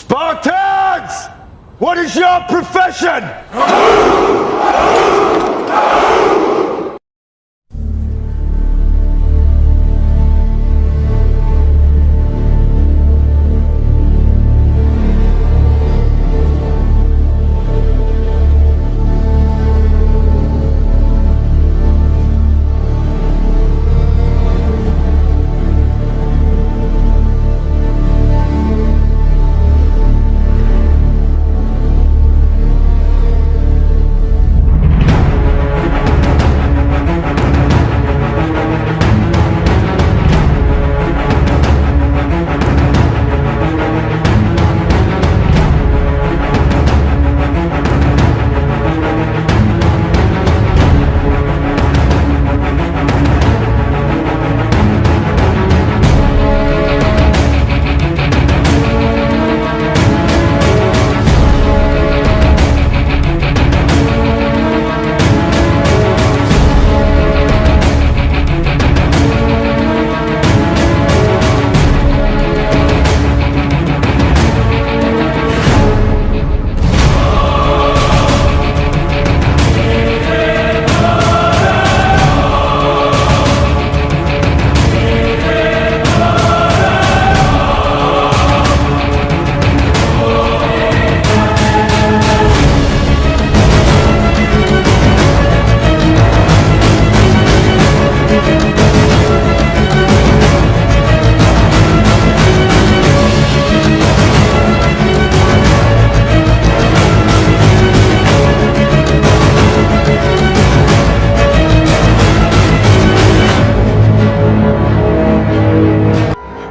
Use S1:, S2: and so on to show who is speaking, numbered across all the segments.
S1: Spartans! What is your profession?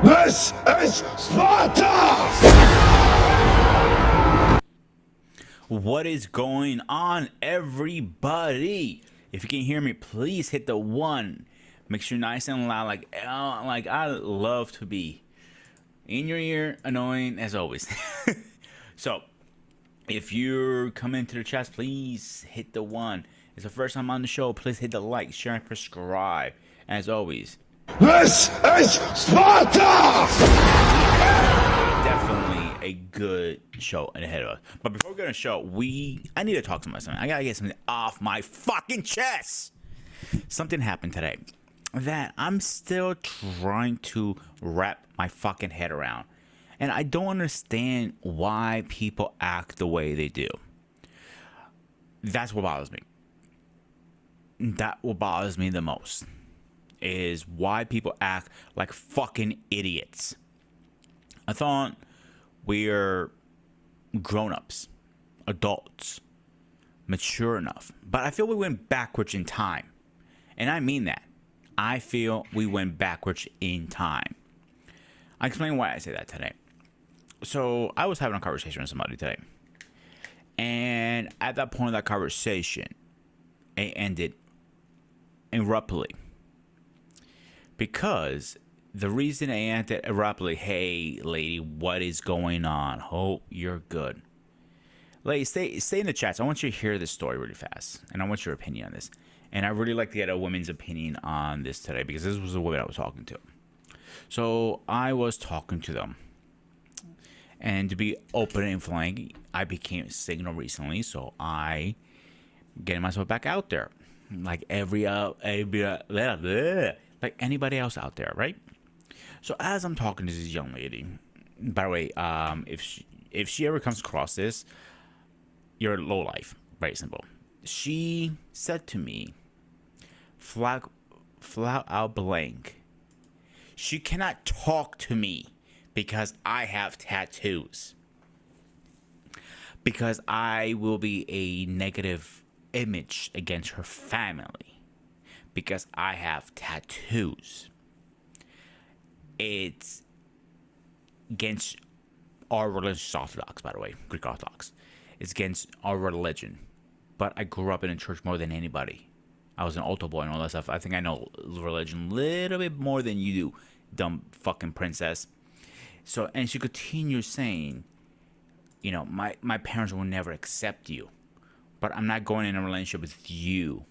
S1: This is Sparta!
S2: What is going on, everybody? If you can hear me, please hit the 1. Make sure you're nice and loud, like I love to be in your ear, annoying as always. So, if you're coming to the chat, please hit the 1. It's the first time on the show. Please hit the like, share, and subscribe. As always,
S1: This is Sparta!
S2: definitely a good show ahead of us. But before we get on the show, I need to talk to myself. I gotta get something off my fucking chest. Something happened today that I'm still trying to wrap my fucking head around. And I don't understand why people act the way they do. That's what bothers me. That what bothers me the most is why people act like fucking idiots. I thought we're grown-ups, adults, mature enough. But I feel we went backwards in time. And I mean that. I feel we went backwards in time. I'll explain why I say that today. So I was having a conversation with somebody today. And at that point of that conversation, it ended abruptly. Because the reason I ended abruptly, hey, lady, what is going on? Hope you're good. Lady, stay in the chats. I want you to hear this story really fast. And I want your opinion on this. And I really like to get a woman's opinion on this today because this was the woman I was talking to. So I was talking to them. And to be open and frank, I became single recently. So I getting myself back out there. Like like anybody else out there, right? So as I'm talking to this young lady, by the way, if she ever comes across this, you're low life. Very simple. She said to me, flat out blank, she cannot talk to me because I have tattoos. Because I will be a negative image against her family. Because I have tattoos. It's against our religious Orthodox, by the way, Greek Orthodox. It's against our religion. But I grew up in a church more than anybody. I was an altar boy and all that stuff. I think I know religion a little bit more than you do, dumb fucking princess. So, and she continues saying, you know, my parents will never accept you. But I'm not going in a relationship with you.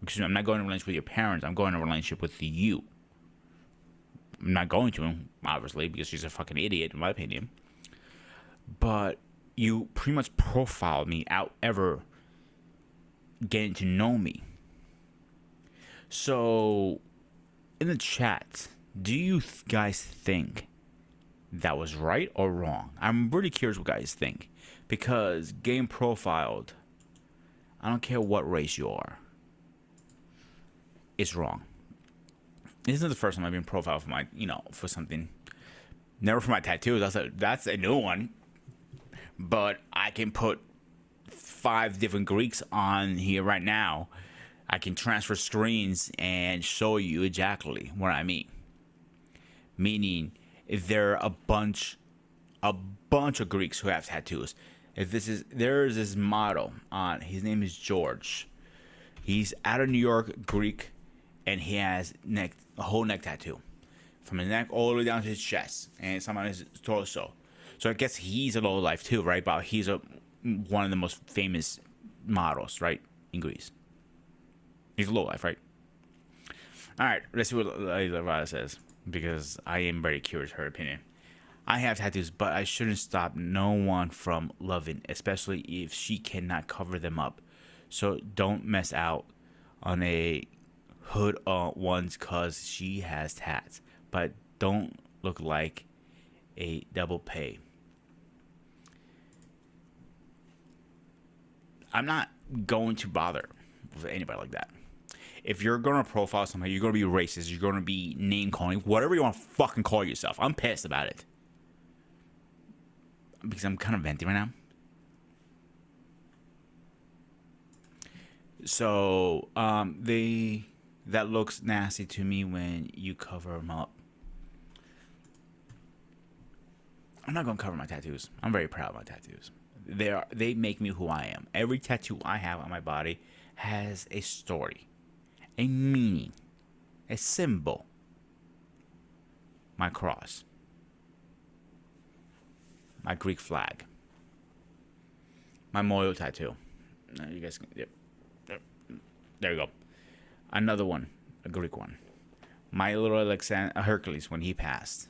S2: Excuse me, I'm not going in a relationship with your parents. I'm going in a relationship with you. I'm not going to, obviously, because she's a fucking idiot, in my opinion. but you pretty much profiled me out ever getting to know me. So, in the chat, do you guys think that was right or wrong? I'm really curious what guys think, because getting profiled, I don't care what race you are, it's wrong. This isn't the first time I've been profiled for my, for something. Never for my tattoos. That's a new one. But I can put 5 different Greeks on here right now. I can transfer screens and show you exactly what I mean. Meaning, if there are a bunch of Greeks who have tattoos. There's this model on. His name is George. He's out of New York, Greek, and he has a whole neck tattoo, from his neck all the way down to his chest and some on his torso. So I guess he's a low life too, right? But he's one of the most famous models, right, in Greece. He's a low life, right? All right, let's see what Lara says, because I am very curious her opinion. I have tattoos, but I shouldn't stop no one from loving, especially if she cannot cover them up. So don't mess out on a hood ones cause she has tats, but don't look like a double pay. I'm not going to bother with anybody like that. If you're gonna profile somebody, you're gonna be racist, you're gonna be name calling, whatever you want to fucking call yourself. I'm pissed about it, because I'm kind of venting right now. So that looks nasty to me when you cover them up. I'm not gonna cover my tattoos. I'm very proud of my tattoos. They make me who I am. Every tattoo I have on my body has a story, a meaning, a symbol. My cross, my Greek flag, my Moyo tattoo. You guys can, yep. There you go. Another one, a Greek one. My little Alexander Hercules when he passed.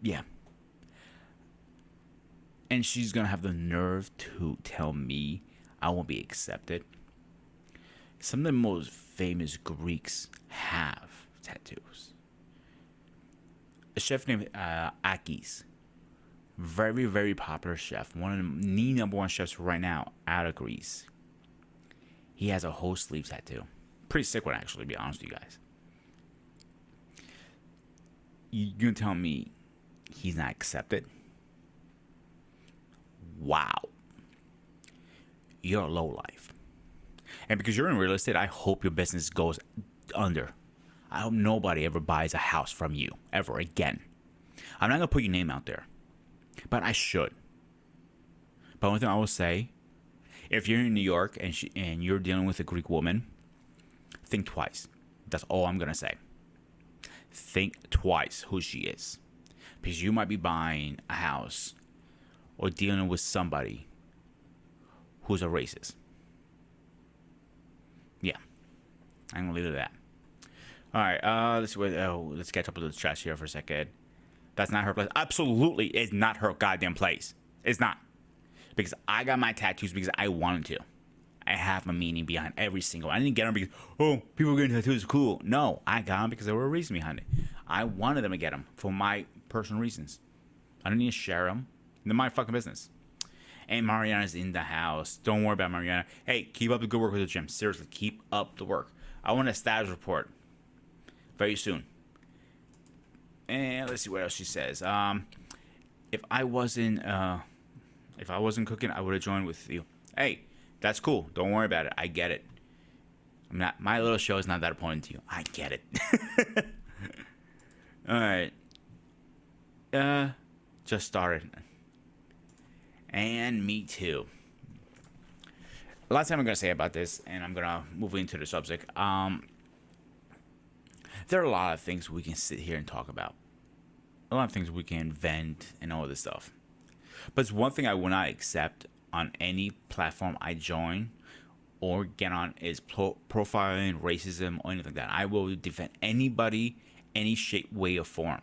S2: Yeah. And she's gonna have the nerve to tell me I won't be accepted. Some of the most famous Greeks have tattoos. A chef named Akis. Very, very popular chef. One of the number one chefs right now out of Greece. He has a whole sleeve tattoo. Pretty sick one, actually, to be honest with you guys. You're going to tell me he's not accepted? Wow. You're a low life. And because you're in real estate, I hope your business goes under. I hope nobody ever buys a house from you ever again. I'm not going to put your name out there, but I should. But one thing I will say, if you're in New York and you're dealing with a Greek woman, think twice. That's all I'm going to say. Think twice who she is. Because you might be buying a house or dealing with somebody who's a racist. Yeah. I'm going to leave it at that. All right, let's catch up with the trash here for a second. That's not her place. Absolutely, it's not her goddamn place. It's not. Because I got my tattoos because I wanted to. I have a meaning behind every single one. I didn't get them because, oh, people getting tattoos, cool. No, I got them because there were a reason behind it. I wanted them to get them for my personal reasons. I don't need to share them. They're my fucking business. And Mariana's in the house. Don't worry about Mariana. Hey, keep up the good work with the gym. Seriously, keep up the work. I want a status report very soon. And let's see what else she says. If I wasn't cooking, I would have joined with you. Hey, that's cool. Don't worry about it. I get it. I'm not. My little show is not that important to you. I get it. All right. Just started. And me too. Last thing I'm gonna say about this, and I'm gonna move into the subject. There are a lot of things we can sit here and talk about. A lot of things we can vent and all this stuff. But it's one thing I will not accept on any platform I join or get on is profiling, racism, or anything like that. I will defend anybody, any shape, way, or form.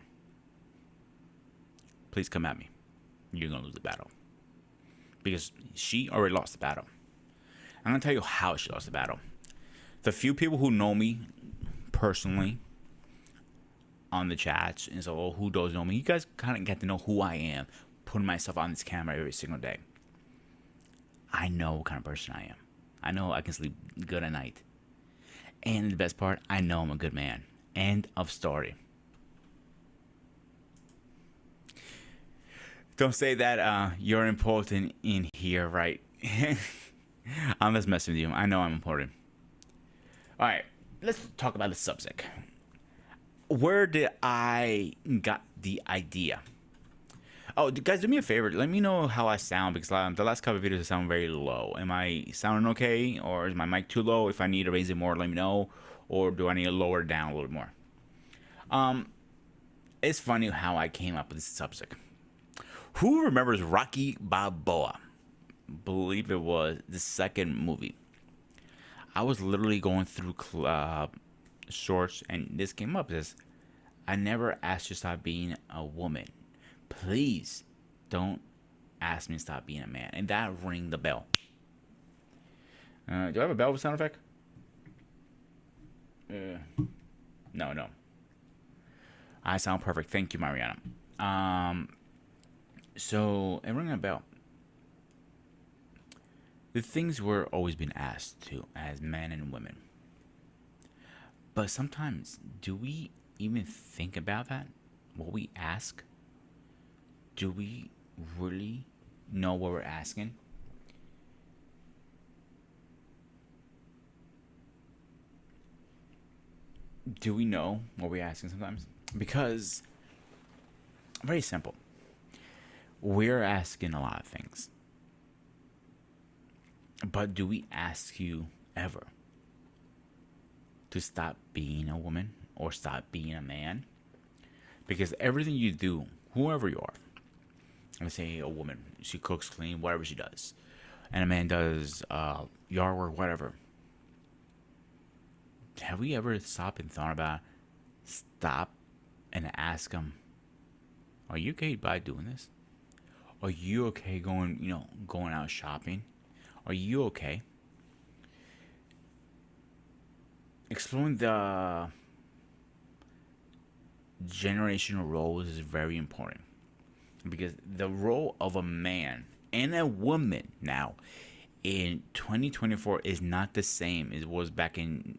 S2: please come at me. You're going to lose the battle. Because she already lost the battle. I'm going to tell you how she lost the battle. The few people who know me personally on the chats, and so who does know me, you guys kind of get to know who I am, putting myself on this camera every single day. I know what kind of person I am. I know I can sleep good at night. And the best part, I know I'm a good man. End of story. Don't say that you're important in here, right? I'm just messing with you. I know I'm important. Alright, let's talk about the subject. Where did I got the idea? Oh, guys, do me a favor. Let me know how I sound, because the last couple of videos I sound very low. Am I sounding okay? Or is my mic too low? If I need to raise it more, let me know. Or do I need to lower it down a little bit more? It's funny how I came up with this subject. Who remembers Rocky Balboa? Believe it was the second movie. I was literally going through shorts, and this came up. This, I never asked you to stop being a woman. Please don't ask me to stop being a man. And that rang the bell. Do I have a bell with sound effect? No. I sound perfect. Thank you, Mariana. So it rang a bell. The things we're always been asked to as men and women. But sometimes, do we even think about that? What we ask? Do we really know what we're asking? Do we know what we're asking sometimes? Because, very simple. We're asking a lot of things. But do we ask you ever to stop being a woman or stop being a man? Because everything you do, whoever you are, let's say a woman, she cooks, clean, whatever she does, and a man does yard work, whatever. Have we ever stopped and thought about, stop and ask them, are you okay by doing this? Are you okay going out shopping? Are you okay? Exploring the generational roles is very important, because the role of a man and a woman now in 2024 is not the same as it was back in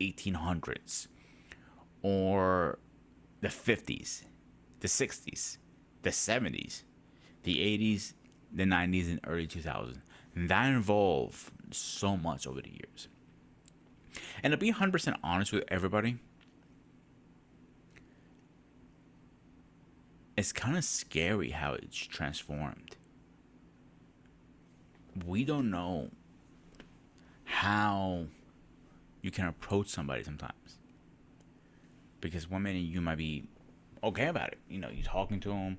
S2: 1800s or the 50s, the 60s, the 70s, the 80s, the 90s, and early 2000s. And that involved so much over the years. And to be 100% honest with everybody, it's kind of scary how it's transformed. We don't know how you can approach somebody sometimes. Because one minute you might be okay about it. You're talking to them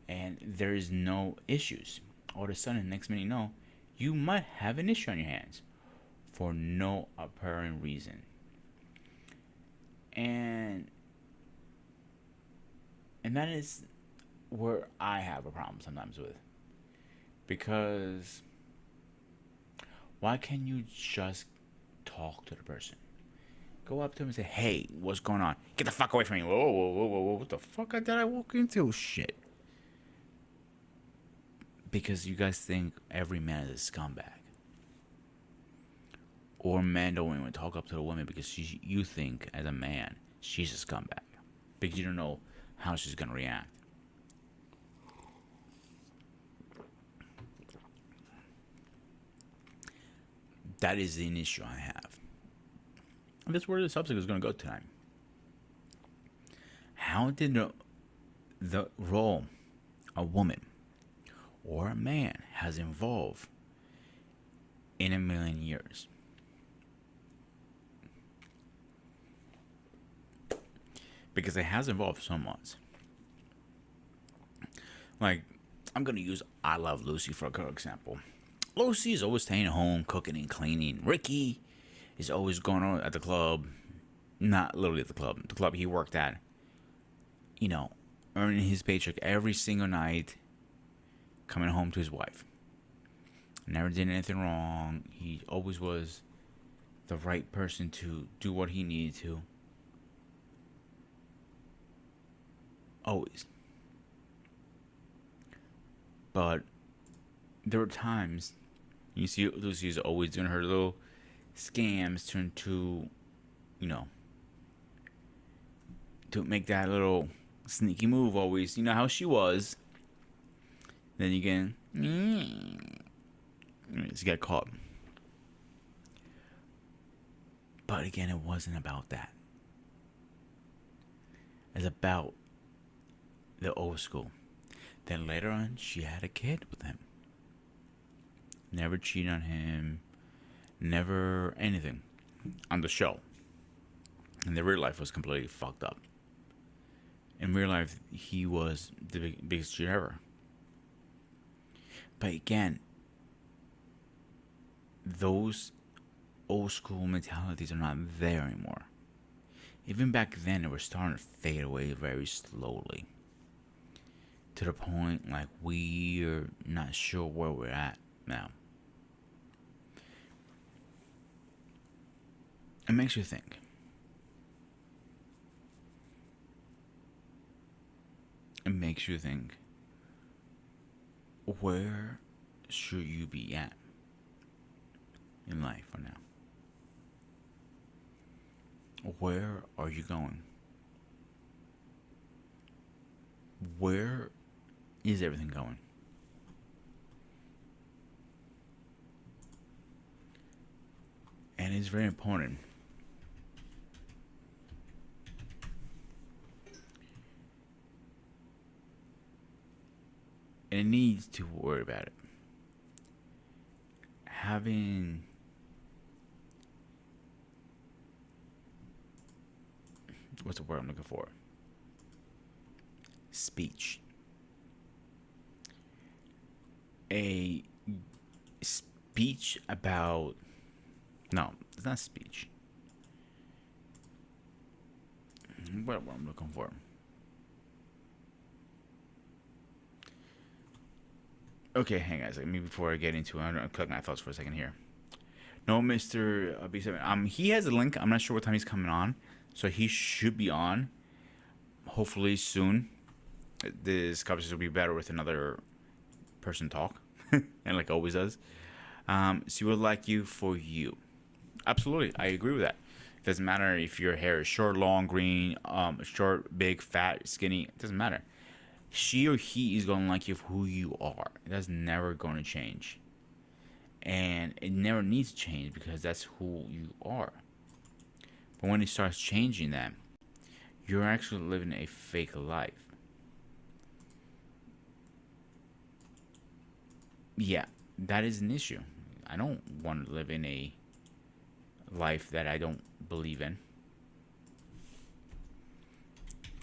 S2: and there is no issues. All of a sudden, next minute you might have an issue on your hands for no apparent reason. And that is where I have a problem sometimes with. Because why can't you just talk to the person? Go up to him and say, hey, what's going on? Get the fuck away from me. Whoa, what the fuck did I walk into? Shit. Because you guys think every man is a scumbag. Or men don't even talk up to a woman because you think, as a man, she's a scumbag. Because you don't know how she's going to react. That is an issue I have. And that's where the subject is going to go tonight. How did the role of a woman or a man has evolved in a million years? Because it has evolved so much. Like, I'm going to use I Love Lucy for a good example. Lucy is always staying home, cooking and cleaning. Ricky is always going on at the club. Not literally at the club. The club he worked at. earning his paycheck every single night, coming home to his wife. Never did anything wrong. He always was the right person to do what he needed to. Always. But there were times you see Lucy's always doing her little scams turn to, to make that little sneaky move always. You know how she was. Then you get, she got caught. But again, it wasn't about that. It's about the old school. Then later on, she had a kid with him. Never cheated on him. Never anything. On the show. And the real life was completely fucked up. In real life, he was the biggest cheater ever. But again, those old school mentalities are not there anymore. Even back then, they were starting to fade away very slowly. To the point, like, we're not sure where we're at now. It makes you think. It makes you think, where should you be at in life for now? Where are you going? Where is everything going? And it's very important. And it needs to worry about it. Having what's the word I'm looking for? Speech. A speech about... No, it's not speech. What I'm looking for? Okay, hang on a second. Maybe before I get into it, I'm gonna collect my thoughts for a second here. No, Mr. B7. He has a link. I'm not sure what time he's coming on, so he should be on. Hopefully soon. This conversation will be better with another person talk, and like always does. She would like you for you. Absolutely, I agree with that. It doesn't matter if your hair is short, long, green, short, big, fat, skinny. It doesn't matter. She or he is going to like you for who you are. That's never going to change. And it never needs to change because that's who you are. But when it starts changing that, you're actually living a fake life. Yeah, that is an issue. I don't want to live in a life that I don't believe in.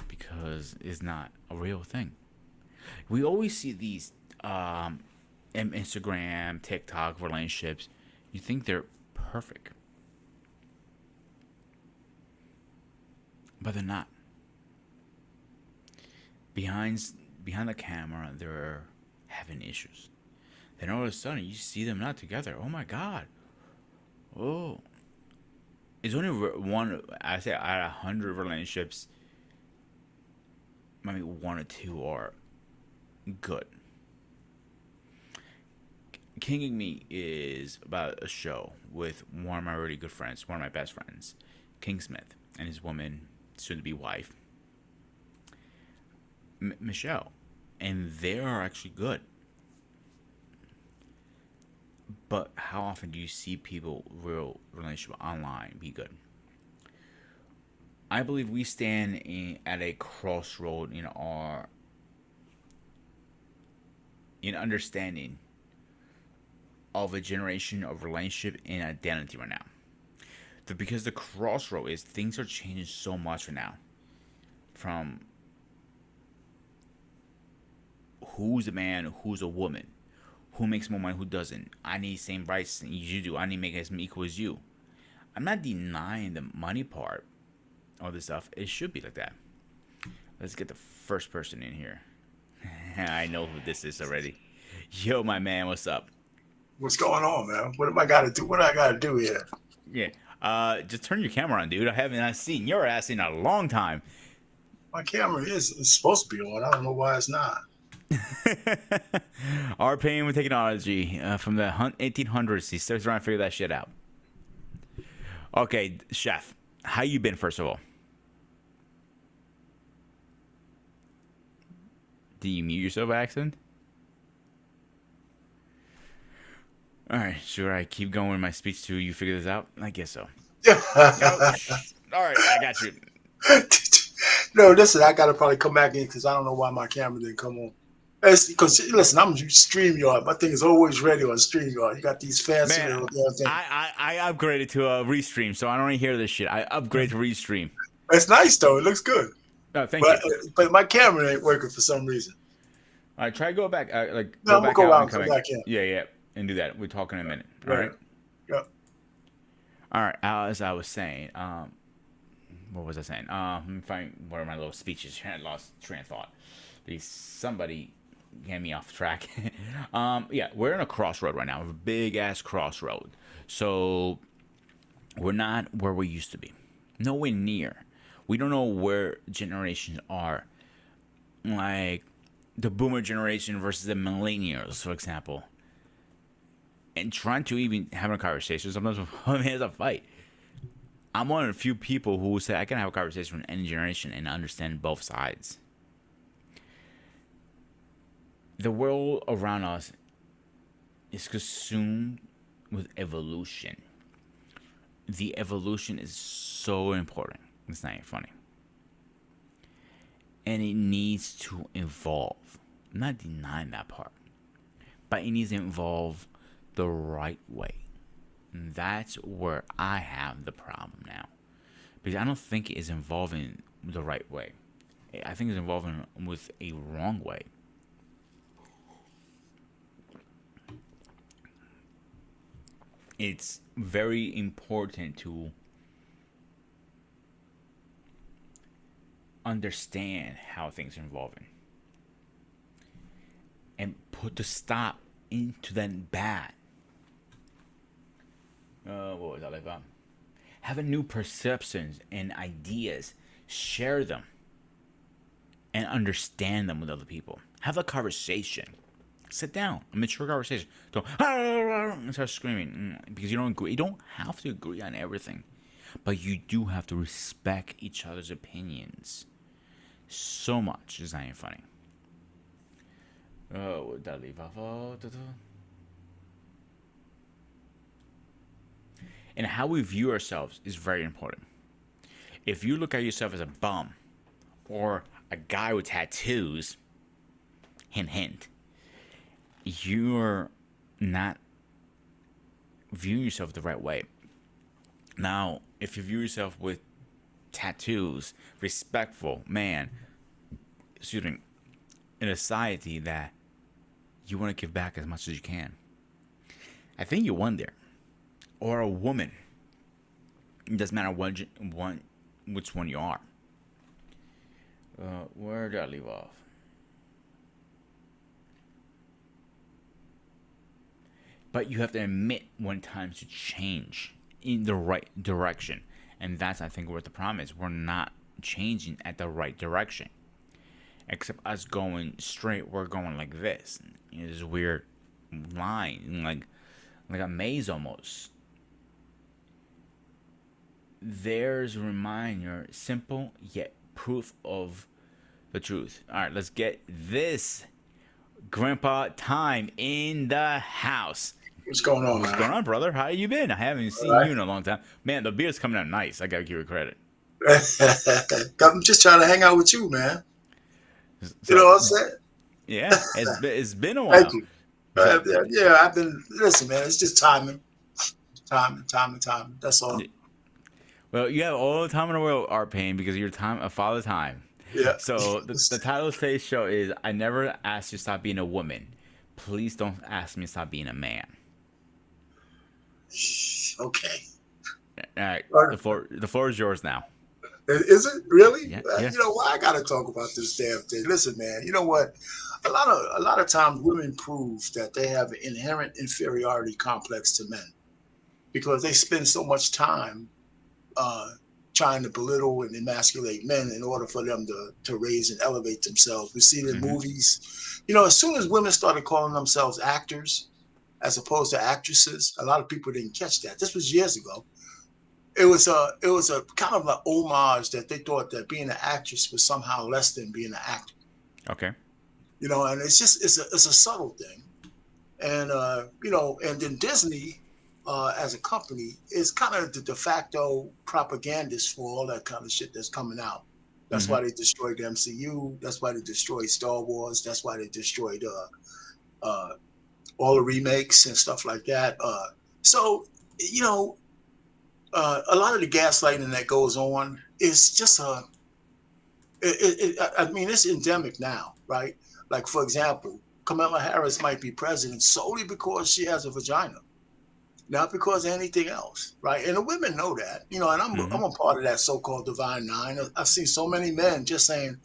S2: Because it's not a real thing. We always see these Instagram, TikTok relationships. You think they're perfect. But they're not. Behind the camera, they're having issues. Then all of a sudden, you see them not together. Oh my God. Oh. It's only one, I say out of 100 relationships, maybe one or two are good. King and Me is about a show with one of my really good friends, one of my best friends, King Smith, and his woman, soon-to-be wife, Michelle. And they are actually good. But how often do you see people, real relationship online, be good? I believe we stand at a crossroad in our understanding of a generation of relationship and identity right now. Because the crossroad is things are changing so much right now. From who's a man, who's a woman, who makes more money, who doesn't. I need same rights as you do. I need to make as equal as you. I'm not denying the money part. All this stuff, it should be like that. Let's get the first person in here. I know who this is already. Yo, my man, what's up?
S3: What's going on, man? What am I got to do? What do I got to do here?
S2: Yeah. Just turn your camera on, dude. I haven't seen your ass in a long time.
S3: My camera is supposed to be on. I don't know why it's not.
S2: Our pain with technology from the 1800s. He starts trying to figure that shit out. Okay, Chef, how you been, first of all? Did you mute yourself by accident? All right, should I keep going with my speech till you figure this out? I guess so. All right, I got you.
S3: No, listen, I got to probably come back in because I don't know why my camera didn't come on. It's because, listen, I'm StreamYard. My thing is always ready on StreamYard. You got these fancy little damn things.
S2: I upgraded to a Restream, so I don't even hear this shit. I upgraded to Restream.
S3: It's nice, though. It looks good.
S2: Oh, thank you.
S3: But my camera ain't working for some reason.
S2: All right, try to go back.
S3: I'm going to go out and come back in.
S2: Yeah, and do that. We'll talk in a minute. All right?
S3: Yep.
S2: All right, as I was saying, what was I saying? Let me find one of my little speeches. I lost train of thought. Somebody get me off track. Yeah, we're in a crossroad right now. We're a big ass crossroad. So we're not where we used to be. Nowhere near. We don't know where generations are. Like the boomer generation versus the millennials, for example. And trying to even have a conversation, sometimes it's a fight. I'm one of the few people who say I can have a conversation with any generation and understand both sides. The world around us is consumed with evolution. The evolution is so important. It's not even funny. And it needs to evolve. I'm not denying that part. But it needs to evolve the right way. And that's where I have the problem now. Because I don't think it's evolving the right way. I think it's evolving with a wrong way. It's very important to understand how things are evolving and put the stop into that bad. What was that like? Having new perceptions and ideas, share them, and understand them with other people. Have a conversation. Sit down, a mature conversation. Don't and start screaming because you don't agree. You don't have to agree on everything, but you do have to respect each other's opinions. So much is not even funny. Oh, did I leave off? And how we view ourselves is very important. If you look at yourself as a bum or a guy with tattoos, hint, hint, you're not viewing yourself the right way. Now, if you view yourself with tattoos, respectful man, in a society that you want to give back as much as you can, I think you won there. Or a woman. It doesn't matter which one you are. Where did I leave off? But you have to admit when times to change in the right direction. And that's, I think, what the problem is. We're not changing at the right direction. Except us going straight, we're going like this. This weird line, like a maze almost. There's a reminder, simple yet proof of the truth. All right, let's get this Grandpa Time in the house.
S3: What's going on,
S2: What's
S3: man?
S2: going on, brother? How you been? I haven't seen you in a long time. Man, the beard's coming out nice. I gotta give you credit.
S3: I'm just trying to hang out with you, man.
S2: So,
S3: you know what I'm saying?
S2: Yeah, it's been a while.
S3: Thank you. Yeah, I've been. Listen, man, it's just timing. Timing. That's all.
S2: Well, you have all the time in the world, Art Pain, because you're a father time.
S3: Yeah.
S2: So the title of today's show is I Never Asked You to Stop Being a Woman. Please don't ask me to stop being a man.
S3: Okay.
S2: All right. The floor is yours now.
S3: Is it really?
S2: Yeah, yeah.
S3: You know what? I got to talk about this damn thing. Listen, man. You know what? A lot of times women prove that they have an inherent inferiority complex to men because they spend so much time uh, trying to belittle and emasculate men in order for them to raise and elevate themselves. We see it in
S2: Mm-hmm.
S3: movies. You know, as soon as women started calling themselves actors as opposed to actresses, a lot of people didn't catch that. This was years ago. It was a kind of an homage that they thought that being an actress was somehow less than being an actor.
S2: Okay.
S3: You know, and it's a subtle thing. And you know, and then Disney as a company is kind of the de facto propagandist for all that kind of shit that's coming out. That's
S2: Mm-hmm.
S3: why they destroyed the MCU. That's why they destroyed Star Wars. That's why they destroyed uh, all the remakes and stuff like that. So you know, a lot of the gaslighting that goes on is just I mean, it's endemic now, right? Like, for example, Kamala Harris might be president solely because she has a vagina, not because of anything else, right? And the women know that, you know, and
S2: Mm-hmm.
S3: I'm a part of that so-called divine nine. I've seen so many men just saying,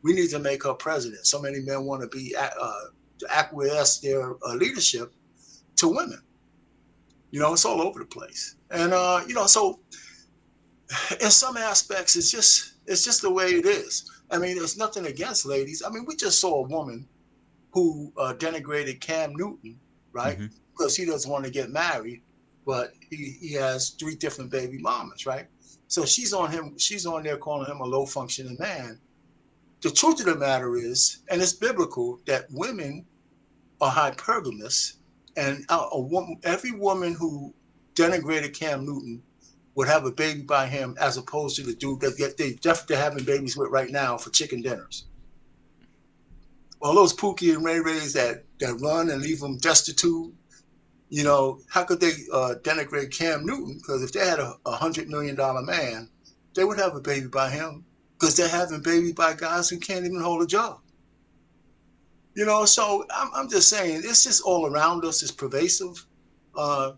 S3: we need to make her president. So many men want to be, to acquiesce their leadership to women. You know, it's all over the place. And, you know, so in some aspects, it's just the way it is. I mean, there's nothing against ladies. I mean, we just saw a woman who denigrated Cam Newton, right?
S2: Mm-hmm.
S3: Because he doesn't want to get married, but he has 3 different baby mamas, right? So she's on him. She's on there calling him a low functioning man. The truth of the matter is, and it's biblical, that women are hypergamous, and every woman who denigrated Cam Newton would have a baby by him, as opposed to the dude that they definitely having babies with right now for chicken dinners. All those Pookie and Ray Rays that run and leave them destitute, you know, how could they denigrate Cam Newton? Because if they had a $100 million man, they would have a baby by him because they're having baby by guys who can't even hold a job. You know, so I'm just saying, it's just all around us. It's pervasive. Uh,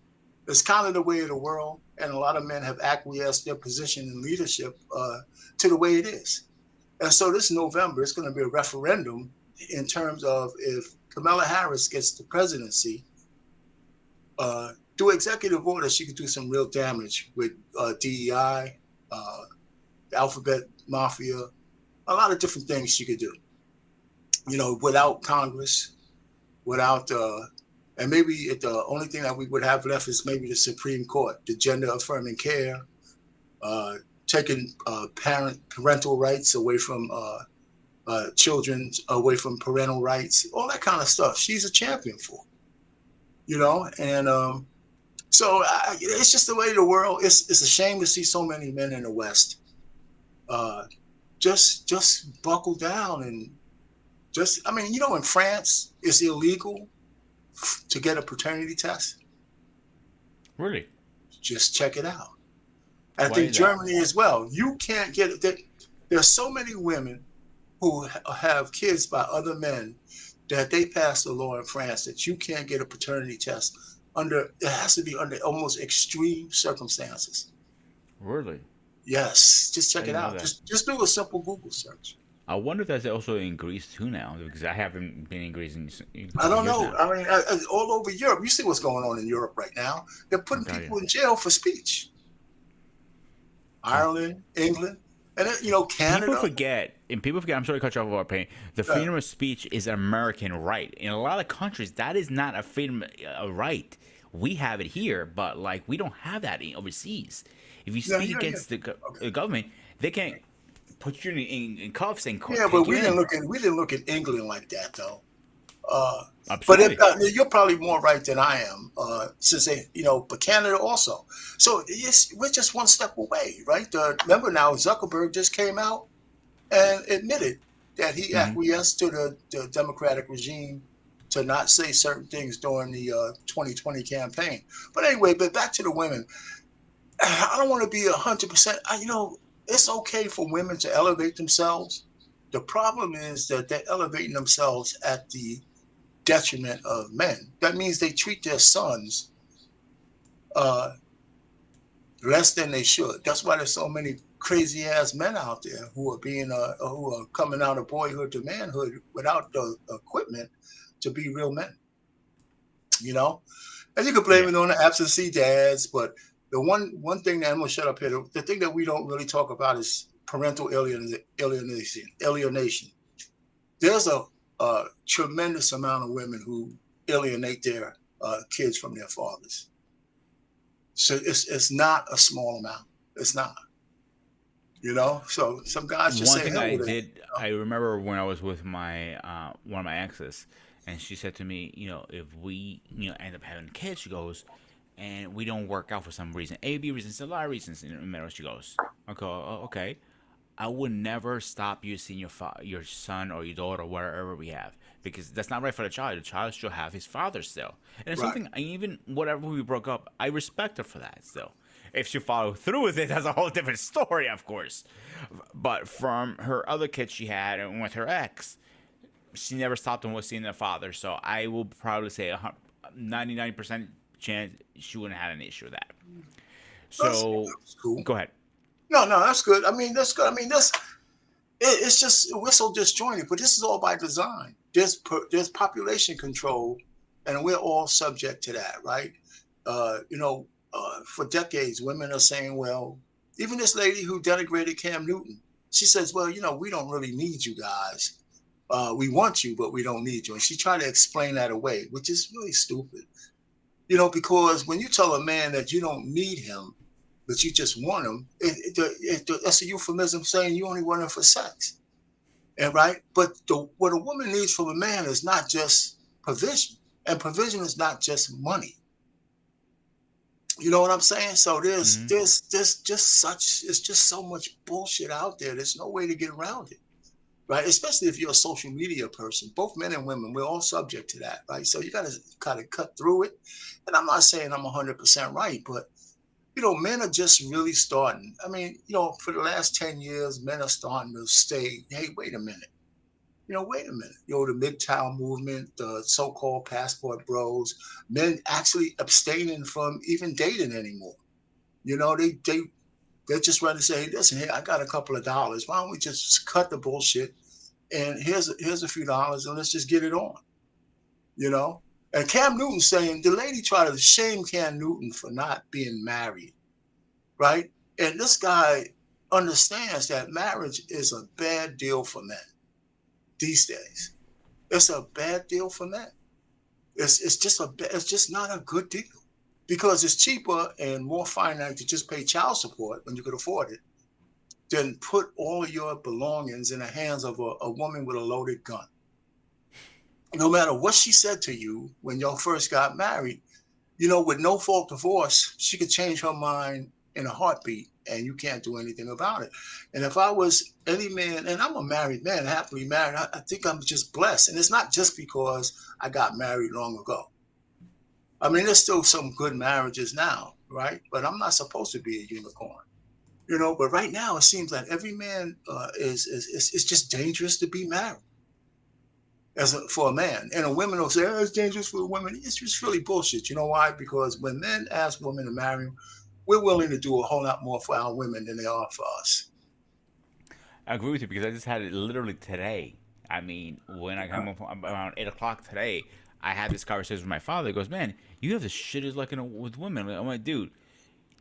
S3: it's kind of the way of the world, and a lot of men have acquiesced their position in leadership to the way it is. And so this November, it's going to be a referendum in terms of if Kamala Harris gets the presidency, through executive order, she could do some real damage with DEI, the alphabet mafia, a lot of different things she could do. You know, without Congress, without, and maybe the only thing that we would have left is maybe the Supreme Court, the gender affirming care, taking parental rights away from children, away from parental rights, all that kind of stuff. She's a champion for, you know, and so it's just the way of the world. It's a shame to see so many men in the West just buckle down and just. I mean, you know, in France, it's illegal to get a paternity test.
S2: Really?
S3: Just check it out. I
S2: Why
S3: think
S2: is that?
S3: Germany as well. You can't get it. There's so many women who have kids by other men that they passed a law in France that you can't get a paternity test under. It has to be under almost extreme circumstances.
S2: Really?
S3: Yes, just
S2: I
S3: check it
S2: didn't know
S3: out.
S2: that.
S3: Just do a simple Google search.
S2: I wonder if that's also in Greece too now, because I haven't been in Greece in a
S3: I
S2: couple
S3: don't
S2: years
S3: know.
S2: now.
S3: I mean, all over Europe, you see what's going on in Europe right now. They're
S2: Oh
S3: putting
S2: God, yeah.
S3: people in jail for speech.
S2: Huh.
S3: Ireland, England, and then, you know,
S2: People
S3: Canada.
S2: forget, and people forget. I'm sorry to cut you off of our pain. The
S3: Uh,
S2: freedom of speech is an American right. In a lot of countries, that is not a freedom a right. We have it here, but like we don't have that overseas. If you
S3: yeah,
S2: speak
S3: yeah, yeah.
S2: against
S3: Okay.
S2: the government, they can put you in cuffs and
S3: Yeah, but
S2: take you in.
S3: we didn't look at England like that though. Uh, but
S2: Absolutely.
S3: you're probably more right than I am, since they, you know, but Canada also. So yes, we're just one step away, right? Remember now, Zuckerberg just came out and admitted that he
S2: Hmm.
S3: acquiesced to the Democratic regime to not say certain things during the 2020 campaign. But anyway, but back to the women. I don't want to be 100%. You know, it's okay for women to elevate themselves. The problem is that they're elevating themselves at the detriment of men. That means they treat their sons uh, less than they should. That's why there's so many crazy ass men out there who are being who are coming out of boyhood to manhood without the equipment to be real men. You know, and you can blame
S2: Yeah.
S3: it on the absentee dads, but the one thing that I'm gonna shut up here. The thing that we don't really talk about is parental alienation. Alienation. There's a tremendous amount of women who alienate their kids from their fathers. So it's not a small amount. It's not. You know, so some guys just
S2: One
S3: say
S2: thing
S3: hell
S2: I
S3: with it.
S2: did, I remember when I was with my one of my exes, and she said to me, if we end up having kids, she goes, and we don't work out for some reason, A, B reasons, a lot of reasons in marriage. She goes, okay, okay, I would never stop you seeing your son or your daughter, whatever we have, because that's not right for the child. The child should have his father still, and it's
S3: Right.
S2: something. Even whatever we broke up, I respect her for that still. If she followed through with it, that's a whole different story, of course. But from her other kids she had and with her ex, she never stopped them with seeing their father. So I will probably say 99% chance she wouldn't have an issue with that. So
S3: That's cool.
S2: go ahead.
S3: No, that's good. I mean, that's good. I mean, it's just we're so disjointed, but this is all by design. There's population control, and we're all subject to that, right? For decades, women are saying, well, even this lady who denigrated Cam Newton, she says, well, we don't really need you guys. We want you, but we don't need you. And she tried to explain that away, which is really stupid. Because when you tell a man that you don't need him, but you just want him, that's a euphemism saying you only want him for sex. And right? But what a woman needs from a man is not just provision. And provision is not just money. You know what I'm saying? So there's
S2: Hmm.
S3: just so much bullshit out there. There's no way to get around it. Right? Especially if you're a social media person. Both men and women, we're all subject to that, right? So you got to kind of cut through it. And I'm not saying I'm 100% right, but men are just really starting. I mean, for the last 10 years, men are starting to say, hey, wait a minute. Wait a minute. The MGTOW movement, the so-called passport bros, men actually abstaining from even dating anymore. They're just ready to say, hey, listen, hey, I got a couple of dollars. Why don't we just cut the bullshit? And here's a few dollars, and let's just get it on. And Cam Newton saying the lady tried to shame Cam Newton for not being married, right? And this guy understands that marriage is a bad deal for men these days. It's a bad deal for men. It's just not a good deal because it's cheaper and more finite to just pay child support when you could afford it than put all your belongings in the hands of a woman with a loaded gun. No matter what she said to you when y'all first got married, with no fault divorce, she could change her mind in a heartbeat and you can't do anything about it. And if I was any man, and I'm a married man, happily married, I think I'm just blessed. And it's not just because I got married long ago. I mean, there's still some good marriages now, right? But I'm not supposed to be a unicorn. But right now it seems like every man is just dangerous to be married for a man. And a woman will say, oh, it's dangerous for a woman. It's just really bullshit. You know why? Because when men ask women to marry them, we're willing to do a whole lot more for our women than they are for us.
S2: I agree with you because I just had it literally today. I mean, when I come up around 8 o'clock today, I had this conversation with my father. He goes, "Man, you have the shittest luck with women." I'm like, "Dude,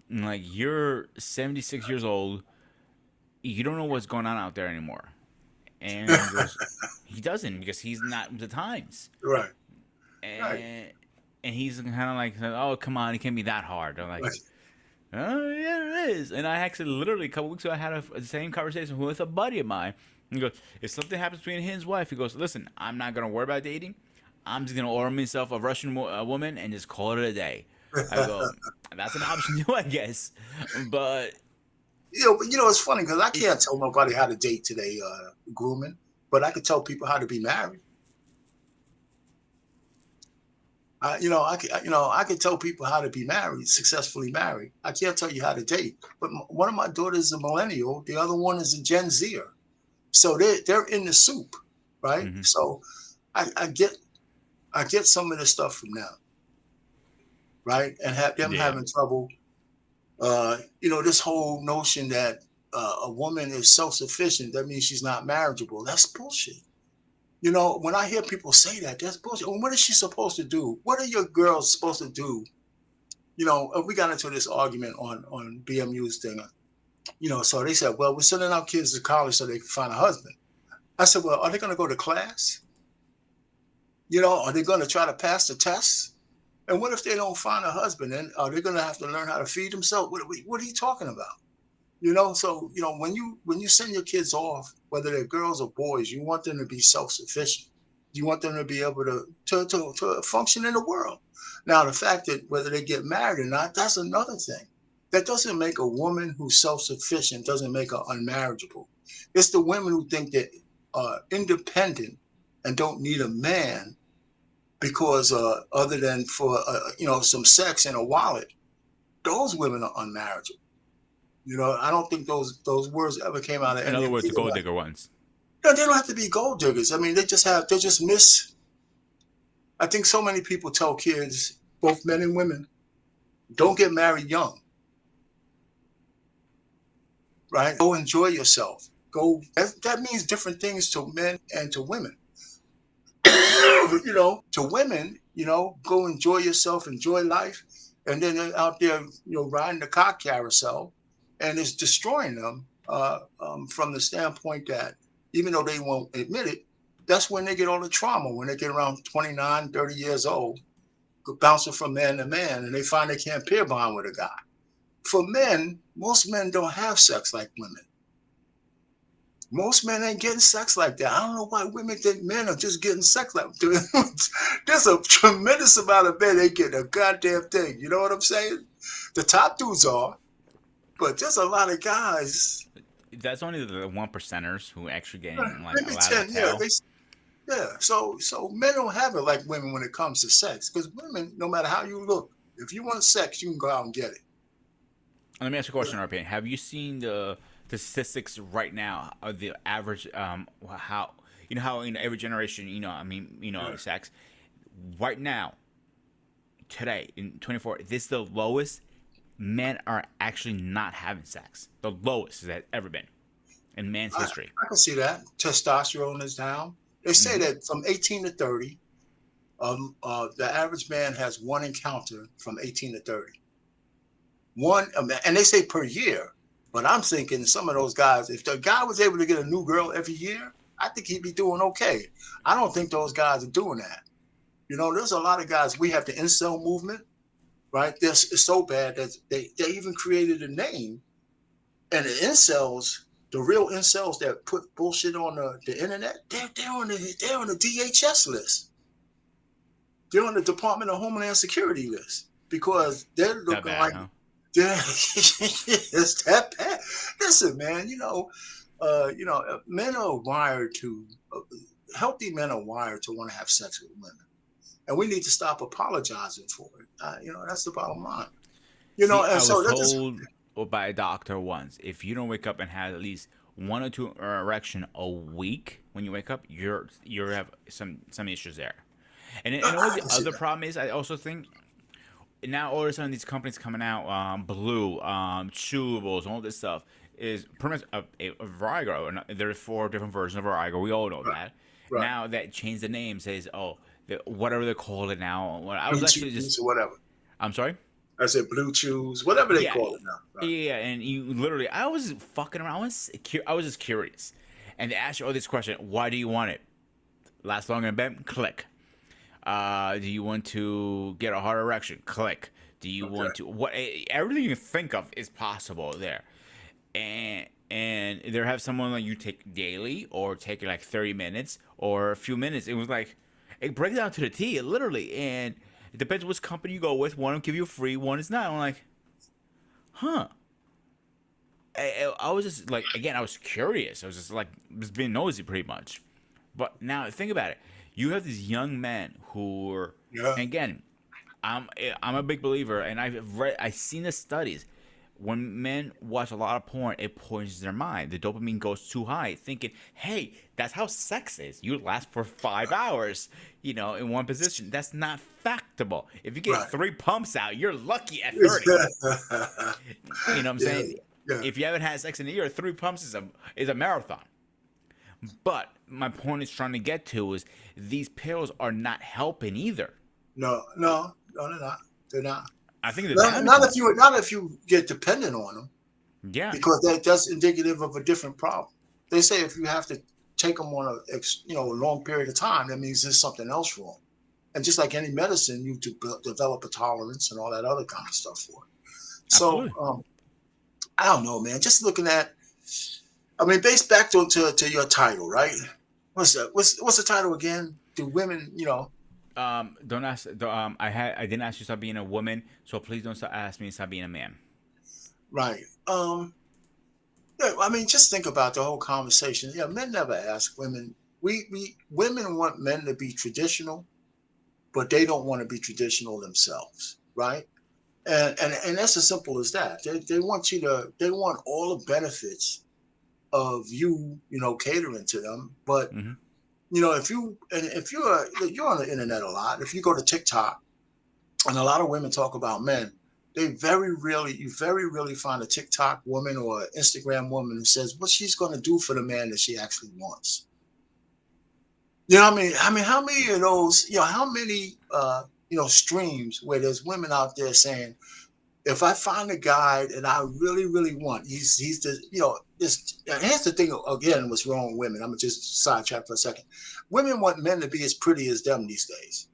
S2: like you're 76 years old. You don't know what's going on out there anymore." And he goes, "He doesn't because he's not with the times."
S3: Right. Right.
S2: And he's kind of like, "Oh, come on, it can't be that hard." I'm like,
S3: Right.
S2: "Oh, yeah, it is." And I actually literally a couple weeks ago I had the same conversation with a buddy of mine. He goes, "If something happens between his wife, he goes, listen, I'm not gonna worry about dating. I'm just gonna order myself a Russian woman and just call it a day." I go, "That's an option too, I guess." But
S3: It's funny because I
S2: it's
S3: can't tell nobody how to date today, grooming, but I can tell people how to be married. I can tell people how to be married, successfully married. I can't tell you how to date. But one of my daughters is a millennial. The other one is a Gen Zer. So they're in the soup, right?
S2: mhm.
S3: So I get some of the stuff from them, right? And have them
S2: Yeah,
S3: having trouble. This whole notion that a woman is self-sufficient, that means she's not marriageable. That's bullshit. You know, when I hear people say that, that's bullshit. Well, what is she supposed to do? What are your girls supposed to do? You know, we got into this argument on BMU's thing. You know, so they said, well, we're sending our kids to college so they can find a husband. I said, well, are they going to go to class? You know, are they going to try to pass the test? And what if they don't find a husband? Then are they going to have to learn how to feed themselves? What are you talking about? You know, so you know when you send your kids off, whether they're girls or boys, you want them to be self-sufficient. You want them to be able to function in the world. Now, the fact that whether they get married or not, that's another thing. That doesn't make a woman who's self-sufficient, doesn't make her unmarriageable. It's the women who think that are independent and don't need a man because other than for you know, some sex and a wallet. Those women are unmarriageable. You know, I don't think those words ever came out of any.
S2: In other words, the gold digger ones.
S3: No, they don't have to be gold diggers. I mean, they just miss. I think so many people tell kids, both men and women, don't get married young. Right? Go enjoy yourself. Go. That means different things to men and to women. You know, to women, you know, go enjoy yourself, enjoy life, and then they're out there, you know, riding the cock carousel, and it's destroying them from the standpoint that even though they won't admit it, that's when they get all the trauma, when they get around 29, 30 years old, bouncing from man to man, and they find they can't pair bond with a guy. For men, most men don't have sex like women. Most men ain't getting sex like that. I don't know why women think men are just getting sex like that. There's a tremendous amount of men ain't getting a goddamn thing. You know what I'm saying? The top dudes are, but there's a lot of guys.
S2: That's only the 1%ers who actually get like
S3: Maybe
S2: a lot
S3: 10,
S2: of
S3: yeah.
S2: hell.
S3: Yeah. So men don't have it like women when it comes to sex. Because women, no matter how you look, if you want sex, you can go out and get it.
S2: Let me ask you a question, RP. Have you seen the statistics right now of the average how in every generation, you know, I mean, you know, sex right now, today in 24, this is the lowest men are actually not having sex. The lowest that ever been in man's history.
S3: I can see that. Testosterone is down. They say that from 18 to 30, the average man has one encounter from 18 to 30. One, and they say per year. But I'm thinking some of those guys, if the guy was able to get a new girl every year, I think he'd be doing okay. I don't think those guys are doing that. You know, there's a lot of guys. We have the incel movement, right? It's so bad that they even created a name. And the incels, the real incels that put bullshit on the internet, they're on the DHS list. They're on the Department of Homeland Security list because they're looking
S2: bad,
S3: like.
S2: huh?
S3: Yeah, it's that bad. Listen, man, men are wired to, healthy men are wired to want to have sex with women. And we need to stop apologizing for it. You know, that's the bottom line. You know, and
S2: I was
S3: so
S2: told by a doctor once, if you don't wake up and have at least 1 or 2 erection a week when you wake up, you have some issues there. And all the other problem is, I also think, now all of a sudden these companies coming out, Blue, chewables, all this stuff is pretty much a Viagra. There are 4 different versions of Viagra. We all know that.
S3: Right.
S2: Now that changed the name, says whatever they call it now. I
S3: Blue
S2: was actually
S3: chews
S2: just
S3: or whatever.
S2: I'm sorry.
S3: I said blue chews, whatever they call it now. Right.
S2: Yeah, and you literally, I was fucking around. I was just curious, and they asked you all this question: why do you want it? Last longer in bed? Click. Do you want to get a hard erection? Click. Do you want to everything you can think of is possible there, and there have someone like you take daily or take like 30 minutes or a few minutes. It was like it breaks down to the T, literally, and it depends which company you go with. One will give you free, one is not. I'm like, huh. I was just like, again, I was curious. I was just like, just being nosy, pretty much. But now think about it. You have these young men who are, and again, I'm a big believer, and I've seen the studies. When men watch a lot of porn, it poisons their mind. The dopamine goes too high, thinking, hey, that's how sex is. You last for 5 hours, you know, in one position. That's not factable. If you get 3 pumps out, you're lucky at 30. You know what I'm saying?
S3: Yeah.
S2: If you haven't had sex in a year, 3 pumps is a marathon. But my point is trying to get to is these pills are not helping either.
S3: No, they're not. They're not.
S2: I think they're
S3: Not,
S2: damaging.
S3: not if you get dependent on them,
S2: Yeah.
S3: because that's indicative of a different problem. They say if you have to take them on a long period of time, that means there's something else wrong. And just like any medicine, you develop a tolerance and all that other kind of stuff for it. So
S2: Absolutely.
S3: I don't know, man. Just looking at, I mean, based back to your title, right? What's that? What's the title again? Do women,
S2: Don't ask. I didn't ask you to stop being a woman, so please don't ask me to stop being a man.
S3: right? Yeah, I mean, just think about the whole conversation. Yeah, men never ask women. Women want men to be traditional, but they don't want to be traditional themselves, right? And that's as simple as that. They want they want all the benefits of you, catering to them. But
S2: Mm-hmm.
S3: if you're on the internet a lot, if you go to TikTok, and a lot of women talk about men, you very rarely find a TikTok woman or an Instagram woman who says what she's going to do for the man that she actually wants. You know what I mean? I mean, how many of those, how many, streams where there's women out there saying, if I find a guy that I really, really want, he's the, this, and here's the thing, again, what's wrong with women. I'm going to just sidetrack for a second. Women want men to be as pretty as them these days.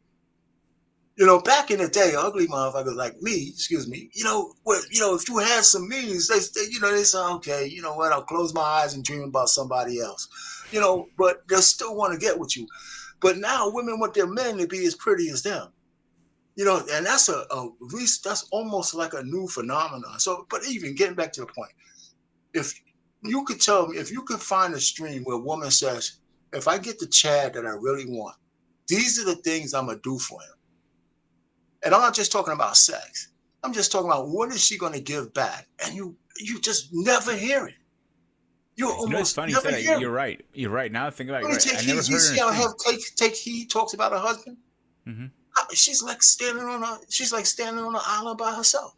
S3: Back in the day, ugly motherfuckers like me, excuse me, if you had some means, they say, okay, you know what, I'll close my eyes and dream about somebody else, but they still want to get with you. But now women want their men to be as pretty as them, and that's that's almost like a new phenomenon. So, but even getting back to the point, if you could tell me, if you could find a stream where a woman says, if I get the Chad that I really want, these are the things I'm going to do for him. And I'm not just talking about sex. I'm just talking about what is she going to give back? And you just never hear it. You almost
S2: it's funny
S3: never
S2: you
S3: hear
S2: said that.
S3: it.
S2: You're right. You're right. Now I think about it. Right.
S3: Take
S2: I
S3: heed.
S2: never
S3: You
S2: heard
S3: see
S2: her.
S3: how Take Heed talks about her husband?
S2: Mm-hmm.
S3: She's like standing on an island by herself.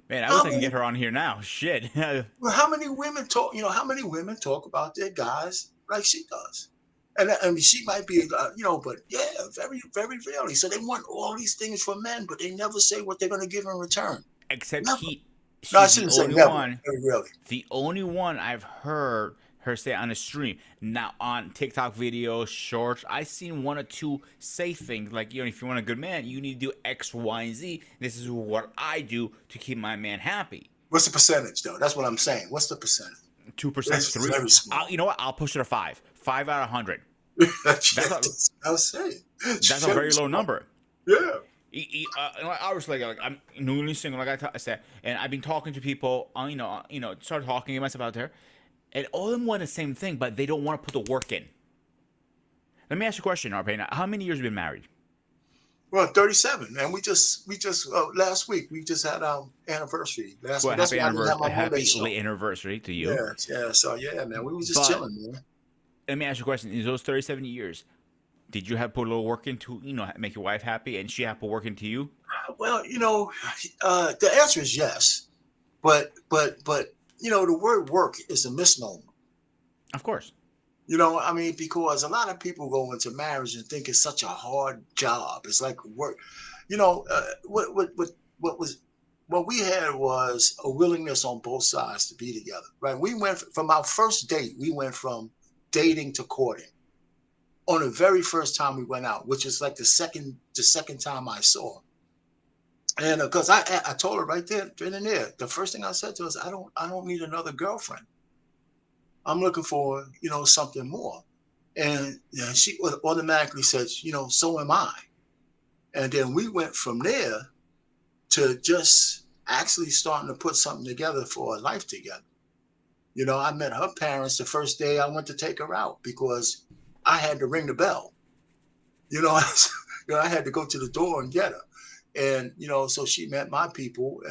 S2: Man, I wish I could get her on here now. Shit.
S3: Well, how many women talk? How many women talk about their guys like she does? And I mean, she might be, but yeah, very, very rarely. So they want all these things from men, but they never say what they're going to give in return.
S2: Except
S3: Never.
S2: she's
S3: No, I
S2: the
S3: shouldn't say
S2: only
S3: never.
S2: one.
S3: Very rarely.
S2: The only one I've heard her say on the stream. Now on TikTok videos, shorts, I've seen one or two say things like, if you want a good man, you need to do X, Y, and Z. This is what I do to keep my man happy.
S3: What's the percentage, though? That's what I'm saying. What's the percentage?
S2: 2%,
S3: That's
S2: 3.
S3: very small.
S2: You know what? I'll push it to 5. 5 out of 100.
S3: I was saying.
S2: That's a very low number.
S3: Yeah.
S2: Obviously, I'm newly single, like I said, and I've been talking to people, started talking to myself out there, and all of them want the same thing, but they don't want to put the work in. Let me ask you a question, Arpena. How many years have you been married?
S3: Well, 37, and we just last week we just had our anniversary. Last week.
S2: Happy anniversary! Happy late anniversary to you.
S3: Yeah. So yeah, man, we were just chilling, man.
S2: Let me ask you a question. In those 37 years, did you have to put a little work into, make your wife happy, and she have to put work into you?
S3: Well, the answer is yes, but the word work is a misnomer.
S2: Of course.
S3: I mean, because a lot of people go into marriage and think it's such a hard job. It's like work. What we had was a willingness on both sides to be together, right? We went from our first date. We went from dating to courting. On the very first time we went out, which is like the second time I saw her. And because I told her right then and there, the first thing I said to her is, I don't need another girlfriend. I'm looking for, something more. And she automatically said, so am I. And then we went from there to just actually starting to put something together for a life together. I met her parents the first day I went to take her out because I had to ring the bell. I had to go to the door and get her. And, so she met my people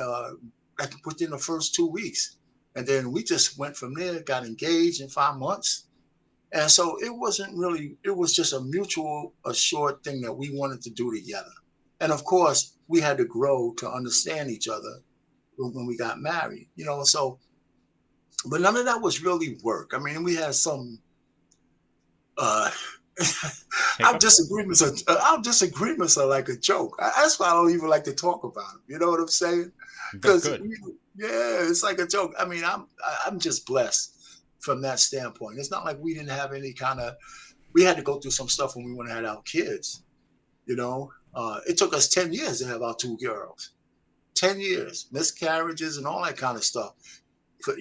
S3: within the first 2 weeks. And then we just went from there, got engaged in 5 months. And so it was just a mutual assured thing that we wanted to do together. And of course, we had to grow to understand each other when we got married, so but none of that was really work. I mean, we had some uh our
S2: Hiccups?
S3: disagreements are like a joke. That's why I don't even like to talk about them. You know what I'm saying?
S2: That's
S3: Because
S2: good.
S3: yeah, it's like a joke. I mean, I'm just blessed from that standpoint. It's not like we didn't have any kind of. We had to go through some stuff when we went to have our kids. You know, it took us 10 years to have our two girls. 10 years, miscarriages, and all that kind of stuff.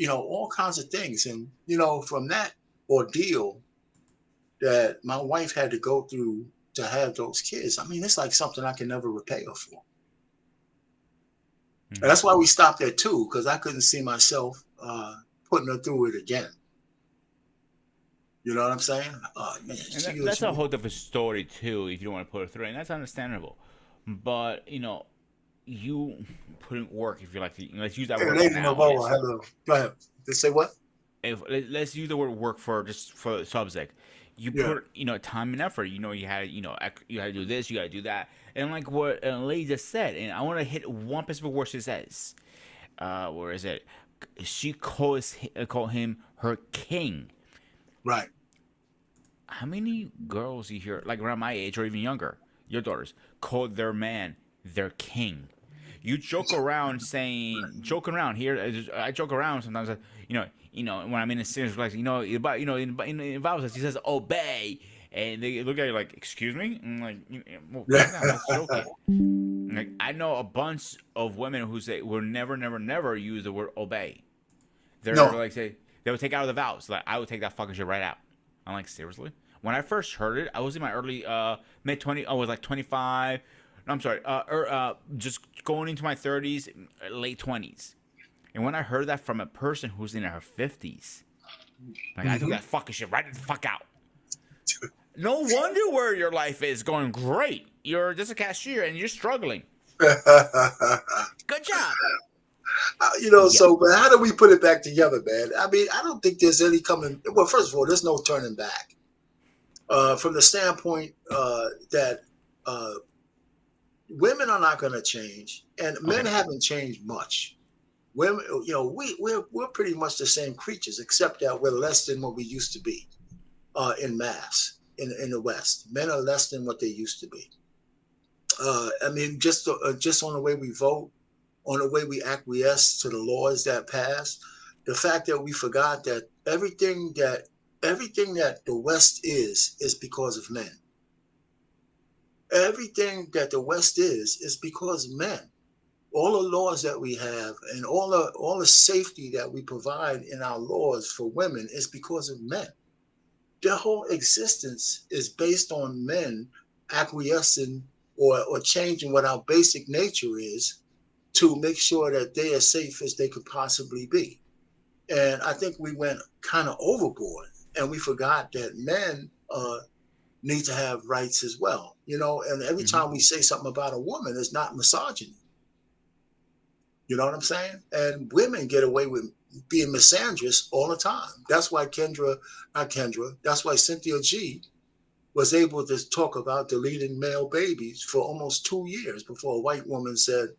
S3: All kinds of things, and from that ordeal that my wife had to go through to have those kids. I mean, it's like something I can never repay her for. And
S2: Hmm.
S3: that's why we stopped there too, because I couldn't see myself putting her through it again. You know what I'm saying? Man,
S2: And
S3: she was.
S2: that's a whole different story too. If you don't want to put it through, and that's understandable. But you put in work. If you like to, let's use that
S3: Hey,
S2: word
S3: Lady
S2: now.
S3: Novoa,
S2: Yes.
S3: hello. Go ahead. They say what?
S2: If let's use the word work for just for the subject. You
S3: Yeah.
S2: put time and effort. You had you had to do this. You got to do that. And like what Lady just said, and I want to hit one specific word she says. Where is it? She call him her king.
S3: Right.
S2: How many girls you hear, like around my age or even younger, your daughters, call their man their king? You joking around here. I joke around sometimes. When I'm in a serious relationship, in Bible says he says obey, and they look at you like, excuse me, and I'm like, well,
S3: Yeah.
S2: calm down, that's joking. Like I know a bunch of women who say will never, never, never use the word obey. They're
S3: No.
S2: like say they would take out of the vows. Like I would take that fucking shit right out. I'm like seriously. When I first heard it, I was in my early mid 20. I was like 25. No, I'm sorry. Just going into my 30s, late 20s. And when I heard that from a person who's in her 50s, like I took
S3: Hmm.
S2: that fucking shit right the fuck out. No wonder where your life is going great. You're just a cashier and you're struggling. Good job. Yeah.
S3: But how do we put it back together, man? I mean, I don't think there's any coming. Well, first of all, there's no turning back. From the standpoint that uh, women are not going to change, and men
S2: Okay.
S3: haven't changed much. Women, we're pretty much the same creatures, except that we're less than what we used to be in mass in the West. Men are less than what they used to be. I mean, just on the way we vote, on the way we acquiesce to the laws that pass, the fact that we forgot that everything that the West is because of men. Everything that the West is because of men. All the laws that we have and all the safety that we provide in our laws for women is because of men. Their whole existence is based on men acquiescing or changing what our basic nature is to make sure that they are as safe as they could possibly be. And I think we went kind of overboard and we forgot that men need to have rights as well. And every
S2: Mm-hmm.
S3: time we say something about a woman, it's not misogyny. You know what I'm saying? And women get away with being misandrous all the time. That's why that's why Cynthia G was able to talk about deleting male babies for almost 2 years before a white woman said,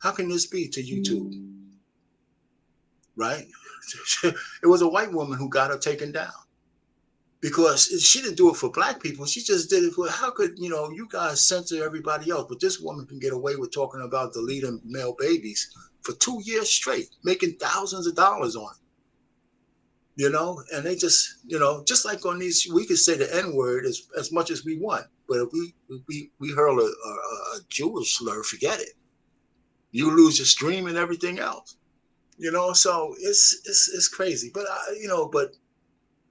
S3: how can this be to YouTube? Right? It was a white woman who got her taken down because she didn't do it for black people. She just did it for, how could, you guys censor everybody else, but this woman can get away with talking about deleting male babies for 2 years straight, making thousands of dollars on it. And they just like on these, we could say the N word as much as we want, but if we hurl a Jewish slur, forget it. You lose your stream and everything else. So it's crazy. But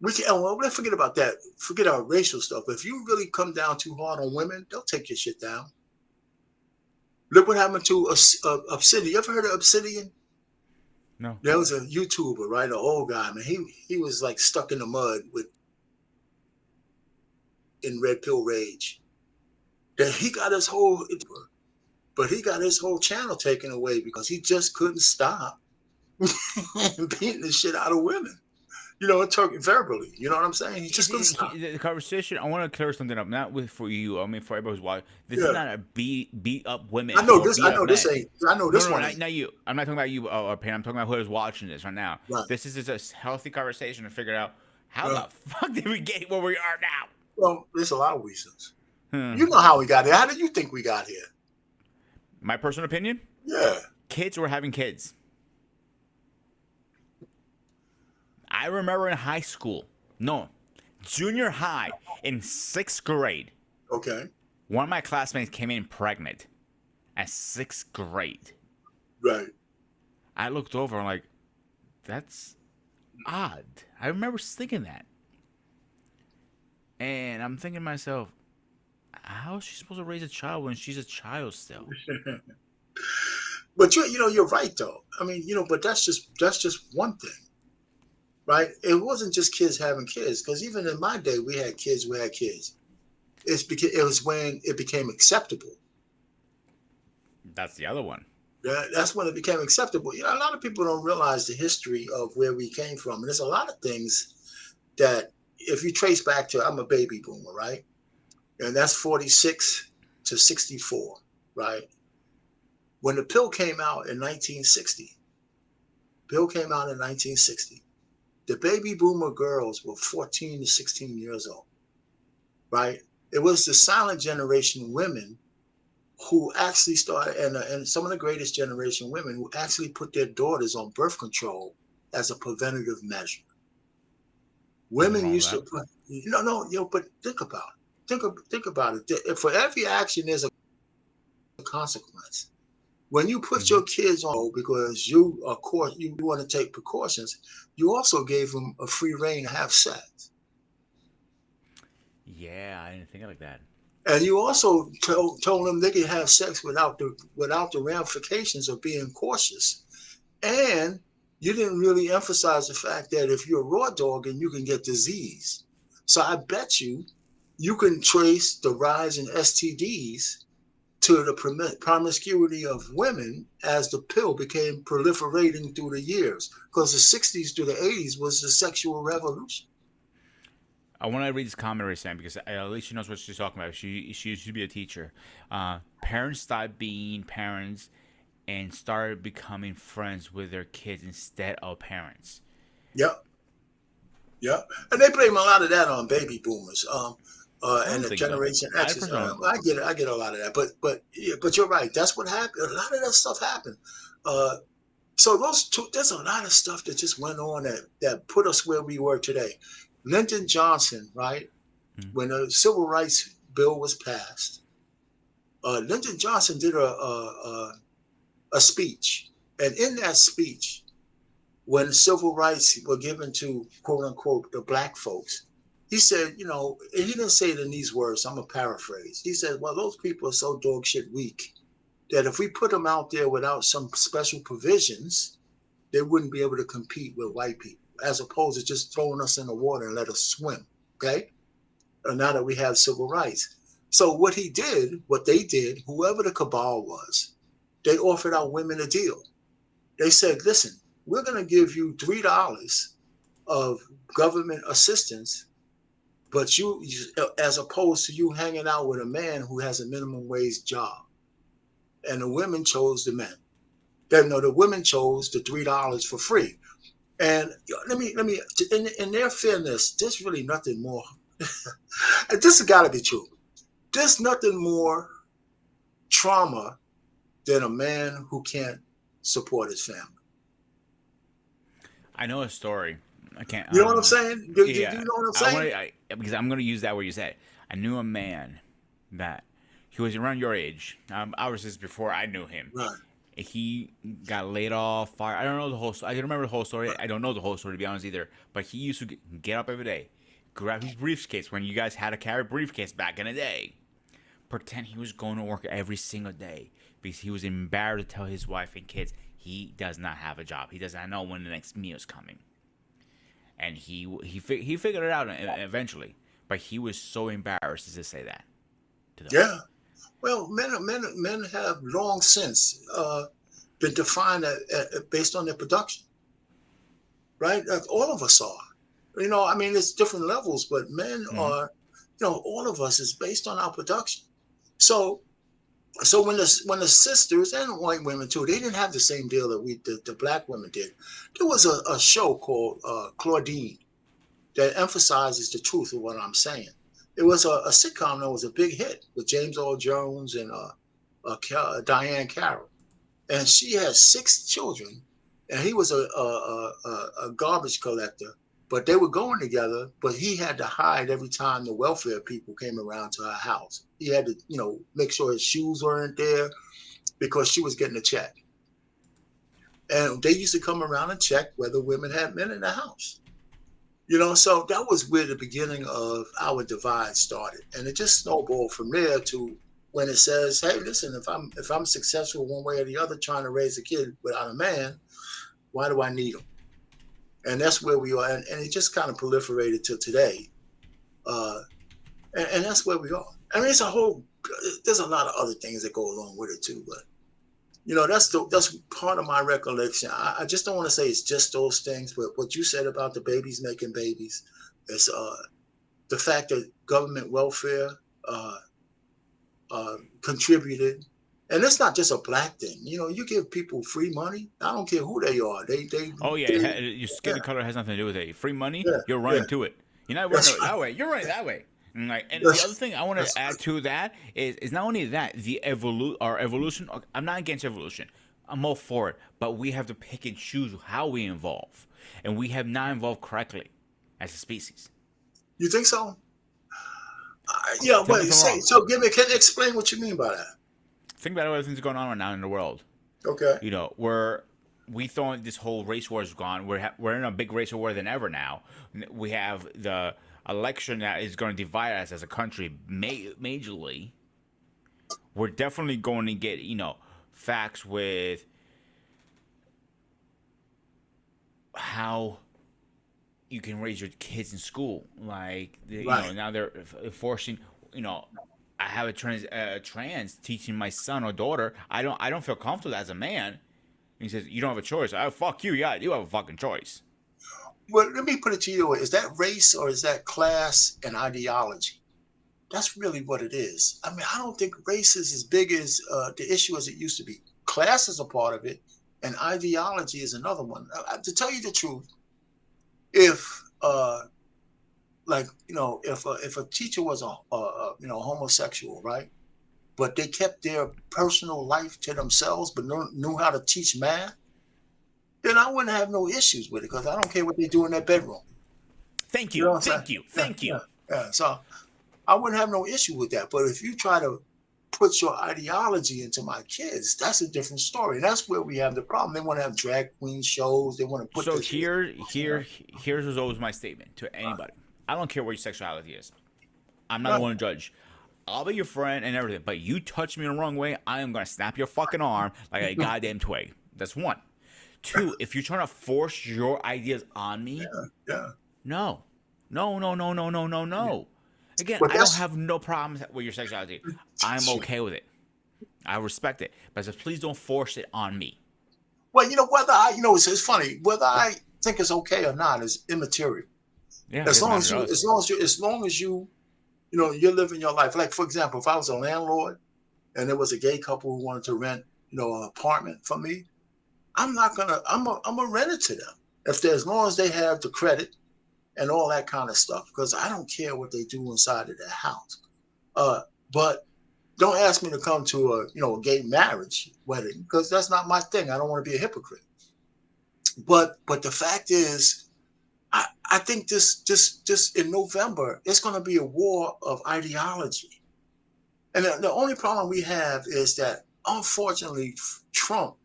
S3: we can. Well, let's forget about that. Forget our racial stuff. If you really come down too hard on women, they'll take your shit down. Look what happened to Obsidian. You ever heard of Obsidian?
S2: No.
S3: There was a YouTuber, right? An old guy, man. He was like stuck in the mud in Red Pill Rage. Then he got his whole channel taken away because he just couldn't stop beating the shit out of women. verbally. You know what I'm saying? He's just gonna stop.
S2: The conversation. I want to clear something up, not with for you. I mean, for everybody who's watching. This is
S3: Yeah,
S2: not a beat up women
S3: I know
S2: or
S3: this.
S2: beat
S3: I
S2: up
S3: know this
S2: men.
S3: ain't. I know
S2: No,
S3: this
S2: no,
S3: one
S2: no,
S3: ain't.
S2: not you. I'm not talking about you or Pam. I'm talking about whoever's watching this right now.
S3: Right.
S2: This is just a healthy conversation to figure out how
S3: Right.
S2: the fuck did we get where we are now.
S3: Well, there's a lot of reasons.
S2: Hmm.
S3: You know how we got here. How do you think we got here?
S2: My personal opinion:
S3: Yeah.
S2: kids were having kids. I remember in high school, no, junior high, in 6th grade,
S3: Okay.
S2: one of my classmates came in pregnant at 6th grade.
S3: Right.
S2: I looked over and like, that's odd. I remember thinking that. And I'm thinking to myself, how is she supposed to raise a child when she's a child still?
S3: But you're right though. I mean, but that's just one thing, right? It wasn't just kids having kids, because even in my day, we had kids. We had kids. It's because it was when it became acceptable.
S2: That's the other one.
S3: That's when it became acceptable. A lot of people don't realize the history of where we came from, and there's a lot of things that if you trace back to, I'm a baby boomer, right? And that's 46 to 64, right? When the pill came out in 1960, the baby boomer girls were 14 to 16 years old, right? It was the silent generation women who actually started, and some of the greatest generation women who actually put their daughters on birth control as a preventative measure. Women used to put, but think about it. Think about it. For every action, there's a consequence. When you put your kids on because you want to take precautions, you also gave them a free reign to have sex.
S2: Yeah, I didn't think of it like that.
S3: And you also told them they could have sex without the ramifications of being cautious. And you didn't really emphasize the fact that if you're a raw dog and you can get disease. So I bet you can trace the rise in STDs to the promiscuity of women as the pill became proliferating through the years. Because the 60s to the 80s was the sexual revolution.
S2: I want to read this comment right now because at least she knows what she's talking about. She used to be a teacher. Parents stopped being parents and started becoming friends with their kids instead of parents.
S3: Yep. And they blame a lot of that on baby boomers and the Generation X. I get a lot of that. But you're right. That's what happened. A lot of that stuff happened. So there's a lot of stuff that just went on that put us where we were today. Lyndon Johnson, right? Mm-hmm. When the Civil Rights Bill was passed, Lyndon Johnson did a speech. And in that speech, when civil rights were given to, quote unquote, the black folks, he said, he didn't say it in these words, I'm going to paraphrase. He said, well, those people are so dog shit weak that if we put them out there without some special provisions, they wouldn't be able to compete with white people, as opposed to just throwing us in the water and let us swim, okay? And now that we have civil rights. So what they did, whoever the cabal was, they offered our women a deal. They said, listen, we're going to give you $3 of government assistance, but you, as opposed to you hanging out with a man who has a minimum wage job. And the women chose the men. The women chose the $3 for free. And let me, in their fairness, there's really nothing more. And this has got to be true. There's nothing more trauma than a man who can't support his family.
S2: I know a story. I can't.
S3: You know what I'm saying? You know what I'm saying?
S2: Because I'm going to use that word you said. I knew a man that he was around your age. I was just before I knew him.
S3: Right.
S2: He got laid off, fired. I don't know the whole story. I don't remember the whole story. Right. I don't know the whole story, to be honest, either. But he used to get up every day, grab his briefcase when you guys had to carry a briefcase back in the day. Pretend he was going to work every single day because he was embarrassed to tell his wife and kids he does not have a job. He does not know when the next meal is coming. And he figured it out eventually. But he was so embarrassed to say that to them.
S3: Yeah. Well, men have long since been defined based on their production, right? All of us are. You know, I mean, there's different levels, but men
S2: Mhm.
S3: are, you know, all of us is based on our production. So, so when the sisters and white women too, they didn't have the same deal that the black women did. There was a show called Claudine that emphasizes the truth of what I'm saying. It was a sitcom that was a big hit with James Earl Jones and Diane Carroll, and she had 6 children, and he was a garbage collector. But they were going together, but he had to hide every time the welfare people came around to her house. He had to, you know, make sure his shoes weren't there because she was getting a check. And they used to come around and check whether women had men in the house. You know, so that was where the beginning of our divide started. And it just snowballed from there to when it says, hey, listen, if I'm successful one way or the other trying to raise a kid without a man, why do I need him? And that's where we are. And it just kind of proliferated to today. Uh, and that's where we are. I mean, there's a lot of other things that go along with it too, but you know, that's part of my recollection. I just don't want to say it's just those things, but what you said about the babies making babies is the fact that government welfare uh, contributed, and it's not just a black thing. You know, you give people free money. I don't care who they are.
S2: Oh yeah, your skin
S3: Yeah,
S2: color has nothing to do with it. Free money,
S3: yeah,
S2: you're
S3: yeah.
S2: running to it. You're not running
S3: That's right.
S2: that way. You're running that way. And the other
S3: That's
S2: thing I want to
S3: that's
S2: add to that is not only that the evolution. I'm not against evolution. I'm all for it, but we have to pick and choose how we evolve, and we have not evolved correctly as a species.
S3: You think so? Yeah,
S2: Tell
S3: but
S2: me if I'm
S3: say
S2: wrong.
S3: so. Can you explain what you mean by that?
S2: Think about all the things going on right now in the world.
S3: Okay.
S2: You know, we thought this whole race war is gone. We're in a big race war than ever now. We have the election that is going to divide us as a country majorly. We're definitely going to get facts with how you can raise your kids in school. Like
S3: Right.
S2: now they're forcing. You know, I have a trans teaching my son or daughter. I don't feel comfortable as a man. He says, "You don't have a choice." Oh, fuck you. Yeah, you have a fucking choice.
S3: Well, let me put it to you: is that race or is that class and ideology? That's really what it is. I mean, I don't think race is as big as the issue as it used to be. Class is a part of it, and ideology is another one. To tell you the truth, if like if a teacher was a homosexual, right? But they kept their personal life to themselves, but knew how to teach math, then I wouldn't have no issues with it because I don't care what they do in their bedroom.
S2: Thank
S3: You know
S2: you.
S3: what I'm saying?
S2: Thank you.
S3: Yeah,
S2: Thank
S3: yeah,
S2: you.
S3: yeah. So I wouldn't have no issue with that. But if you try to put your ideology into my kids, that's a different story. And that's where we have the problem. They want to have drag queen shows. They want to put
S2: So
S3: this.
S2: here's always my statement to anybody. I don't care what your sexuality is. I'm not the
S3: Right.
S2: one to judge. I'll be your friend and everything, but you touch me the wrong way, I am gonna snap your fucking arm like a goddamn twig. That's one. Two, if you're trying to force your ideas on me,
S3: Yeah.
S2: no. No, no, no, no, no, no, no. Again,
S3: But
S2: I don't
S3: that's
S2: have no problems with your sexuality. I'm okay with it. I respect it. But just please don't force it on me.
S3: well, it's funny whether I think it's okay or not is immaterial.
S2: Yeah, it
S3: As
S2: doesn't
S3: long
S2: matter
S3: as
S2: to
S3: you,
S2: us.
S3: you're living your life. Like for example, if I was a landlord and there was a gay couple who wanted to rent, an apartment from me, I'm gonna rent it to them as long as they have the credit and all that kind of stuff because I don't care what they do inside of their house. Uh, but don't ask me to come to a gay marriage wedding because that's not my thing. I don't want to be a hypocrite. But the fact is, I think this in November it's going to be a war of ideology, and the only problem we have is that unfortunately Trump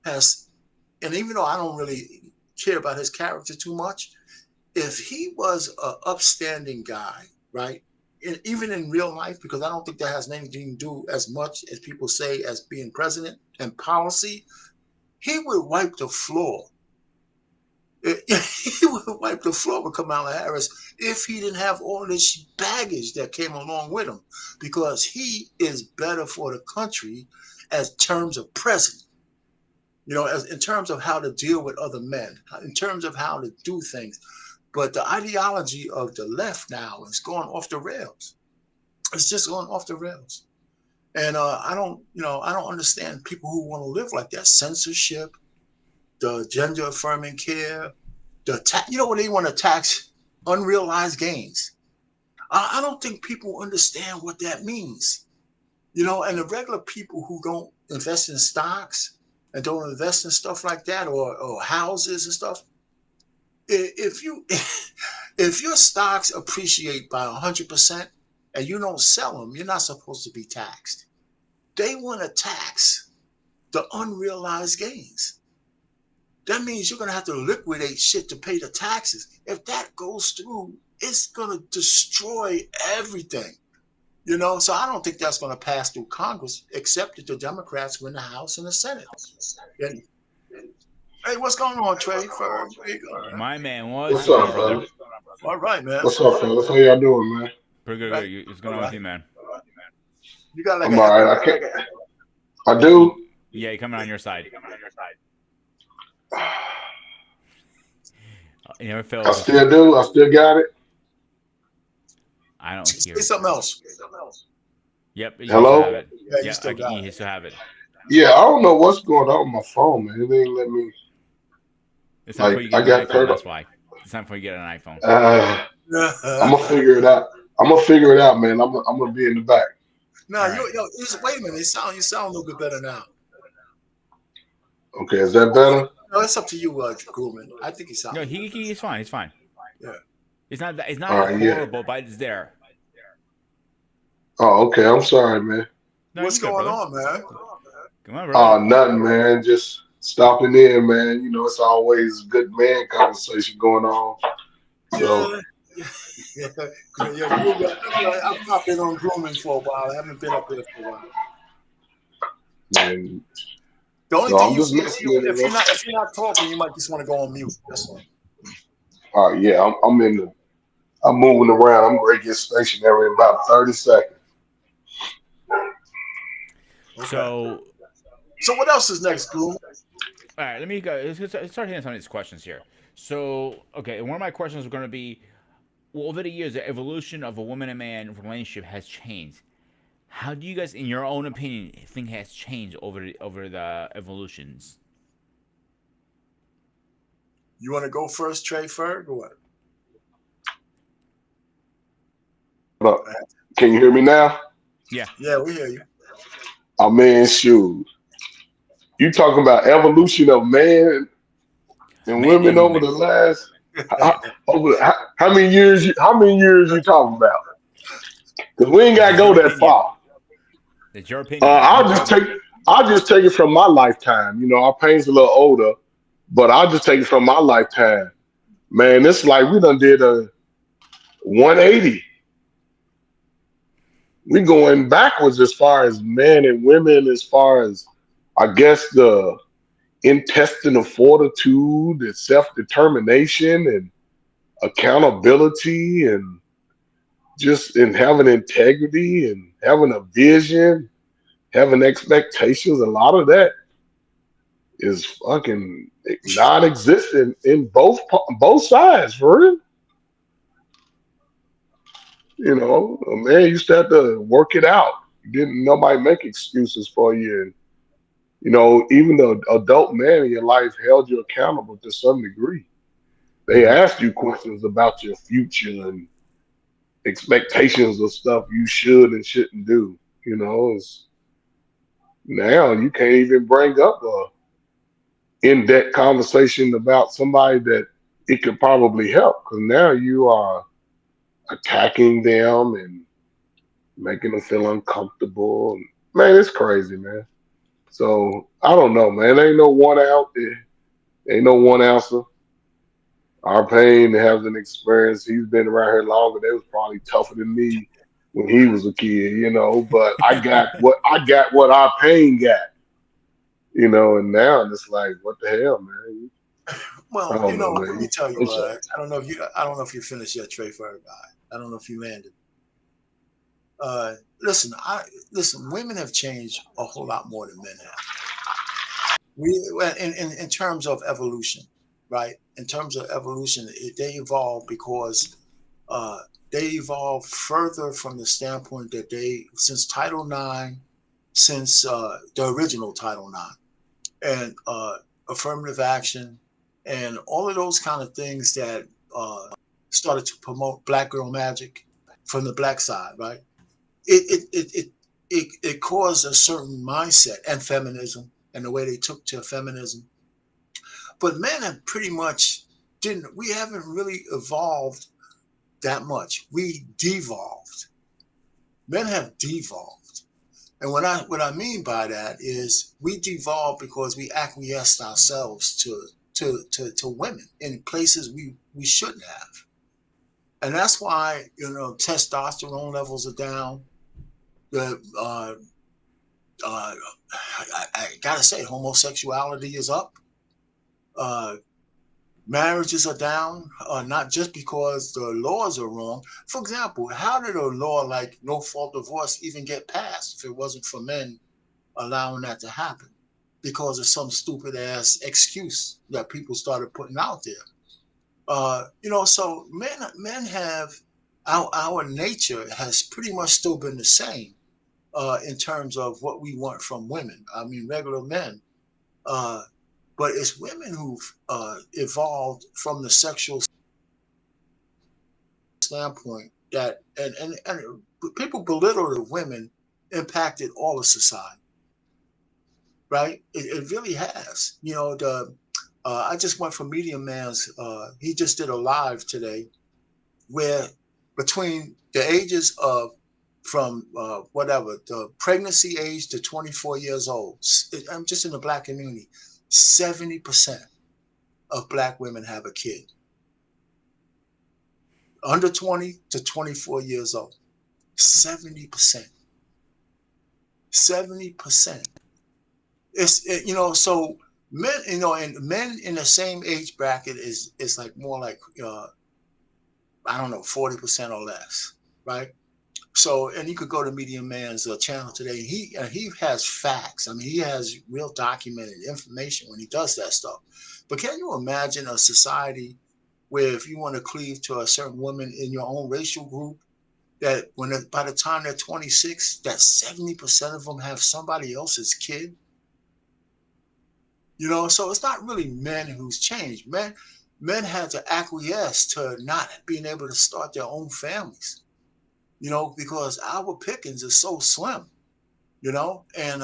S3: has, and even though I don't really care about his character too much, if he was an upstanding guy, right? And even in real life, because I don't think that has anything to do as much as people say as being president and policy, he would wipe the floor. He would wipe the floor with Kamala Harris if he didn't have all this baggage that came along with him, because he is better for the country as terms of president. As in terms of how to deal with other men, in terms of how to do things. But the ideology of the left now is going off the rails. It's just going off the rails. And I don't understand people who want to live like that. Censorship, the gender affirming care, when they want to tax unrealized gains. I don't think people understand what that means. And the regular people who don't invest in stocks and don't invest in stuff like that, or houses and stuff, if your stocks appreciate by 100% and you don't sell them, you're not supposed to be taxed. They want to tax the unrealized gains. That means you're going to have to liquidate shit to pay the taxes. If that goes through, it's going to destroy everything. So I don't think that's going to pass through Congress, except that the Democrats win the House and the Senate. And, hey, what's going on, Trey?
S2: My man, what's
S4: up,
S2: brother?
S4: brother?
S3: All right, man.
S4: What's up, fellas? How y'all doing, man?
S2: Pretty good. Right. What's going on with you, man?
S3: You got like
S4: I'm all right. I can't. I do.
S2: Yeah, you're coming on your side. You never fail.
S4: I still do. I still got it.
S2: I don't hear.
S3: Say something else.
S2: Yep. You
S4: Hello?
S2: still have it.
S3: Yeah,
S2: you still have it.
S4: Yeah, I don't know what's going on with my phone, man. It ain't let me.
S2: It's time for you to get an iPhone. That's why. It's time for you to get an iPhone.
S4: I'm gonna figure it out. Man. I'm gonna be in the back.
S3: No, wait a minute. You sound a little bit better now.
S4: Okay, is that better?
S3: No, it's up to you, Grooming. I think he sounds.
S2: No, he's fine. He's fine.
S3: Yeah.
S2: It's not
S4: right,
S2: horrible, but it's there.
S4: Oh, okay. I'm sorry, man.
S3: No, what's going on, man?
S2: Come on, bro.
S4: Nothing, man. Just stopping in, man. It's always good man conversation going on. So.
S3: Yeah. I've not been on Grooming for a while. I haven't been up there for a while.
S4: Man.
S3: The only thing if you're not talking, you might just want to go on mute. That's all.
S4: Yeah, I'm moving around. I'm going to get stationary in about 30 seconds.
S3: Okay.
S2: So
S3: what else is next, Groom?
S2: All right, let me go. Let's start hitting some of these questions here. So, okay, one of my questions is going to be, over the years, the evolution of a woman and man relationship has changed. How do you guys, in your own opinion, think has changed over the evolutions?
S3: You want to go first, Trey Ferg, or what?
S4: Can you hear me now?
S2: Yeah.
S3: Yeah, we hear you.
S4: Oh, man, shoot. You talking about evolution of man and women over the last how many years you talking about? Because we ain't got to go that far.
S2: It's your opinion.
S4: I'll just take it from my lifetime. Our pain's a little older, but I'll just take it from my lifetime. Man, it's like we done did a 180. We going backwards as far as men and women, as far as, I guess, the intestinal fortitude and self-determination and accountability and just in having integrity and having a vision, having expectations. A lot of that is fucking non-existent in both sides, for real. A man used to have to work it out. Didn't nobody make excuses for you. And, even the adult man in your life held you accountable to some degree. They asked you questions about your future and expectations of stuff you should and shouldn't do. Now you can't even bring up a in-depth conversation about somebody that it could probably help, because now you are attacking them and making them feel uncomfortable. Man, it's crazy, man. So I don't know, man. There ain't no one out there. Ain't no one answer. Our pain has an experience. He's been around here longer. They was probably tougher than me when he was a kid, But I got what our pain got, And now it's like, what the hell, man?
S3: Well, let me tell you, I don't know if you finished yet, Trey Ferg. I don't know if you landed. Listen, women have changed a whole lot more than men have. In terms of evolution, right? In terms of evolution, they evolved because they evolved further from the standpoint that since Title IX, since the original Title IX, and affirmative action, and all of those kind of things that started to promote Black girl magic from the Black side, right? It caused a certain mindset and feminism and the way they took to feminism. But men have pretty much we haven't really evolved that much. We devolved. Men have devolved. And what I mean by that is we devolved because we acquiesced ourselves to women in places we shouldn't have. And that's why, testosterone levels are down. I gotta say, homosexuality is up. Marriages are down, not just because the laws are wrong. For example, how did a law like no-fault divorce even get passed if it wasn't for men allowing that to happen? Because of some stupid-ass excuse that people started putting out there. So men have, our nature has pretty much still been the same in terms of what we want from women. I mean, regular men. But it's women who've evolved from the sexual standpoint that, and people belittle the women impacted all of society, right? It really has. I just went for Medium Man's, he just did a live today where between the ages of from the pregnancy age to 24 years old, I'm just in the Black community, 70% of Black women have a kid. Under 20 to 24 years old. 70%. 70%. So men, and men in the same age bracket is like more like, 40% or less, right? So, and you could go to Medium Man's channel today. He has facts. I mean, he has real documented information when he does that stuff. But can you imagine a society where if you want to cleave to a certain woman in your own racial group, that by the time they're 26, that 70% of them have somebody else's kid? So it's not really men who's changed. Men had to acquiesce to not being able to start their own families. Because our pickings is so slim, and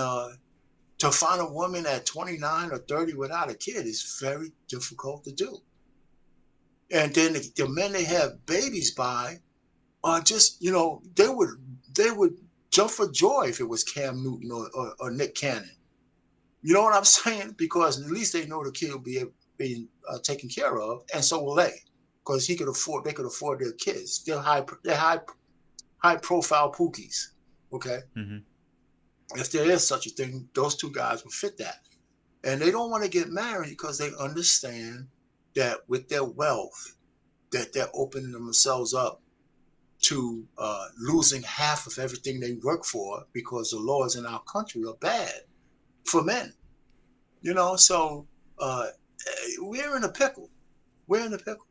S3: to find a woman at 29 or 30 without a kid is very difficult to do. And then the men they have babies by are just, they would jump for joy if it was Cam Newton or Nick Cannon. You know what I'm saying? Because at least they know the kid will be being taken care of, and so will they, because they could afford their kids. They're high-profile pookies, okay? Mm-hmm. If there is such a thing, those two guys will fit that. And they don't want to get married because they understand that with their wealth, that they're opening themselves up to losing half of everything they work for because the laws in our country are bad for men. So we're in a pickle. We're in a pickle.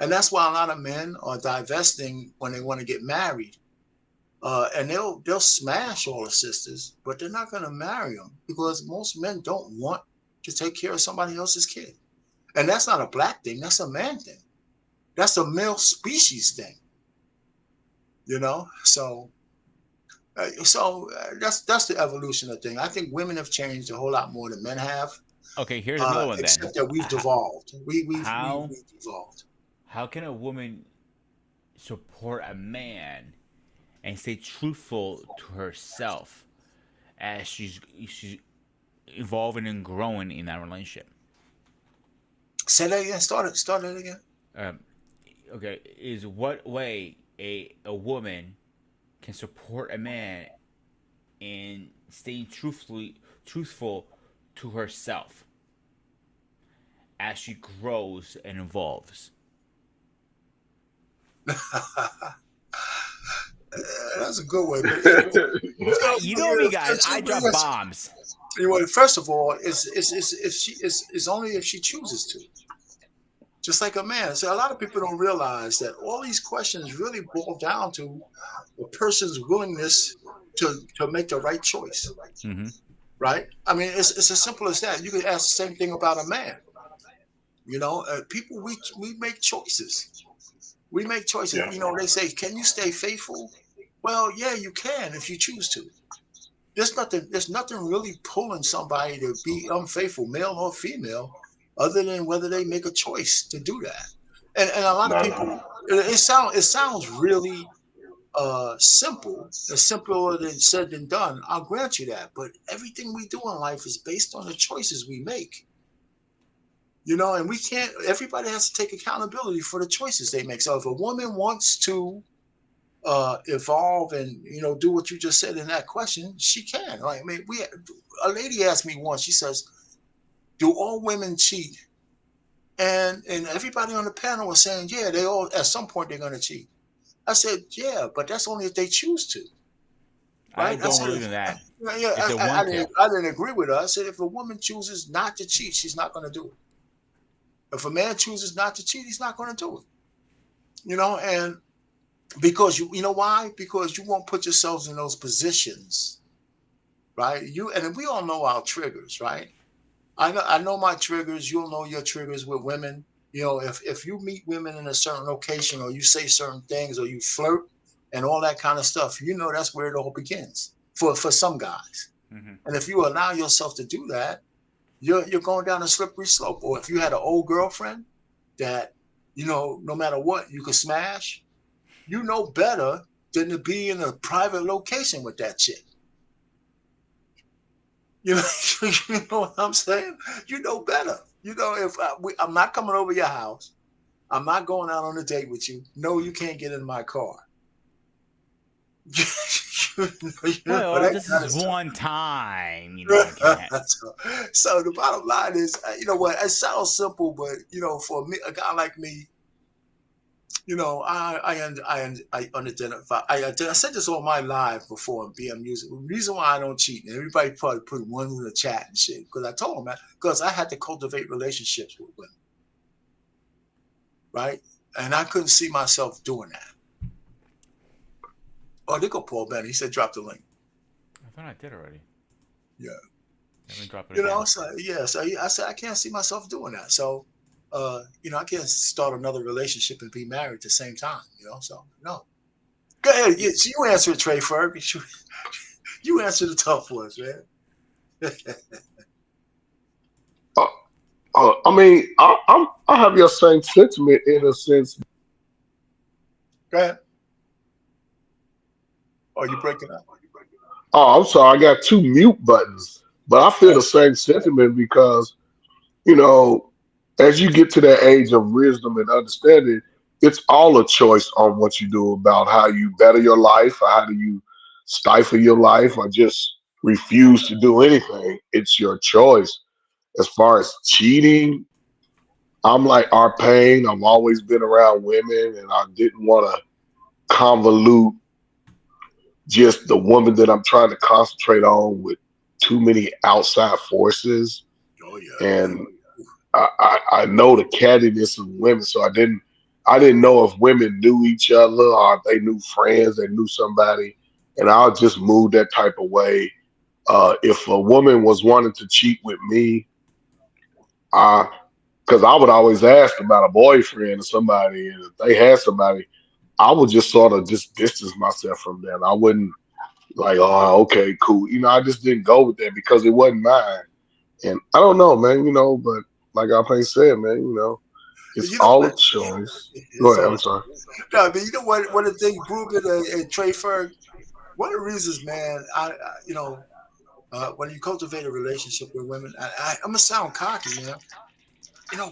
S3: And that's why a lot of men are divesting when they want to get married. And they'll smash all the sisters, but they're not going to marry them because most men don't want to take care of somebody else's kid. And that's not a Black thing. That's a man thing. That's a male species thing. So that's the evolution of thing. I think women have changed a whole lot more than men have.
S2: Okay, here's another one then.
S3: Except that we've devolved. We've devolved.
S2: How can a woman support a man and stay truthful to herself as she's evolving and growing in that relationship?
S3: Say that again. Start it again.
S2: Okay, is what way a woman can support a man in staying truthful to herself as she grows and evolves?
S3: That's a good way.
S2: You know me, guys. I drop bombs.
S3: First of all, it's only if she chooses to. just like a man. So a lot of people don't realize that all these questions really boil down to a person's willingness to make the right choice,
S2: Mm-hmm.
S3: right? I mean, it's as simple as that. You could ask the same thing about a man. People, we make choices. We make choices.
S4: Yeah.
S3: They say, can you stay faithful? Well, yeah, you can if you choose to. There's nothing really pulling somebody to be unfaithful, male or female, other than whether they make a choice to do that. And a lot of
S4: No.
S3: people, it sounds really simple. It's simpler than said than done. I'll grant you that. But everything we do in life is based on the choices we make. And we can't. Everybody has to take accountability for the choices they make. So if a woman wants to evolve and do what you just said in that question, she can. Like, I mean, a lady asked me once. She says, "Do all women cheat?" And everybody on the panel was saying, "Yeah, they all at some point they're going to cheat." I said, "Yeah, but that's only if they choose to,
S2: I
S3: right?" I
S2: don't
S3: said,
S2: believe in that.
S3: "Yeah."
S2: If they
S3: I
S2: want
S3: didn't.
S2: to.
S3: I didn't agree with her. I said, "If a woman chooses not to cheat, she's not going to do it. If a man chooses not to cheat, he's not going to do it." And because you know why? Because you won't put yourselves in those positions, right? And we all know our triggers, right? I know my triggers. You'll know your triggers with women. If you meet women in a certain location, or you say certain things, or you flirt and all that kind of stuff, that's where it all begins for some guys.
S2: Mm-hmm.
S3: And if you allow yourself to do that, you're going down a slippery slope. Or if you had an old girlfriend that no matter what you could smash, you know better than to be in a private location with that chick. You know, you know what I'm saying? You know better. If I'm not coming over your house, I'm not going out on a date with you. No, you can't get in my car.
S2: Well,
S3: That
S2: this
S3: kind
S2: is
S3: of stuff.
S2: one time. I can't.
S3: So the bottom line is, you know what? It sounds simple, but for me, a guy like me, I unidentify. I said this on my live before in BM Music. The reason why I don't cheat, and everybody probably put one in the chat and shit, because I told them that, because I had to cultivate relationships with women, right? And I couldn't see myself doing that. Oh, there go Paul Benny. He said, drop the link.
S2: I thought I did already.
S3: Yeah.
S2: Let me drop it again.
S3: So I said, I can't see myself doing that. So, I can't start another relationship and be married at the same time, so no. Go ahead. You answer it, Trey Ferg. You answer the tough ones, man.
S4: Uh, I mean, I have your same sentiment in a sense.
S3: Go ahead. Oh, you breaking up?
S4: Oh, I'm sorry, I got two mute buttons, but I feel the same sentiment because you know, as you get to that age of wisdom and understanding, it's all a choice on what you do about how you better your life, or how do you stifle your life, or just refuse to do anything. It's your choice. As far as cheating, I'm like our pain. I've always been around women, and I didn't want to convolute just the woman that I'm trying to concentrate on with too many outside forces.
S3: Oh yeah.
S4: And I know the cattiness of women, so I didn't know if women knew each other or if they knew friends, they knew somebody, and I'll just move that type of way. If a woman was wanting to cheat with me, I because I would always ask about a boyfriend or somebody, and if they had somebody, I would just sort of just distance myself from them. I wouldn't like, oh, okay, cool. I just didn't go with that because it wasn't mine. And I don't know, man, but like I said, man, it's
S3: You know
S4: all
S3: what?
S4: a choice. Go
S3: It's
S4: ahead.
S3: all.
S4: I'm sorry.
S3: No, I mean, you know what? One of the things, Ruben and Trey Ferg. One of the reasons, man, when you cultivate a relationship with women, I'm gonna sound cocky, man.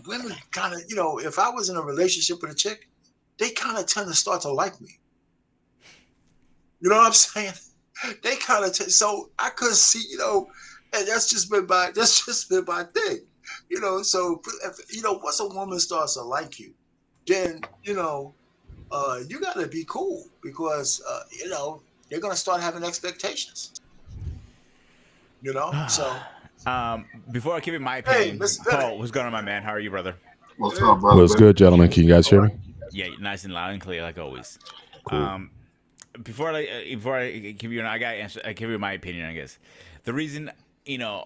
S3: Women kind of, if I was in a relationship with a chick, they kind of tend to start to like me. You know what I'm saying? They kind of so I could see, and that's just been my thing. So if, once a woman starts to like you, then you got to be cool because they're gonna start having expectations. So
S2: Before I give you my
S3: hey,
S2: opinion,
S3: Mr. Bennett,
S2: Paul, what's going on, my man? How are you, brother?
S4: What's up, brother?
S5: What's good, gentlemen? Can you guys hear me?
S2: Yeah, nice and loud and clear like always.
S5: Cool.
S2: Before I give you I give you my opinion. I guess the reason the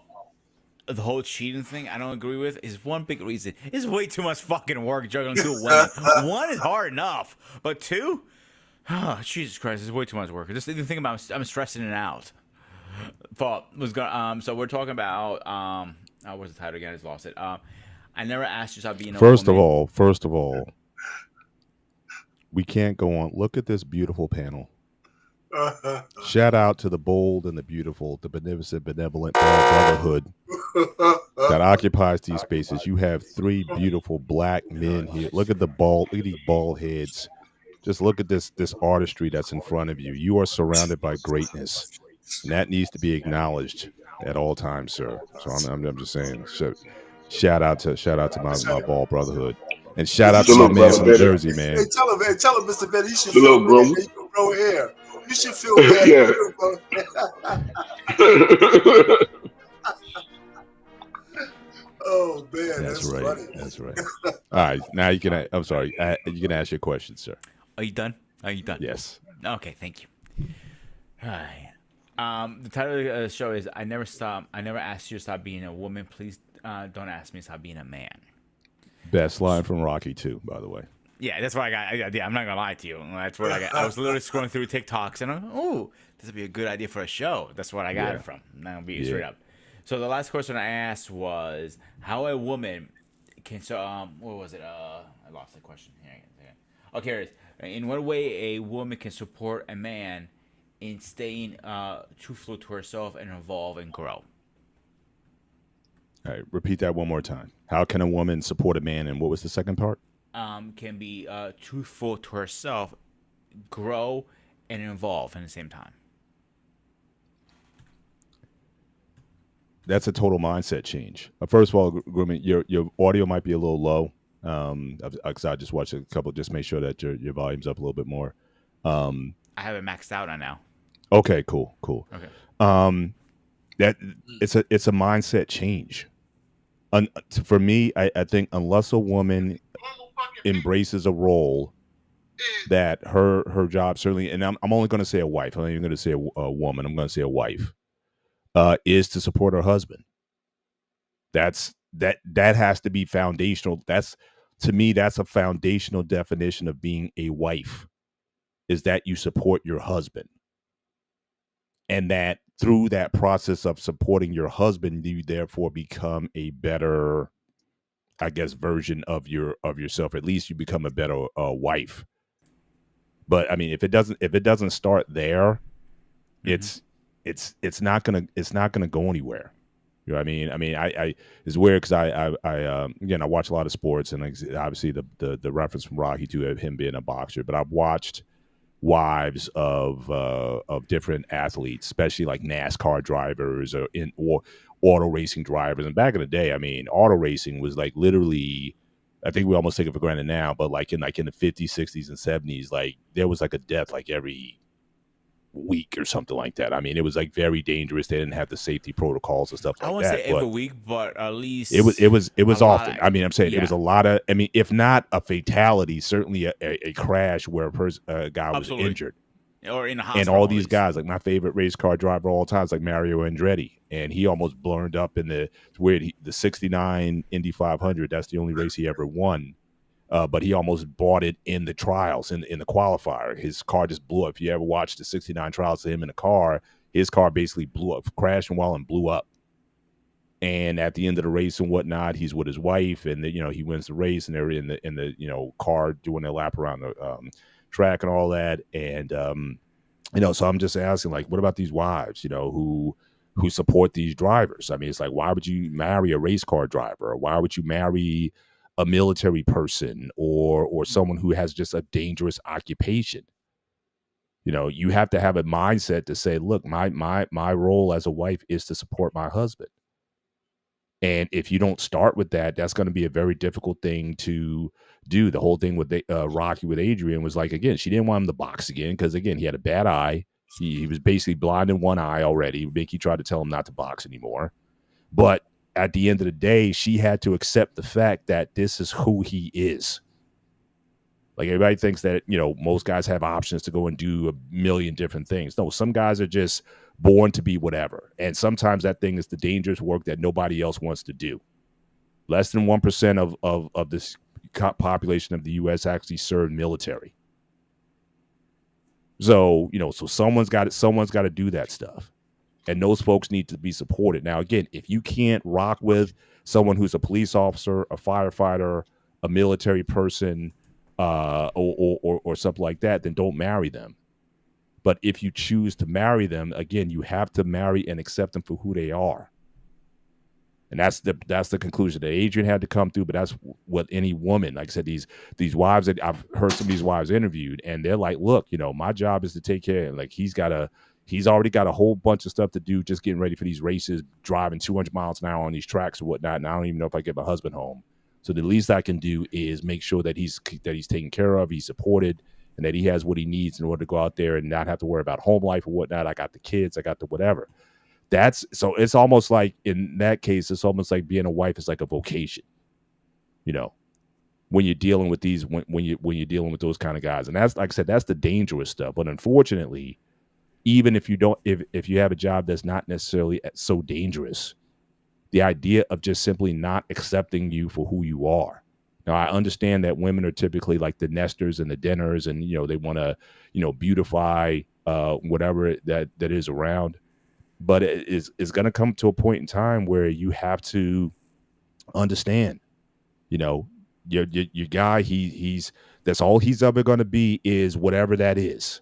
S2: whole cheating thing I don't agree with is one big reason. It's way too much fucking work juggling two women. One is hard enough, but two, oh, Jesus Christ, it's way too much work. Just even think about I'm stressing it out. So we're talking about what's the title again? I just lost it. I never asked you about being a
S5: First
S2: woman.
S5: of all, we can't go on. Look at this beautiful panel. Shout out to the bold and the beautiful, the beneficent, benevolent brotherhood that occupies these spaces. You have three beautiful black men here. Look at these bald heads. Just look at this artistry that's in front of you. You are surrounded by greatness, and that needs to be acknowledged at all times, sir. So I'm just saying. Shout out to my bald brotherhood, and shout out to my man from Jersey, man.
S3: Hey, tell him, Mr. Betty, you should
S4: Little
S3: feel bad
S4: Grooming.
S3: that you can grow hair. You should feel bad. Oh man, that's
S5: right.
S3: funny.
S5: That's right. All right, now you can. I'm sorry. You can ask your question, sir.
S2: Are you done?
S5: Yes.
S2: Okay, thank you. All right. The title of the show is I never asked you to stop being a woman. Please don't ask me to stop being a man.
S5: Best line from Rocky 2, by the way.
S2: Yeah, that's what I got. Yeah, I'm not gonna lie to you. That's what I got. I was literally scrolling through TikToks and this would be a good idea for a show. That's what I got it from. Now I'll be straight up. So the last question I asked was how a woman can. So what was it? I lost the question. Okay, here it is. In what way a woman can support a man in staying truthful to herself and evolve and grow?
S5: All right, repeat that one more time. How can a woman support a man? And what was the second part?
S2: Can be truthful to herself, grow, and evolve at the same time.
S5: That's a total mindset change. First of all, Grooming, your audio might be a little low. Because I just watched a couple. Just make sure that your volume's up a little bit more.
S2: I have it maxed out on now.
S5: Okay, cool.
S2: Okay.
S5: That it's a mindset change. For me, I think unless a woman embraces a role that her job certainly, and I'm only going to say a wife. I'm not even going to say a woman. I'm going to say a wife is to support her husband. That has to be foundational. To me, that's a foundational definition of being a wife, is that you support your husband. And that through that process of supporting your husband, you therefore become a better, I guess, version of yourself. At least you become a better wife. But I mean, if it doesn't start there, it's not gonna go anywhere. You know what I mean? I mean, I it's weird because I again I watch a lot of sports, and obviously the reference from Rocky to him being a boxer, but I've watched wives of different athletes, especially like NASCAR drivers or auto racing drivers. And back in the day, I mean, auto racing was like literally, I think we almost take it for granted now, but like in the 50s, 60s, and 70s, like there was like a death like every week or something like that. I mean, it was like very dangerous. They didn't have the safety protocols and stuff like that.
S2: I won't say every week, but at least
S5: it was often. I mean, I'm saying it was a lot of. I mean, if not a fatality, certainly a crash where a guy was injured,
S2: or in a hospital.
S5: And all these guys, like my favorite race car driver of all time, is like Mario Andretti, and he almost burned up in the '69 Indy 500. That's the only race he ever won. But he almost bought it in the trials, in the qualifier. His car just blew up. If you ever watched the 69 trials of him in a car, his car basically blew up, crashed and blew up. And at the end of the race and whatnot, he's with his wife, and he wins the race, and they're in the car doing their lap around the track and all that. And so I'm just asking, like, what about these wives, who support these drivers? I mean, it's like, why would you marry a race car driver, or why would you marry a military person or someone who has just a dangerous occupation? You have to have a mindset to say, look, my role as a wife is to support my husband. And if you don't start with that, that's going to be a very difficult thing to do. The whole thing with Rocky with Adrian was like, again, she didn't want him to box again because, again, he had a bad eye. He was basically blind in one eye already. Mickey tried to tell him not to box anymore. But at the end of the day, she had to accept the fact that this is who he is. Like, everybody thinks that, most guys have options to go and do a million different things. No, some guys are just born to be whatever. And sometimes that thing is the dangerous work that nobody else wants to do. Less than 1% of this population of the U.S. actually serve military. So, so someone's got to do that stuff. And those folks need to be supported. Now, again, if you can't rock with someone who's a police officer, a firefighter, a military person, or something like that, then don't marry them. But if you choose to marry them, again, you have to marry and accept them for who they are. And that's the conclusion that Adrian had to come through. But that's what any woman, like I said, these wives that I've heard some of these wives interviewed, and they're like, look, my job is to take care of, like, he's already got a whole bunch of stuff to do, just getting ready for these races, driving 200 miles an hour on these tracks or whatnot. And I don't even know if I get my husband home. So the least I can do is make sure that he's taken care of, he's supported, and that he has what he needs in order to go out there and not have to worry about home life or whatnot. I got the kids, I got the whatever. So it's almost like, in that case, it's almost like being a wife is like a vocation, when you're dealing with when you're dealing with those kind of guys. And that's, like I said, that's the dangerous stuff. But unfortunately, even if you have a job that's not necessarily so dangerous, the idea of just simply not accepting you for who you are. Now, I understand that women are typically like the nesters and the dinners, and they want to beautify whatever that is around. But it's going to come to a point in time where you have to understand, your guy, he's that's all he's ever going to be, is whatever that is.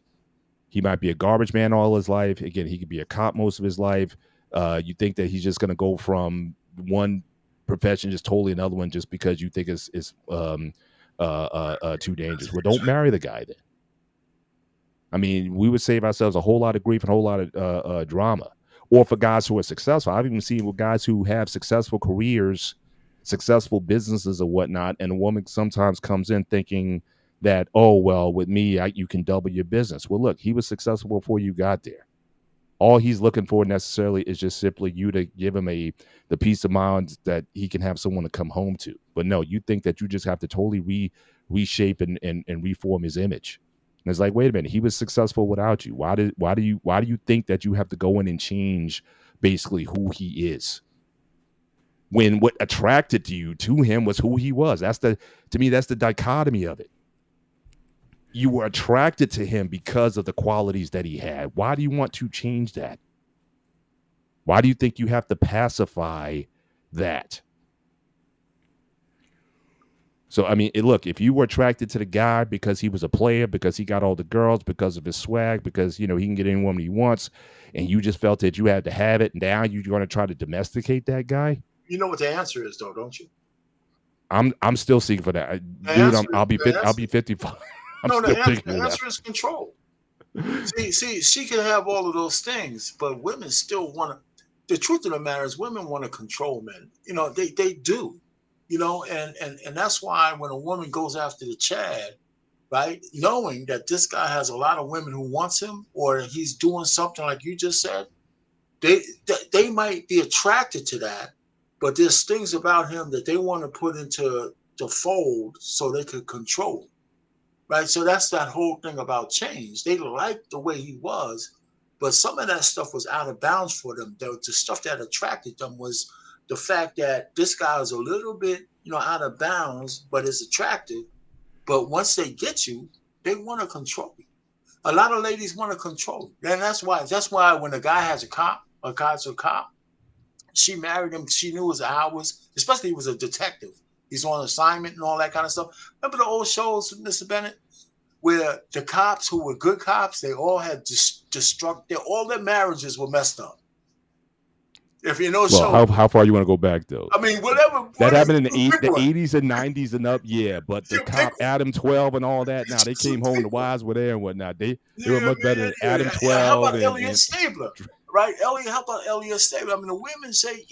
S5: He might be a garbage man all his life. Again, he could be a cop most of his life. You think that he's just going to go from one profession just totally another one just because you think it's too dangerous. Well, don't marry the guy then. I mean, we would save ourselves a whole lot of grief and a whole lot of drama. Or for guys who are successful. I've even seen with guys who have successful careers, successful businesses or whatnot, and a woman sometimes comes in thinking that, oh, well, with me, you can double your business. Well, look, he was successful before you got there. All he's looking for necessarily is just simply you to give him the peace of mind that he can have someone to come home to. But no, you think that you just have to totally reshape and reform his image. And it's like, wait a minute, he was successful without you. Why do you think that you have to go in and change basically who he is? When what attracted you to him was who he was. To me, that's the dichotomy of it. You were attracted to him because of the qualities that he had. Why do you want to change that? Why do you think you have to pacify that? So, I mean, look, if you were attracted to the guy because he was a player, because he got all the girls, because of his swag, because, he can get any woman he wants, and you just felt that you had to have it, and now you're going to try to domesticate that guy?
S3: You know what the answer is, though, don't you?
S5: I'm still seeking for that. Dude, I'll be 55.
S3: The answer is control. See, she can have all of those things, but women still want to. The truth of the matter is, women want to control men. They do. And that's why when a woman goes after the Chad, right, knowing that this guy has a lot of women who wants him, or he's doing something like you just said, they might be attracted to that, but there's things about him that they want to put into the fold so they could control. Right, so that's that whole thing about change. They liked the way he was, but some of that stuff was out of bounds for them. The stuff that attracted them was the fact that this guy is a little bit, out of bounds, but is attractive. But once they get you, they want to control you. A lot of ladies want to control you. And that's why when a guy has a guy's a cop, she married him. She knew his hours, especially he was a detective. He's on assignment and all that kind of stuff. Remember the old shows, Mr. Bennett, where the cops who were good cops, they all had all their marriages were messed up. If you know,
S5: well, how far you want to go back though?
S3: I mean, whatever
S5: that happened in the 80s and 90s and up, yeah. But the cop Adam 12 and all that. Now they came home, the wives were there and whatnot. They were much better than Adam 12.
S3: How about Elliot Stabler, right? How about Elliot Stabler? I mean, the women say,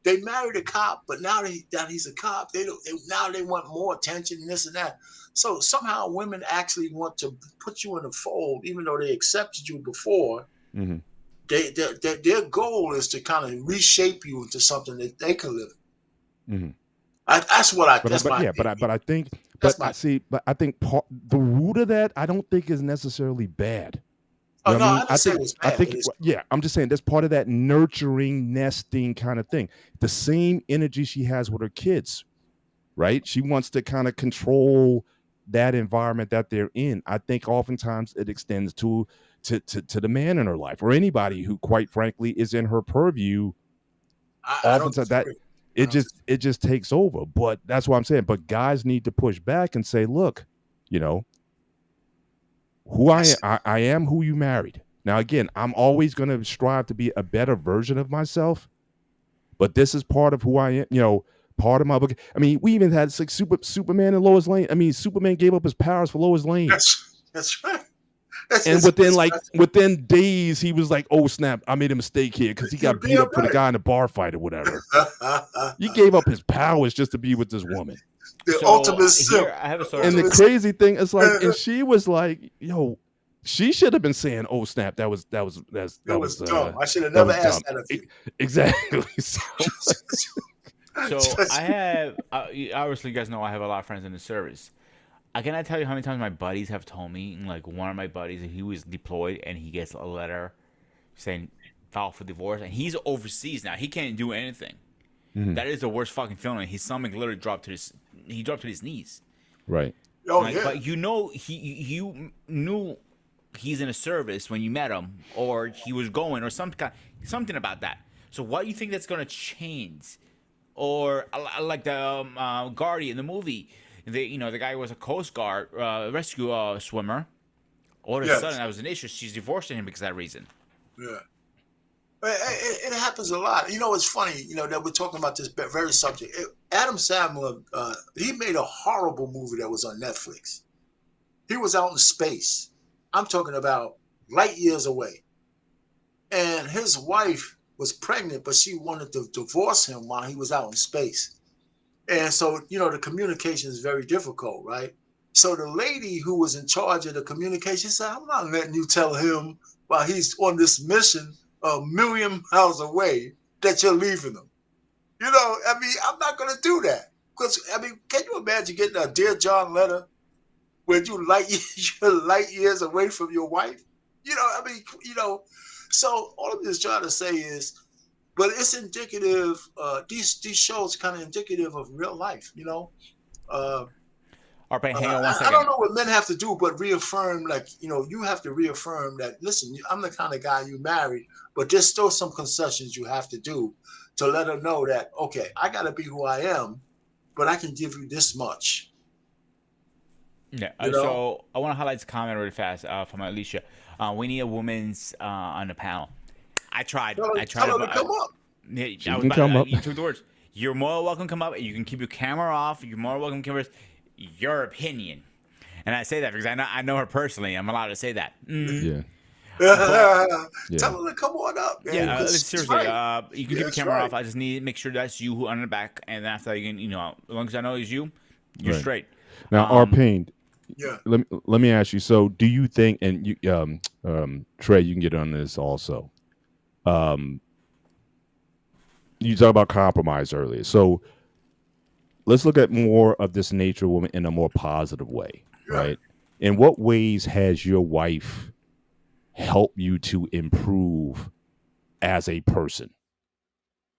S3: they married a cop, but now that he's a cop, they want more attention and this and that. So somehow women actually want to put you in the fold, even though they accepted you before. Mm-hmm. their goal is to kind of reshape you into something that they can live.
S5: Mhm.
S3: That's what I.
S5: But
S3: That's
S5: but
S3: my.
S5: yeah, but I think
S3: That's
S5: but I
S3: my.
S5: see, but I think the root of that I don't think is necessarily bad.
S3: Oh
S5: You know
S3: no,
S5: what I
S3: I
S5: mean?
S3: didn't say it was
S5: I
S3: bad, but
S5: think
S3: it's.
S5: yeah, I'm just saying that's part of that nurturing, nesting kind of thing. The same energy she has with her kids, right? She wants to kind of control that environment that they're in. I think oftentimes it extends to the man in her life or anybody who, quite frankly, is in her purview.
S3: I don't
S5: Oftentimes that
S3: disagree. I don't.
S5: it just takes over. But that's what I'm saying. But guys need to push back and say, look, you know, who I am, I am who you married. Now, again, I'm always going to strive to be a better version of myself, but this is part of who I am. You know, part of my book. I mean, we even had like Superman and Lois Lane. I mean, Superman gave up his powers for Lois Lane,
S3: That's right. That's
S5: and
S3: his
S5: within days, he was like, "Oh snap, I made a mistake here," because he
S3: You're
S5: got beat
S3: damn
S5: up for the
S3: right.
S5: guy in the bar fight or whatever. He gave up his powers just to be with this woman.
S3: The
S2: So
S3: ultimate simp.
S2: here I have a story.
S5: And the
S3: Ultimate
S5: crazy thing is like, and she was like, "Yo." She should have been saying, "Oh snap, that was
S3: It was dumb. I should have
S5: that
S3: never
S5: was
S3: asked
S5: dumb."
S3: that of you.
S5: Exactly. So,
S2: So I have, obviously, you guys know I have a lot of friends in the service. I cannot tell you how many times my buddies have told me, like one of my buddies, he was deployed and he gets a letter saying file for divorce, and he's overseas now. He can't do anything. That is the worst fucking feeling. His stomach literally dropped to his knees.
S5: right.
S3: Oh
S2: Like,
S3: yeah.
S2: but you know, you knew he's in a service when you met him, or he was going, or something about that. So why do you think that's gonna change? Or like the Guardian, the movie, the guy was a Coast Guard rescue swimmer. All of a
S3: Yes.
S2: sudden, that was an issue. She's divorcing him because of that reason.
S3: Yeah. It happens a lot. You know, it's funny, that we're talking about this very subject. Adam Sandler, he made a horrible movie that was on Netflix. He was out in space. I'm talking about light years away. And his wife was pregnant, but she wanted to divorce him while he was out in space. And so, the communication is very difficult, right? So the lady who was in charge of the communication said, I'm not letting you tell him while he's on this mission a million miles away that you're leaving him. I'm not going to do that. Because, can you imagine getting a Dear John letter where you're light years away from your wife? So all of this trying to say is, but it's indicative. These shows kind of indicative of real life.
S2: All right, hang on one
S3: I
S2: second.
S3: don't know what men have to do, but reaffirm, you have to reaffirm that, listen, I'm the kind of guy you married, but there's still some concessions you have to do to let her know that, okay, I got to be who I am, but I can give you this much.
S2: Yeah. So I want to highlight this comment really fast from Alicia. We need a woman's on the panel. I tried.
S3: Tell her to come up.
S2: Yeah,
S5: She can come up.
S2: You took the words. You're more welcome to come up. You can keep your camera off. You're more welcome to come up. Your opinion. And I say that because I know her personally. I'm allowed to say that.
S5: Yeah.
S3: Tell her to come on up, man.
S2: Yeah, seriously.
S3: Right.
S2: You can keep your camera off. I just need to make sure that's you who on the back, and after you can, as long as I know it's you, you're
S5: Right.
S2: straight.
S5: Now, Arpane,
S3: Yeah.
S5: let me ask you. So, do you think, and you, Trey, you can get on this also. You talked about compromise earlier. So, let's look at more of this nature of woman in a more positive way, right? In what ways has your wife helped you to improve as a person?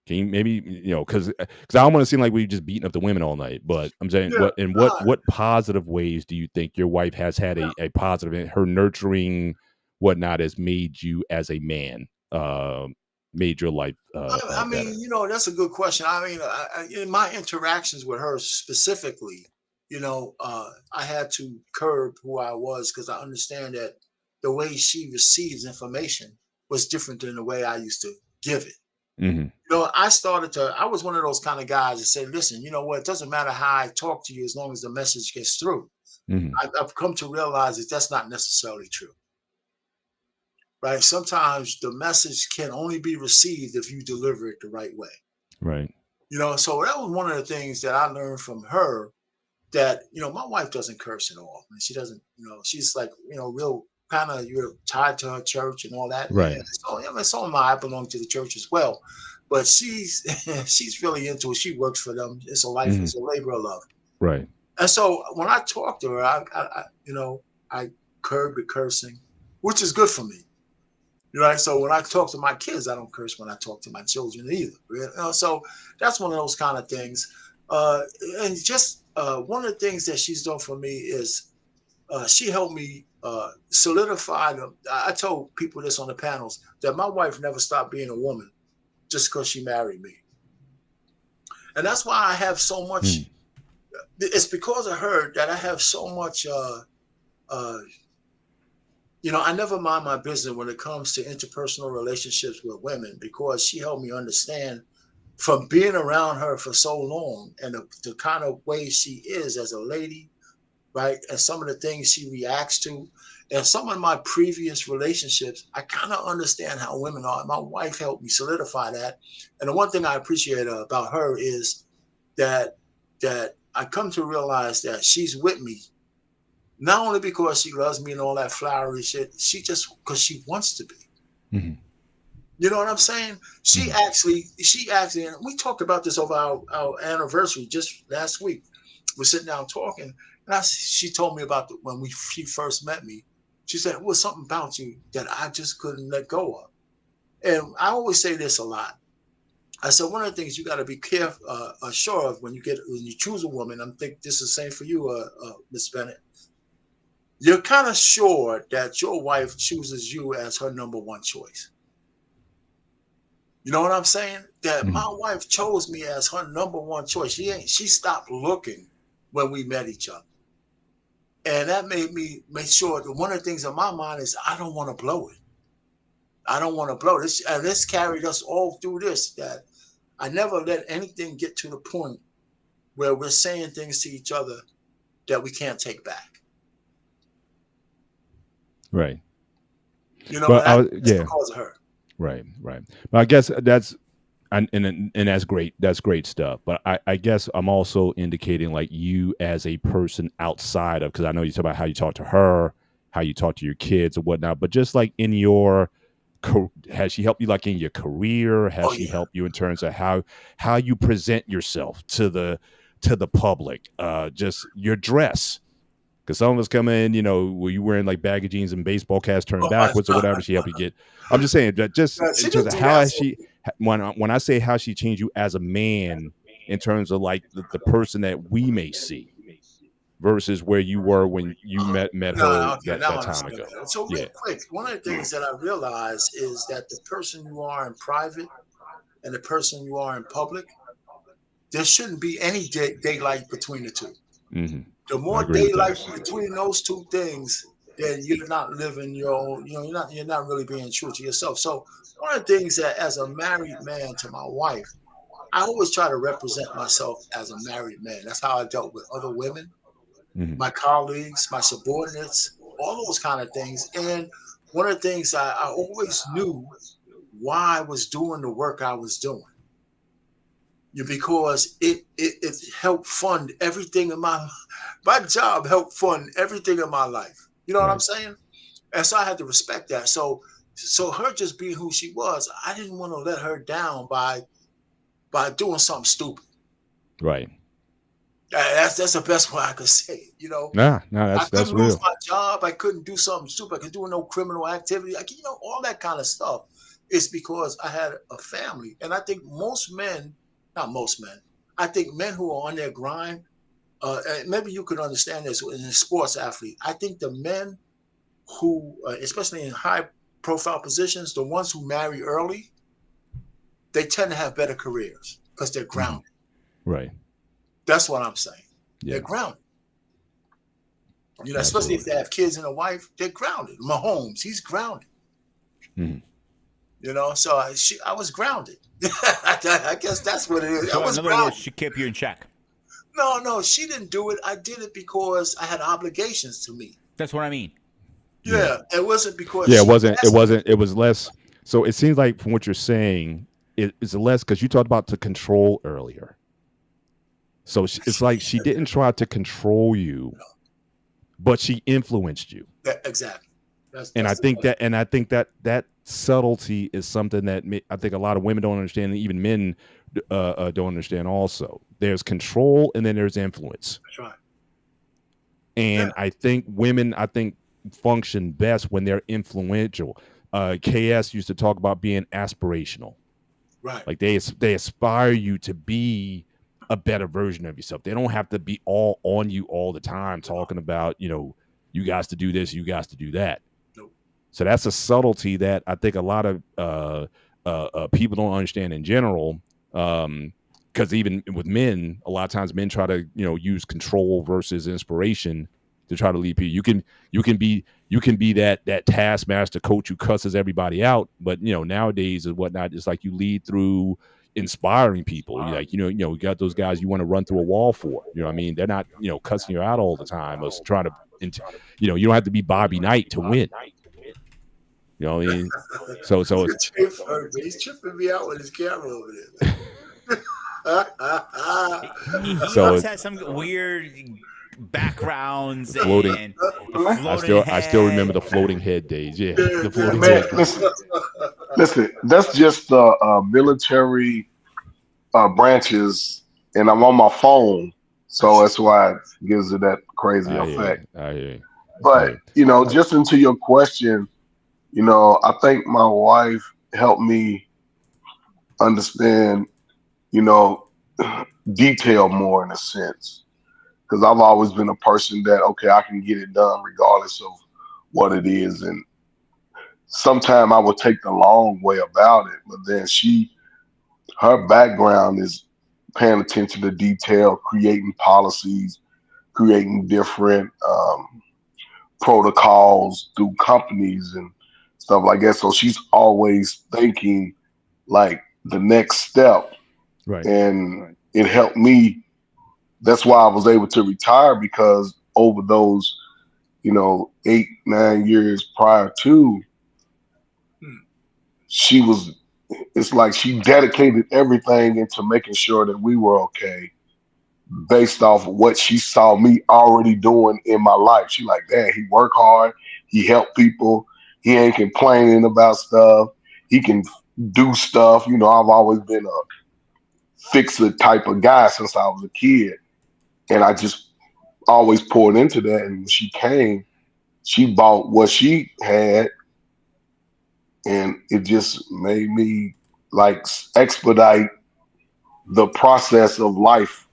S5: Can you maybe, because I don't want to seem like we're just beating up the women all night, but I'm saying, what positive ways do you think your wife has had a positive, her nurturing whatnot has made you as a man, made your life better?
S3: That's a good question. In my interactions with her specifically, I had to curb who I was because I understand that the way she receives information was different than the way I used to give it.
S5: Mm-hmm.
S3: I was one of those kind of guys that said, listen, you know what? It doesn't matter how I talk to you as long as the message gets through.
S5: Mm-hmm.
S3: I've come to realize that that's not necessarily true. Right? Sometimes the message can only be received if you deliver it the right way.
S5: Right.
S3: So that was one of the things that I learned from her, that, my wife doesn't curse at all. And she doesn't, she's like, real kind of you're tied to her church and all that.
S5: Right.
S3: And so, I mean, so am I. I belong to the church as well, but she's she's really into it. She works for them. It's a life.
S5: Mhm.
S3: It's a labor of love.
S5: Right.
S3: And so when I talk to her, I curb the cursing, which is good for me. Right. So when I talk to my kids, I don't curse when I talk to my children either. So that's one of those kind of things. And just one of the things that she's done for me is she helped me solidify them. I told people this on the panels that my wife never stopped being a woman just because she married me. And that's why I have so much. It's because of her that I have so much. I never mind my business when it comes to interpersonal relationships with women because she helped me understand from being around her for so long and the kind of way she is as a lady, right? And some of the things she reacts to. And some of my previous relationships, I kind of understand how women are. My wife helped me solidify that. And the one thing I appreciate about her is that I come to realize that she's with me. Not only because she loves me and all that flowery shit, she just because she wants to be.
S5: Mm-hmm.
S3: You know what I'm saying? She actually, and we talked about this over our anniversary just last week. We're sitting down talking, and she told me about when she first met me. She said, "Well, something about you that I just couldn't let go of." And I always say this a lot. I said one of the things you got to be careful, sure of when you choose a woman. I think this is the same for you, Miss Bennett. You're kind of sure that your wife chooses you as her number one choice. You know what I'm saying? That my wife chose me as her number one choice. She stopped looking when we met each other. And that made me make sure that one of the things in my mind is I don't want to blow it. I don't want to blow this. And this carried us all through this, that I never let anything get to the point where we're saying things to each other that we can't take back.
S5: Right.
S3: You know,
S5: But
S3: that's because of her.
S5: Right. But I guess that's and that's great. That's great stuff. But I guess I'm also indicating like you as a person outside of, because I know you talk about how you talk to her, how you talk to your kids and whatnot. But just like in your, has she helped you like in your career? Has she helped you in terms of how you present yourself to the public? Just your dress. Because some of us come in, were you wearing like baggy jeans and baseball caps turned backwards or whatever? She helped you get. I'm just saying that just in terms of how she, when I say how she changed you as a man, in terms of like the person that we may see, versus where you were when you met her that time ago.
S3: So real quick, one of the things that I realized is that the person you are in private and the person you are in public, there shouldn't be any daylight between the two.
S5: Mm-hmm.
S3: The more daylight between those two things, then you're not living your own, you're not really being true to yourself. So one of the things that as a married man to my wife, I always try to represent myself as a married man. That's how I dealt with other women, my colleagues, my subordinates, all those kind of things. And one of the things I always knew why I was doing the work I was doing. Because it helped fund everything in my job helped fund everything in my life. You know what I'm saying? And so I had to respect that. So her just being who she was, I didn't want to let her down by doing something stupid.
S5: Right.
S3: That's the best way I could say it.
S5: No, that's
S3: I couldn't
S5: real.
S3: lose my job. I couldn't do something stupid. I could do no criminal activity. All that kind of stuff. It's because I had a family, and I think most men. Not most men. I think men who are on their grind, maybe you could understand this in a sports athlete. I think the men who, especially in high profile positions, the ones who marry early, they tend to have better careers because they're grounded.
S5: Right.
S3: That's what I'm saying.
S5: Yeah.
S3: They're grounded. Especially if they have kids and a wife, they're grounded. Mahomes, he's grounded. So I was grounded. I guess that's what it is.
S2: So in other words, she kept you in check.
S3: No, she didn't do it. I did it because I had obligations to meet.
S2: That's what I mean.
S3: Yeah, it wasn't because.
S5: Yeah, it was less. So it seems like from what you're saying, it's less because you talked about to control earlier. So it's like she didn't try to control you, but she influenced you.
S3: Yeah, exactly.
S5: And I think that subtlety is something that I think a lot of women don't understand, and even men don't understand. Also, there's control, and then there's influence.
S3: That's right.
S5: And I think women, function best when they're influential. KS used to talk about being aspirational.
S3: Right.
S5: Like they aspire you to be a better version of yourself. They don't have to be all on you all the time, talking about, you guys to do this, you guys to do that.
S3: Nope.
S5: So that's a subtlety that I think a lot of people don't understand in general. Because even with men, a lot of times men try to, use control versus inspiration to try to lead people. You can be that taskmaster coach who cusses everybody out, but nowadays and whatnot, it's like you lead through inspiring people. You got those guys you want to run through a wall for. You know what I mean? They're not, cussing you out all the time or trying to, you don't have to be Bobby Knight to win. You know what I mean? So it's
S3: he's tripping me out with his camera over there.
S2: He
S5: So
S2: always has some weird backgrounds
S5: Floating.
S2: and the floating
S5: I still remember the floating head days. Yeah, the floating
S4: Man,
S5: head days.
S4: listen, that's just the military branches, and I'm on my phone, so that's why it gives it that crazy effect.
S5: I hear you.
S4: But just into your question, I think my wife helped me understand, detail more in a sense, because I've always been a person that I can get it done regardless of what it is, and sometimes I would take the long way about it, but then her background is paying attention to detail, creating policies, creating different protocols through companies and stuff like that. So she's always thinking like the next step,
S5: Right.
S4: and it helped me. That's why I was able to retire, because over those 8-9 years prior to, it's like she dedicated everything into making sure that we were okay, based off of what she saw me already doing in my life. She like, "Dad, he work hard, he help people, he ain't complaining about stuff, he can do stuff." I've always been a fixer type of guy since I was a kid, and I just always poured into that. And when she came, she bought what she had, and it just made me like expedite the process of life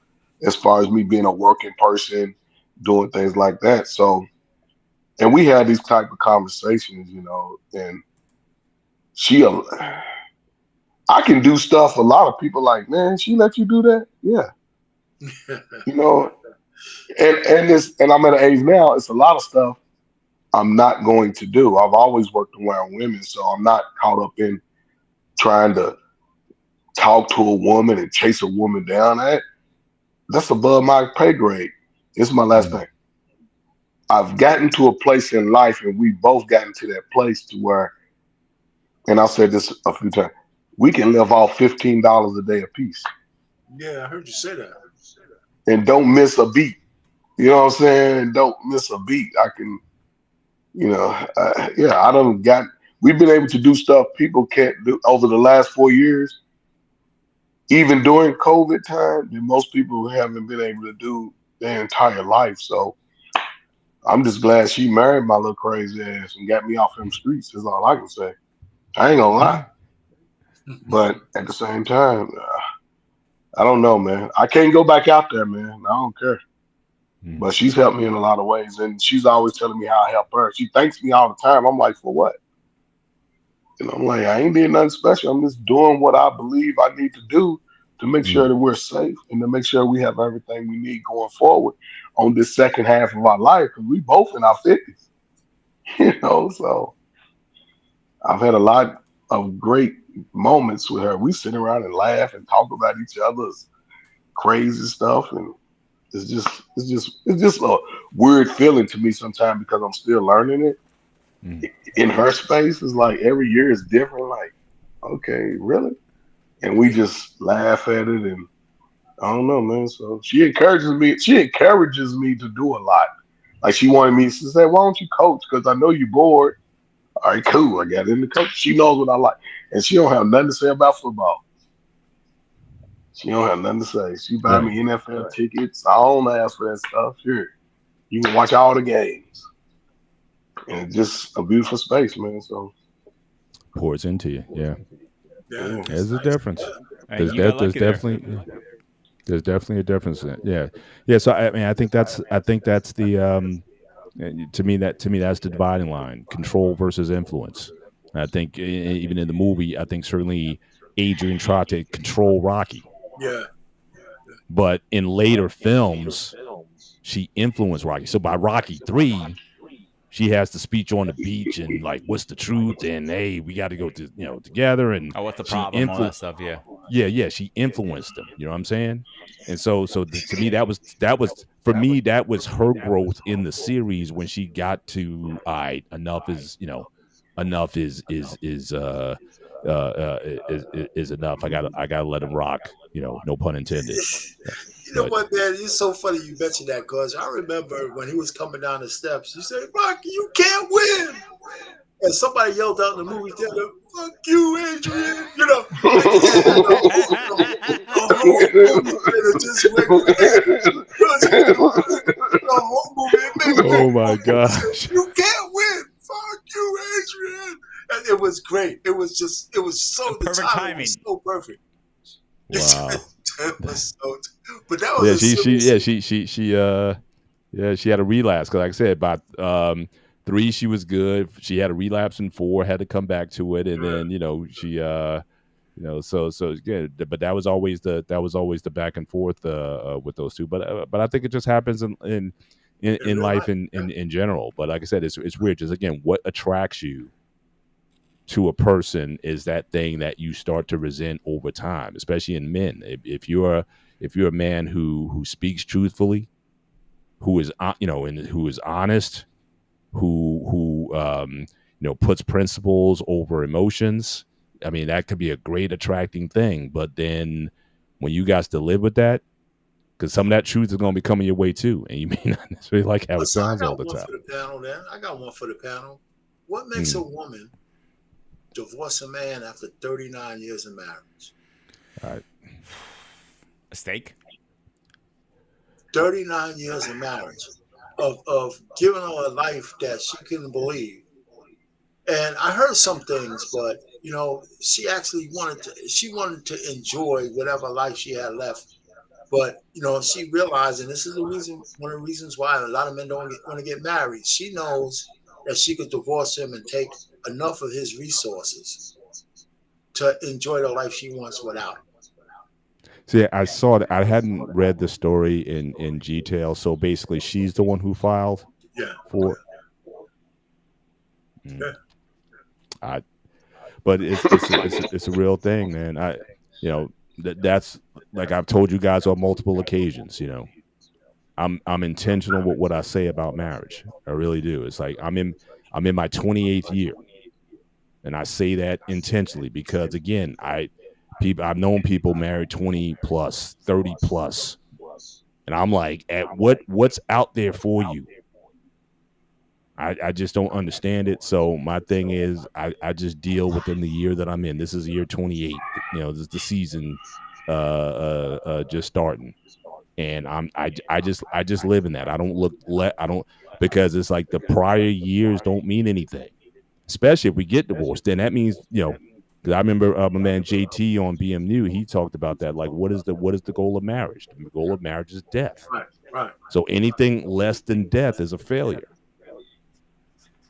S4: as far as me being a working person, doing things like that. So, and we had these type of conversations, and she, I can do stuff. A lot of people like, "Man, she let you do that?" Yeah, and I'm at an age now. It's a lot of stuff I'm not going to do. I've always worked around women, so I'm not caught up in trying to talk to a woman and chase a woman down. That's above my pay grade. It's my last thing. I've gotten to a place in life, and we both gotten to that place to where, and I've said this a few times, we can live off $15 a day a piece.
S3: Yeah, I heard you say that.
S4: And don't miss a beat. You know what I'm saying? Don't miss a beat. I can, I don't got. We've been able to do stuff people can't do over the last 4 years, even during COVID time, that most people haven't been able to do their entire life. So I'm just glad she married my little crazy ass and got me off them streets. Is all I can say. I ain't gonna lie, but at the same time, I don't know, man. I can't go back out there, man. I don't care. But she's helped me in a lot of ways, and she's always telling me how I help her. She thanks me all the time. I'm like, for what? I'm like, I ain't doing nothing special. I'm just doing what I believe I need to do to make sure that we're safe and to make sure we have everything we need going forward on this second half of our life, because we both in our 50s. So I've had a lot of great moments with her. We sit around and laugh and talk about each other's crazy stuff, and it's just a weird feeling to me sometimes, because I'm still learning it. In her space, it's like every year is different. Like, okay, really? And we just laugh at it, and I don't know, man. So she encourages me. She encourages me to do a lot. Like, she wanted me to say, "Why don't you coach? Because I know you're bored." All right, cool. I got in the coach. She knows what I like, and she don't have nothing to say about football. She don't have nothing to say. She buy
S5: Right.
S4: me NFL tickets. I don't ask for that stuff. Sure, you can watch all the games, and it's just a beautiful space, man. So
S5: Pours into you. Yeah.
S3: Yeah,
S4: yeah.
S3: it's
S5: There's a
S3: nice.
S5: difference.
S2: Hey, you got
S5: There's
S2: lucky there.
S5: definitely a difference. Yeah. Yeah. So I mean, I think that's the to me that's the dividing line: control versus influence. I think even in the movie, I think certainly Adrian tried to control Rocky,
S3: Yeah,
S5: but in later films, she influenced Rocky. So by Rocky 3, she has the speech on the beach and like, what's the truth? And hey, we got to go to together. And
S2: Oh, what's the
S5: she
S2: problem? All that stuff. Yeah.
S5: yeah, she influenced them. You know what I'm saying? And to me, that was for me, that was her growth in the series when she got to, all right, enough is enough is enough. I gotta let him rock. No pun intended.
S3: you know
S5: But
S3: what, man? It's so funny you mentioned that, cause I remember when he was coming down the steps. You said, "Rocky, you can't win," and somebody yelled out in the movie theater, "Fuck you, Adrian!" You know, and the whole movie theater just went crazy. You know, the whole movie it made the
S5: oh
S3: whole
S5: my
S3: movie say,
S5: gosh,
S3: "You can't win." Fuck you, Adrian. And it was great. It was so, the
S2: Perfect
S3: timing was
S2: timing.
S3: so perfect.
S5: wow.
S3: It was so, but that was
S5: Yeah,
S3: a serious.
S5: she had a relapse because, like I said, about 3 she was good. She had a relapse in 4, had to come back to it, and then she so good. But that was always the back and forth with those two. But I think it just happens
S3: In
S5: in
S3: real
S5: life
S3: life.
S5: in general. But like I said, it's weird. Just again, what attracts you to a person is that thing that you start to resent over time, especially in men. If you're a man who speaks truthfully, who is and who is honest, who puts principles over emotions. I mean, that could be a great attracting thing. But then when you guys to live with that, because some of that truth is going to be coming your way too, and you may not necessarily like how it
S3: So I
S5: sounds all
S3: got
S5: the
S3: one
S5: time.
S3: for the panel then. I got one for the panel. What makes a woman divorce a man after 39 years of marriage?
S5: All right.
S2: A steak.
S3: 39 years of marriage, of giving her a life that she couldn't believe. And I heard some things, but she actually wanted to enjoy whatever life she had left. But she realized, and this is one of the reasons why a lot of men don't want to get married. She knows that she could divorce him and take enough of his resources to enjoy the life she wants without him.
S5: See, I saw that. I hadn't read the story in detail. So basically, she's the one who filed
S3: Yeah.
S5: for.
S3: Yeah.
S5: But it's a real thing, man. That's like I've told you guys on multiple occasions. I'm intentional with what I say about marriage. I really do. It's like I'm in my 28th year, and I say that intentionally because again, I've known people married 20 plus, 30 plus, and I'm like, at what's out there for you? I just don't understand it. So my thing is, I just deal within the year that I'm in. This is year 28. This is the season just starting, and I just live in that. I don't because it's like the prior years don't mean anything, especially if we get divorced. Then that means because I remember my man JT on BMU, he talked about that. Like, what is the goal of marriage? The goal of marriage is death.
S3: Right.
S5: So anything less than death is a failure.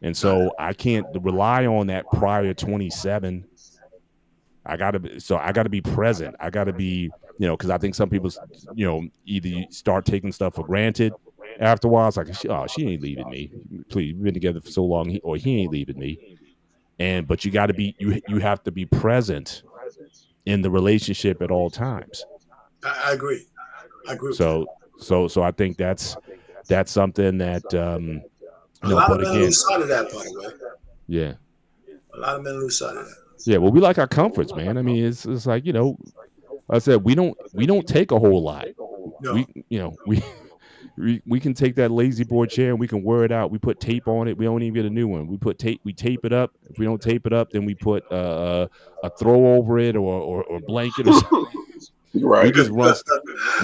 S5: And so I can't rely on that prior 27. I gotta be present. I gotta be, because I think some people, either you start taking stuff for granted after a while. It's like, oh, she ain't leaving me. Please, we've been together for so long, or he ain't leaving me. But you got to be, you have to be present in the relationship at all times.
S3: I agree.
S5: So I think that's something that
S3: a lot of men
S5: again,
S3: lose sight of that, by the way.
S5: Yeah.
S3: A lot of men lose sight of that.
S5: Yeah, well, we like our comforts, man. I mean, it's like, I said we don't take a whole lot.
S3: No.
S5: We we can take that lazy boy chair and we can wear it out. We put tape on it. We don't even get a new one. We tape it up. If we don't tape it up, then we put a throw over it or blanket or something.
S4: Right.
S5: We just run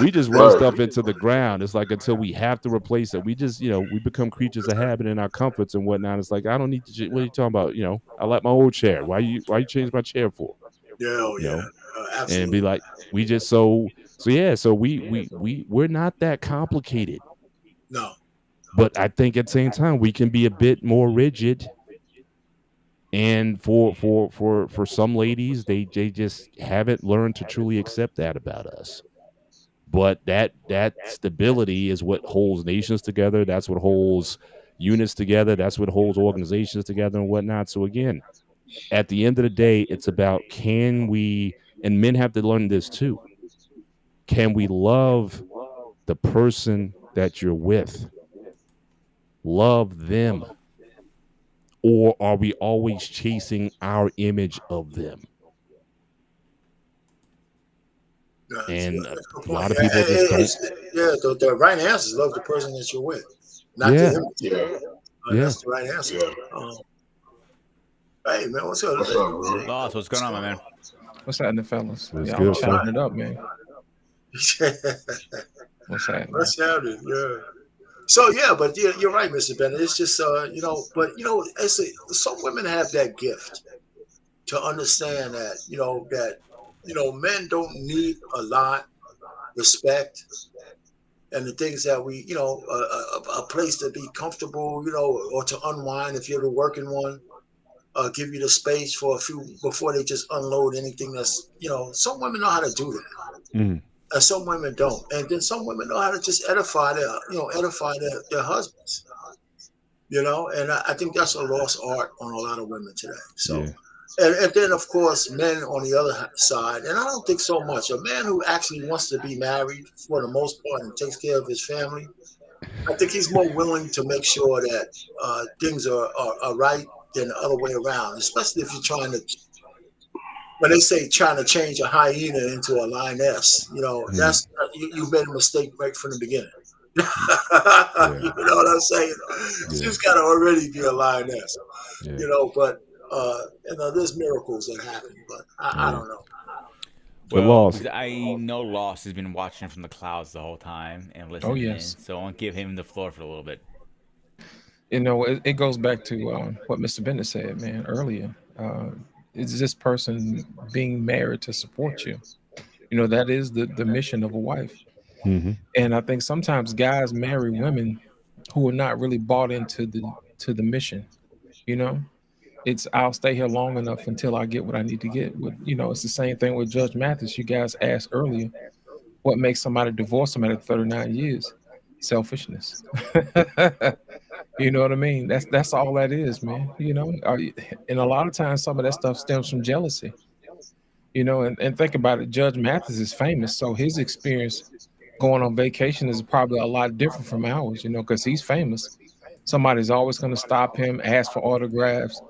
S4: Right.
S5: stuff into the ground. It's like until we have to replace it, we just, we become creatures of habit in our comforts and whatnot. It's like, I don't need to. What are you talking about? I like my old chair. Why you change my chair for?
S3: Yeah, absolutely.
S5: And be like, we just so we're not that complicated.
S3: No.
S5: But I think at the same time we can be a bit more rigid. And for some ladies, they just haven't learned to truly accept that about us. But that stability is what holds nations together. That's what holds units together. That's what holds organizations together and whatnot. So again, at the end of the day, it's about, can we, and men have to learn this too, can we love the person that you're with? Love them. Or are we always chasing our image of them? And a lot of people just don't.
S3: The right answer is love the person that you're with, not the image. That's the right answer. Hey man, what's up?
S2: Boss, what's going on, my man?
S6: What's happening, fellas?
S5: What's
S6: I'm
S5: good,
S6: chatting it up, man. What's happening?
S3: What's happening? Yeah. So yeah, but you're right, Mr. Bennett. It's just some women have that gift to understand that men don't need a lot, respect, and the things that we a place to be comfortable, or to unwind if you're the working one. Give you the space for a few before they just unload anything that's some women know how to do that.
S5: Mm.
S3: And some women don't, and then some women know how to just edify their husbands, and I think that's a lost art on a lot of women today. So, and then of course men on the other side, and I don't think so much a man who actually wants to be married for the most part and takes care of his family. I think he's more willing to make sure that things are right than the other way around, especially if you're trying to. When they say trying to change a hyena into a lioness, that's you made a mistake right from the beginning. You know what I'm saying? She's got to already be a lioness, But there's miracles that happen, but I don't know.
S2: Well, I know Lost has been watching from the clouds the whole time and listening.
S6: Oh, yes.
S2: So I'll give him the floor for a little bit.
S6: It goes back to what Mr. Bennett said, man, earlier. Is this person being married to support you? That is the mission of a wife.
S5: Mm-hmm.
S6: And I think sometimes guys marry women who are not really bought into the mission. It's I'll stay here long enough until I get what I need to get. It's the same thing with Judge Mathis. You guys asked earlier, what makes somebody divorce somebody at 39 years? Selfishness. You know what I mean? That's all that is, man. And a lot of times some of that stuff stems from jealousy. And think about it. Judge Mathis is famous, so his experience going on vacation is probably a lot different from ours, because he's famous. Somebody's always going to stop him, ask for autographs.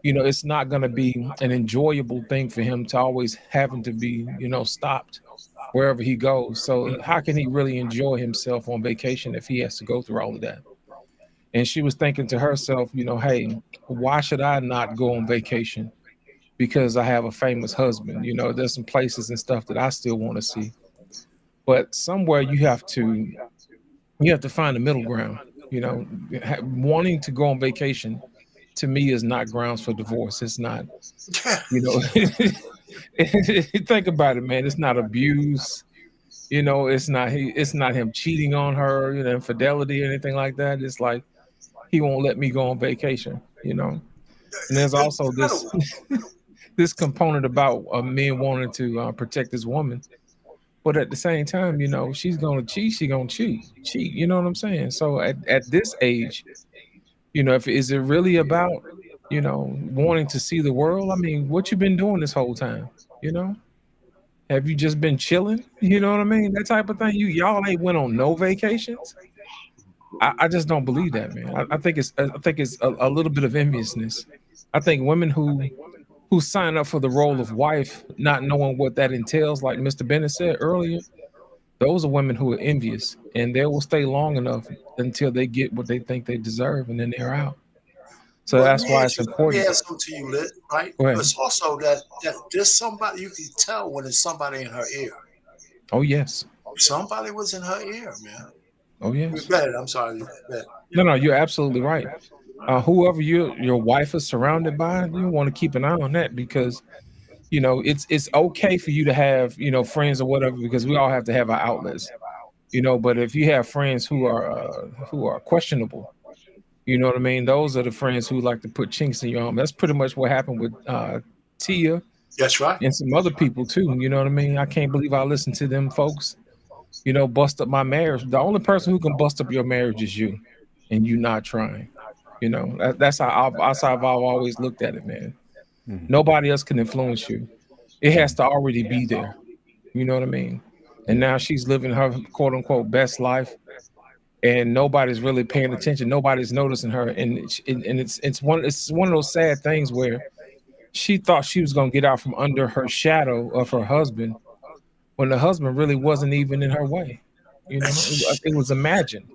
S6: It's not going to be an enjoyable thing for him to always having to be, stopped wherever he goes. So how can he really enjoy himself on vacation if he has to go through all of that? And she was thinking to herself, hey, why should I not go on vacation? Because I have a famous husband. There's some places and stuff that I still want to see. But somewhere you have to find a middle ground. Wanting to go on vacation to me is not grounds for divorce. It's not, think about it, man. It's not abuse. It's not him cheating on her, infidelity or anything like that. It's like he won't let me go on vacation, And there's also this component about a man wanting to protect his woman, but at the same time, she's gonna cheat. She's gonna cheat. You know what I'm saying? So at this age, is it really about wanting to see the world? I mean, what you been doing this whole time? Have you just been chilling? You know what I mean? That type of thing. Y'all ain't went on no vacations. I just don't believe that, man. I think it's a little bit of enviousness. I think women who sign up for the role of wife, not knowing what that entails, like Mr. Bennett said earlier, Those are women who are envious, and they will stay long enough until they get what they think they deserve, and then they're out. So
S3: Well,
S6: that's why it's
S3: let me
S6: important.
S3: add something to you, Lit, right?
S6: Go ahead.
S3: It's also that there's somebody you can tell when it's somebody in her ear.
S6: Oh yes.
S3: Somebody was in her ear, man.
S6: Oh yes.
S3: Go ahead. I'm sorry. Go ahead.
S6: No, you're absolutely right. Whoever your wife is surrounded by, you want to keep an eye on that, because it's okay for you to have friends or whatever, because we all have to have our outlets. But if you have friends who are questionable, you know what I mean, those are the friends who like to put chinks in your arm. That's pretty much what happened with Tia
S3: That's right.
S6: and some other people too. You know what I mean? I can't believe I listened to them folks, bust up my marriage. The only person who can bust up your marriage is you, and you not trying. That's how I've always looked at it, man. Nobody else can influence you. It has to already be there. You know what I mean? And now she's living her quote unquote best life, and nobody's really paying attention. Nobody's noticing her, and it's one of those sad things where she thought she was gonna get out from under her shadow of her husband, when the husband really wasn't even in her way. It was imagined.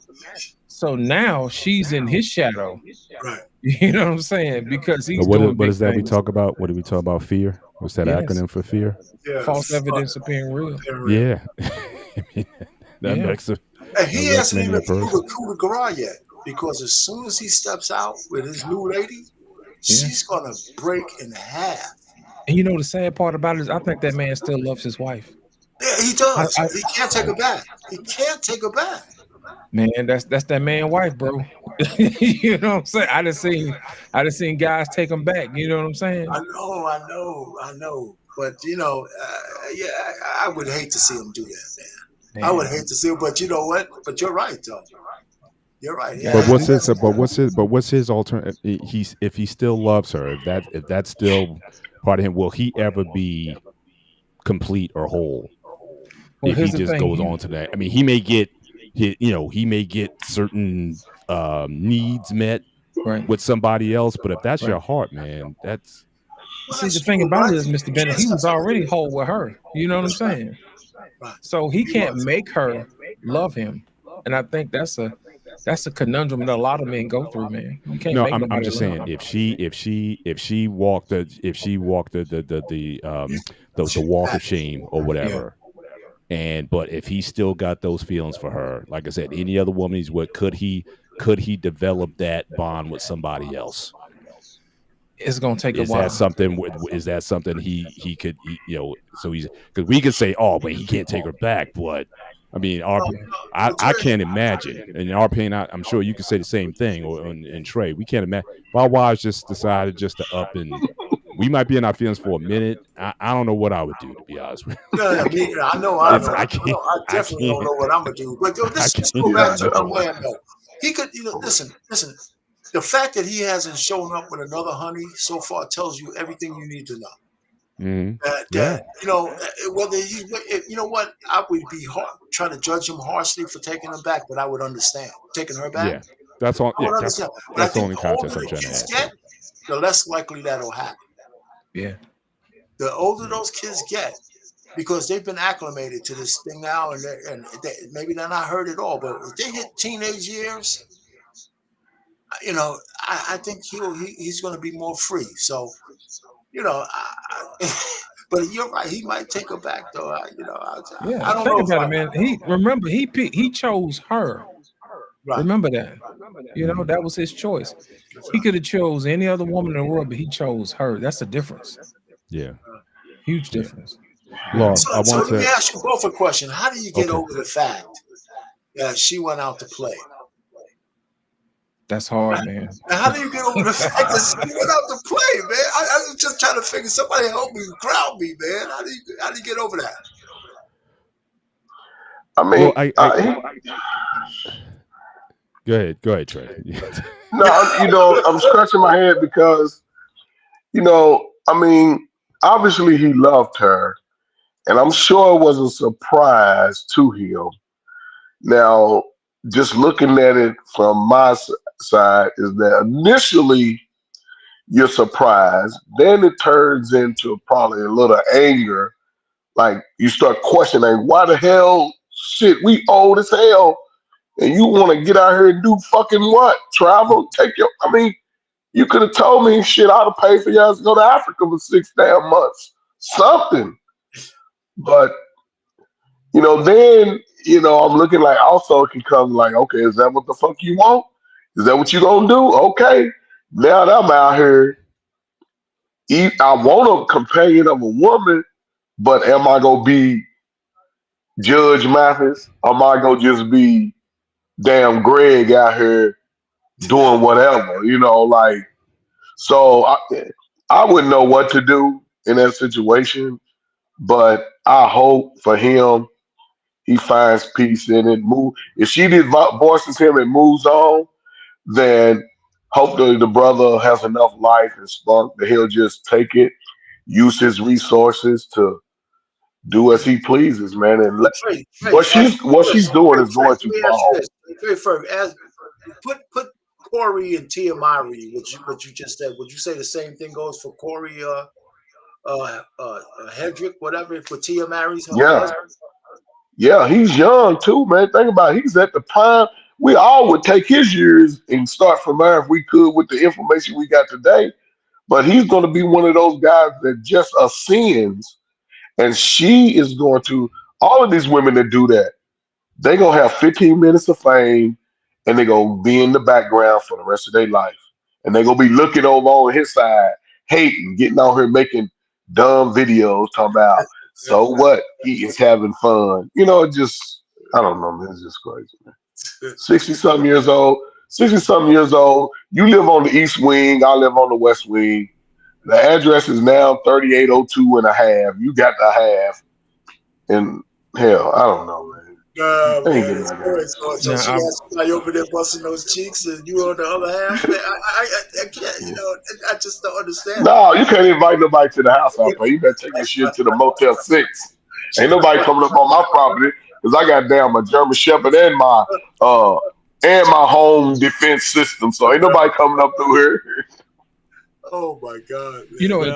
S6: So now she's in his shadow.
S3: Right.
S6: You know what I'm saying? Because he's
S5: What
S6: doing
S5: what
S6: big
S5: is that we
S6: things.
S5: talk about? What do we talk about? Fear? What's that
S6: Yes.
S5: acronym for fear?
S3: Yeah.
S6: False evidence of being real.
S5: Yeah. I mean, that
S6: Yeah.
S5: makes it.
S3: And he
S5: That
S3: hasn't
S5: makes me
S3: even
S5: a
S3: threw
S5: person.
S3: the coup de grace yet, because as soon as he steps out with his new lady, she's gonna break in half.
S6: And the sad part about it is I think that man still loves his wife.
S3: Yeah, he does.
S6: I-
S3: He can't take her back. He can't take her back.
S6: Man, that's that man wife, bro. You know what I'm saying? I just seen guys take them back. You know what I'm saying?
S3: I know. But yeah, I would hate to see him do that, man. I
S6: Man.
S3: would hate to see him, but you know what? But you're right, though. You're right. Yeah,
S5: But what's his alternative? If he still loves her, if that's still part of him, will he ever be complete or whole?
S6: Well,
S5: If he
S6: here's the
S5: just
S6: thing.
S5: goes on to that, I mean, he may get certain needs met
S6: Right.
S5: with somebody else, but if that's
S6: Right.
S5: your heart, man, that's
S6: See, the thing about it is, Mr. Bennett, he was already whole with her. You know what I'm saying?
S3: Right.
S6: So he can't make her love him, and I think that's a conundrum that a lot of men go through, man. You can't
S5: no.
S6: make
S5: I'm
S6: nobody
S5: just
S6: love.
S5: saying, if she walked the walk of shame or whatever, but if he still got those feelings for her, like I said, any other woman he's with, could he develop that bond with somebody else?
S6: It's gonna take a
S5: Is
S6: while.
S5: that something? Is that something he could? So he's, because we could say, oh, but he can't take her back. But I mean, I can't imagine. In our opinion, I'm sure you could say the same thing. Or in Trey, we can't imagine. If our wives just decided just to up, and we might be in our feelings for a minute. I don't know what I would do, to be honest with you.
S3: I know. I definitely don't know what I'm gonna do. But let's go back to the man, though. He could, listen. The fact that he hasn't shown up with another honey so far tells you everything you need to know. Whether you know what, I would be trying to judge him harshly for taking her back, but I would understand taking her back.
S5: Yeah, that's all.
S3: I would
S5: Yeah,
S3: understand. But I
S5: that's the
S3: think
S5: only
S3: the
S5: context
S3: older
S5: I'm
S3: the
S5: trying to
S3: kids
S5: add.
S3: get, the less likely that'll happen.
S6: Yeah.
S3: The older those kids get, because they've been acclimated to this thing now, and maybe they're not hurt at all, but if they hit teenage years, I think he's going to be more free. So, but you're right. He might take her back, though. I don't know.
S6: Think about it, man. He chose her.
S3: Right.
S6: Remember that. That was his choice. He could have chose any other woman in the world, but he chose her. That's the difference.
S5: Yeah.
S6: Huge difference.
S5: Laura,
S3: So let me ask you both a question. How do you get over the fact that she went out to play?
S6: That's hard, man.
S3: And how do you get over the fact that she went out to play, man? I was just trying to figure. Somebody help me, ground me, man. How do you get over that?
S4: I mean,
S5: go ahead, Trey.
S4: No, I'm scratching my head because, I mean, obviously he loved her, and I'm sure it was a surprise to him. Now, just looking at it from my side, is that initially you're surprised, then it turns into probably a little anger. Like you start questioning, why the hell shit, we old as hell, and you want to get out here and do fucking what? Travel? Take your, I mean, you could have told me shit, I'd have paid for y'all to go to Africa for 6 damn months. Something. But, then, I'm looking like also it can come like, okay, is that what the fuck you want? Is that what you gonna do? Okay. Now that I'm out here, I want a companion of a woman, but am I gonna be Judge Mathis? Am I gonna just be damn Greg out here doing whatever? Like, so I wouldn't know what to do in that situation, but I hope for him he finds peace in it. Move. If she divorces him and moves on, then hopefully the brother has enough life and spunk that he'll just take it, use his resources to do as he pleases, man. And
S3: Trey,
S4: what she's doing is
S3: Trey,
S4: going
S3: let
S4: too
S3: me ask you
S4: far.
S3: this. Trey, first, put Corey and Tia Mowry, what you just said. Would you say the same thing goes for Corey Hedrick, whatever, for Tia Mowry's
S4: Yeah,
S3: husband?
S4: yeah, he's young too, man. Think about it. He's at the prime. We all would take his years and start from there if we could with the information we got today. But he's going to be one of those guys that just ascends, and she is going to. All of these women that do that, they gonna have 15 minutes of fame, and they gonna be in the background for the rest of their life, and they gonna be looking over on his side, hating, getting out here making dumb videos, talking about so what he is having fun. It just I don't know, man. It's just crazy, man. 60 something years old. 60 something years old. You live on the East Wing. I live on the West Wing. The address is now 3802 and a half. You got the half. And hell, I don't know, man.
S3: Nah,
S4: They ain't
S3: man,
S4: getting
S3: it's
S4: that
S3: good.
S4: ass.
S3: So she
S6: Now,
S3: has somebody over there busting those cheeks, and you on the other half. Man, I can't.
S4: Yeah.
S3: I just don't understand it.
S4: No, you can't invite nobody to the house out there. You better take your shit to the Motel 6. Ain't nobody coming up on my property because I got damn a German Shepherd uh and my home defense system. So ain't nobody coming up through here.
S3: Oh my God,
S6: you
S3: man!
S6: know,
S2: Well,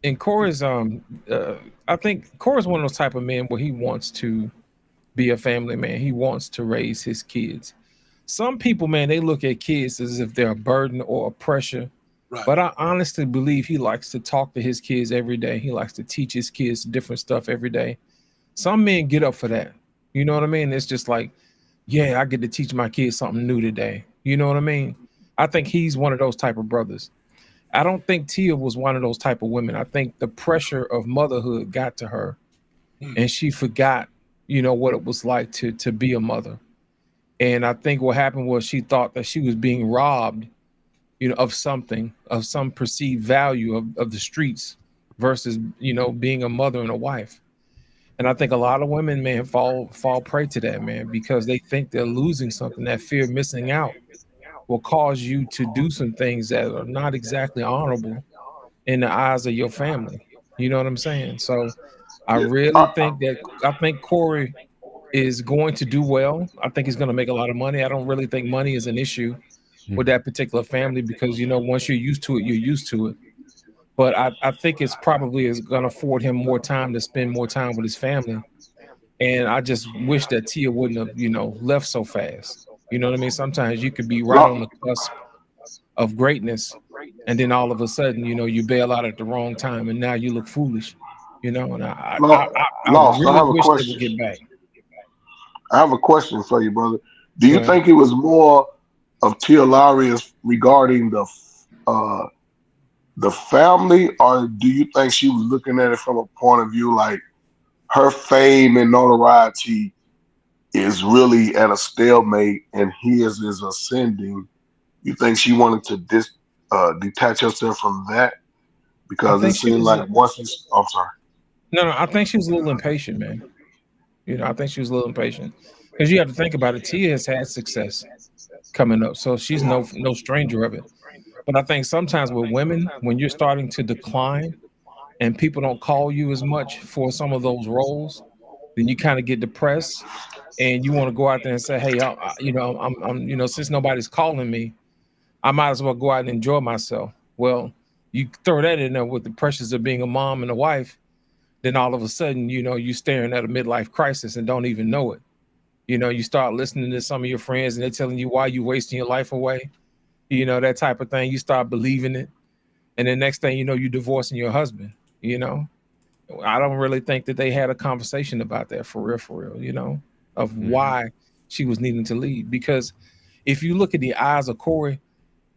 S6: in Corey's I think Corey's one of those type of men where he wants to be a family man. He wants to raise his kids. Some people, man, they look at kids as if they're a burden or a pressure.
S3: Right.
S6: But I honestly believe he likes to talk to his kids every day. He likes to teach his kids different stuff every day. Some men get up for that. You know what I mean? It's just like, yeah, I get to teach my kids something new today. You know what I mean? I think he's one of those type of brothers. I don't think Tia was one of those type of women. I think the pressure of motherhood got to her and she forgot, what it was like to be a mother. And I think what happened was she thought that she was being robbed, of something, of some perceived value of the streets versus, being a mother and a wife. And I think a lot of women, man, fall prey to that, man, because they think they're losing something. That fear of missing out will cause you to do some things that are not exactly honorable in the eyes of your family. You know what I'm saying? So I
S4: Yeah.
S6: really think I think Corey is going to do well. I think he's going to make a lot of money. I don't really think money is an issue with that particular family because once you're used to it, you're used to it. But I think it's probably is going to afford him more time to spend more time with his family. And I just wish that Tia wouldn't have, left so fast. You know what I mean? Sometimes you could be right on the cusp of greatness, and then all of a sudden, you bail out at the wrong time, and now you look foolish. And I
S4: Lost. I
S6: really
S4: have a
S6: wish they would
S4: question.
S6: get back.
S4: I have a question for you, brother. Do you
S6: Go ahead.
S4: think it was more of Tia Larius regarding the family, or do you think she was looking at it from a point of view like her fame and notoriety is really at a stalemate and his is ascending? You think she wanted to detach herself from that
S6: I
S4: because it
S6: think she
S4: seemed
S6: was.
S4: like once you, I'm sorry.
S6: No. I think she was a little impatient, man. I think she was a little impatient because you have to think about it. Tia has had success coming up, so she's no stranger of it. But I think sometimes with women, when you're starting to decline and people don't call you as much for some of those roles, then you kind of get depressed and you want to go out there and say, "Hey, since nobody's calling me, I might as well go out and enjoy myself." Well, you throw that in there with the pressures of being a mom and a wife, then all of a sudden, you're staring at a midlife crisis and don't even know it. You know, you start listening to some of your friends and they're telling you why you wasting your life away. You know, that type of thing. You start believing it. And the next thing you know, you're divorcing your husband. You know, I don't really think that they had a conversation about that for real, you know, of why she was needing to leave. Because if you look at the eyes of Corey,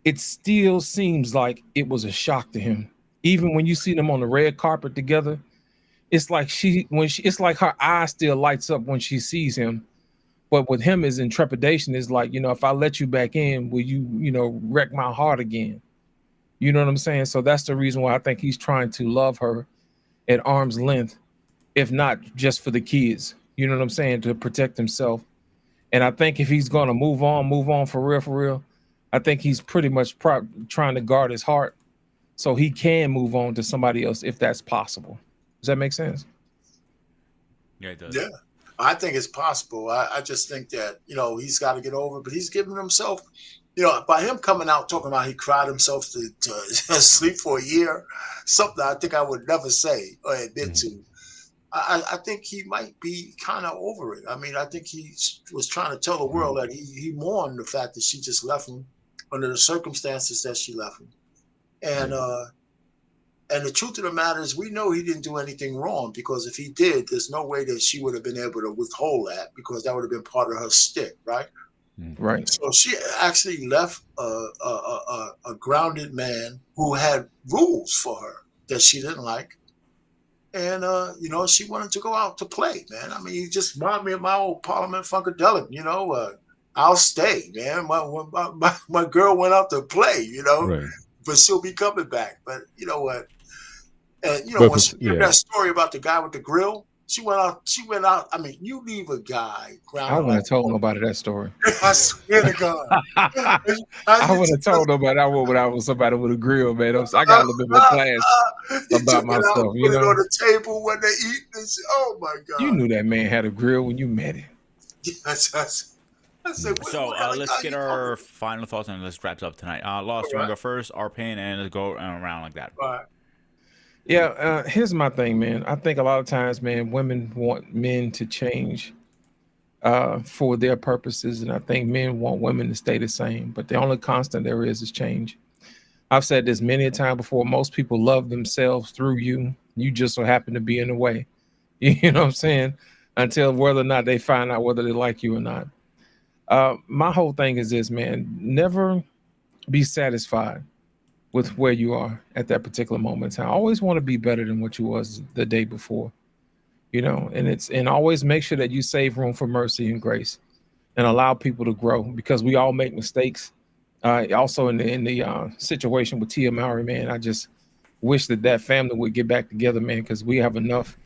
S6: it still seems like it was a shock to him. Even when you see them on the red carpet together, it's like it's like her eye still lights up when she sees him. But with him, his intrepidation is like, you know, if I let you back in, will you, you know, wreck my heart again? You know what I'm saying? So that's the reason why I think he's trying to love her at arm's length, if not just for the kids. You know what I'm saying? To protect himself. And I think if he's going to move on for real, I think he's pretty much trying to guard his heart so he can move on to somebody else if that's possible. Does that make sense?
S2: Yeah, it does.
S3: Yeah, I think it's possible. I just think that, you know, he's got to get over it, but he's giving himself, you know, by him coming out talking about he cried himself to sleep for a year, something I think I would never say or admit to. I think he might be kind of over it. I mean, I think he was trying to tell the world that he mourned the fact that she just left him under the circumstances that she left him. And the truth of the matter is, we know he didn't do anything wrong, because if he did, there's no way that she would have been able to withhold that, because that would have been part of her stick, right?
S6: Right.
S3: So she actually left a grounded man who had rules for her that she didn't like. And, you know, she wanted to go out to play, man. I mean, you just remind me of my old Parliament Funkadelic, you know, I'll stay, man. My girl went out to play, you know,
S5: Right.
S3: but she'll be coming back. But you know what? And, you know,
S5: But
S3: when
S5: for-
S3: she gave
S5: yeah.
S3: that story about the guy with the grill, she went out. I mean, you leave a guy grounded.
S6: I wouldn't have told nobody that story.
S3: I swear to God.
S6: I wouldn't have told nobody I would when I was somebody with a grill, man. I got a little bit more class about myself, you
S3: put it
S6: know.
S3: on the table when they eat. Oh my God.
S6: You knew that man had a grill when you met him.
S3: Yes, I said,
S2: So
S3: what kind of
S2: let's
S3: guy
S2: get
S3: you
S2: our
S3: talking
S2: final thoughts and let's wrap up tonight. Lost, you want to go first? Our opinion, and let's go around like that.
S3: about?
S6: Yeah, here's my thing, man. I think a lot of times, man, women want men to change for their purposes, and I think men want women to stay the same. But the only constant there is change. I've said this many a time before. Most people love themselves through you. You just so happen to be in the way. You know what I'm saying? Until whether or not they find out whether they like you or not. My whole thing is this, man. Never be satisfied with where you are at that particular moment in time. I always want to be better than what you was the day before, you know, and always make sure that you save room for mercy and grace and allow people to grow, because we all make mistakes. Also in the situation with Tia Mowry, man, I just wish that family would get back together, man, because we have enough,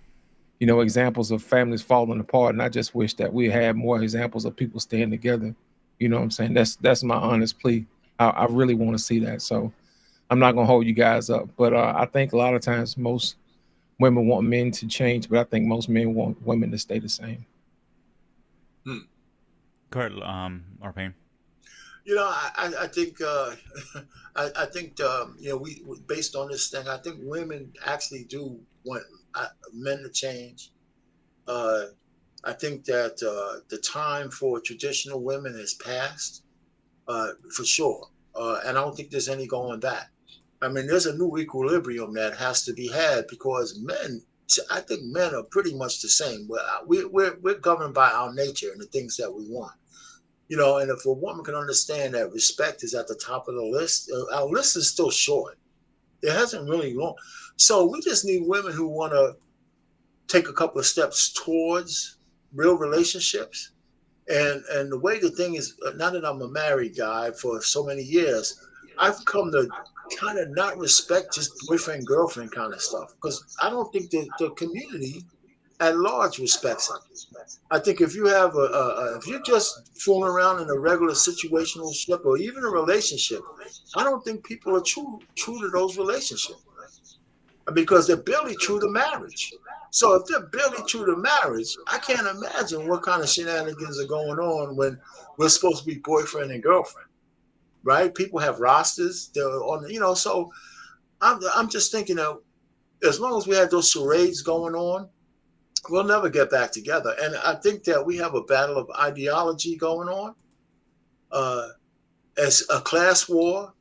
S6: you know, examples of families falling apart. And I just wish that we had more examples of people staying together. You know what I'm saying? That's my honest plea. I really want to see that. So I'm not going to hold you guys up, but I think a lot of times most women want men to change, but I think most men want women to stay the same.
S2: Go ahead, Arpain.
S3: You know, I think I think you know, we based on this thing, I think women actually do want men to change. I think that the time for traditional women has passed, for sure, and I don't think there's any going back. I mean, there's a new equilibrium that has to be had, because men, I think men are pretty much the same. We're governed by our nature and the things that we want. You know, and if a woman can understand that respect is at the top of the list, our list is still short. It hasn't really long. So we just need women who want to take a couple of steps towards real relationships. And the way the thing is, now that I'm a married guy for so many years, I've come to kind of not respect just boyfriend, girlfriend kind of stuff, because I don't think that the community at large respects it. I think if you have if you're just fooling around in a regular situational ship or even a relationship, I don't think people are true to those relationships, because they're barely true to marriage. So if they're barely true to marriage, I can't imagine what kind of shenanigans are going on when we're supposed to be boyfriend and girlfriend, right? People have rosters, they're on, you know. So I'm just thinking of, as long as we have those charades going on, we'll never get back together. And I think that we have a battle of ideology going on, as a class war,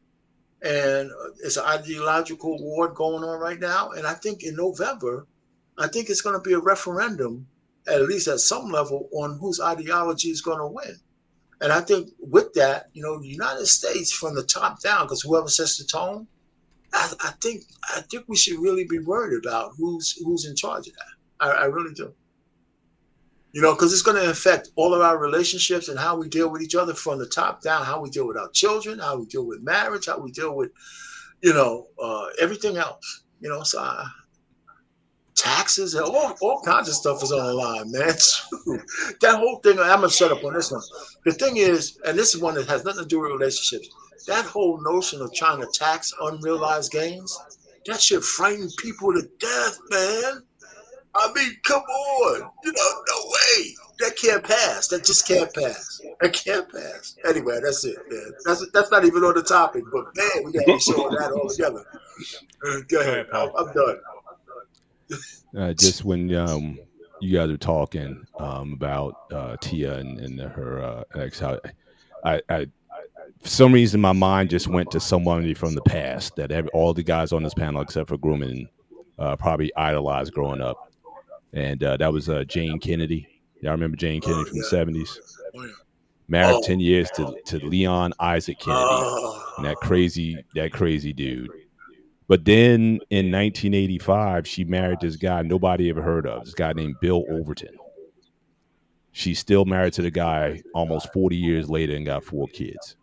S3: and it's an ideological war going on right now. And I think in November, I think it's going to be a referendum, at least at some level, on whose ideology is going to win. And I think with that, the United States from the top down, because whoever sets the tone, I think we should really be worried about who's in charge of that. I really do. Because it's going to affect all of our relationships and how we deal with each other from the top down, how we deal with our children, how we deal with marriage, how we deal with, everything else. So taxes and all kinds of stuff is on the line, man. That whole thing, I'm going to shut up on this one. The thing is, and this is one that has nothing to do with relationships, that whole notion of trying to tax unrealized gains, that should frighten people to death, man. I mean, come on. No way. That can't pass. That just can't pass. That can't pass. Anyway, that's it, man. That's not even on the topic, but man, we got to show that all together. Go ahead. I'm done.
S5: Just when you guys are talking about Tia and her ex, how I for some reason my mind just went to somebody from the past that all the guys on this panel except for Grooming probably idolized growing up. And that was Jane Kennedy. Y'all remember Jane Kennedy from the 70s? Married 10 years to Leon Isaac Kennedy, and that crazy dude. But then in 1985, she married this guy nobody ever heard of, this guy named Bill Overton. She's still married to the guy almost 40 years later and got 4 kids.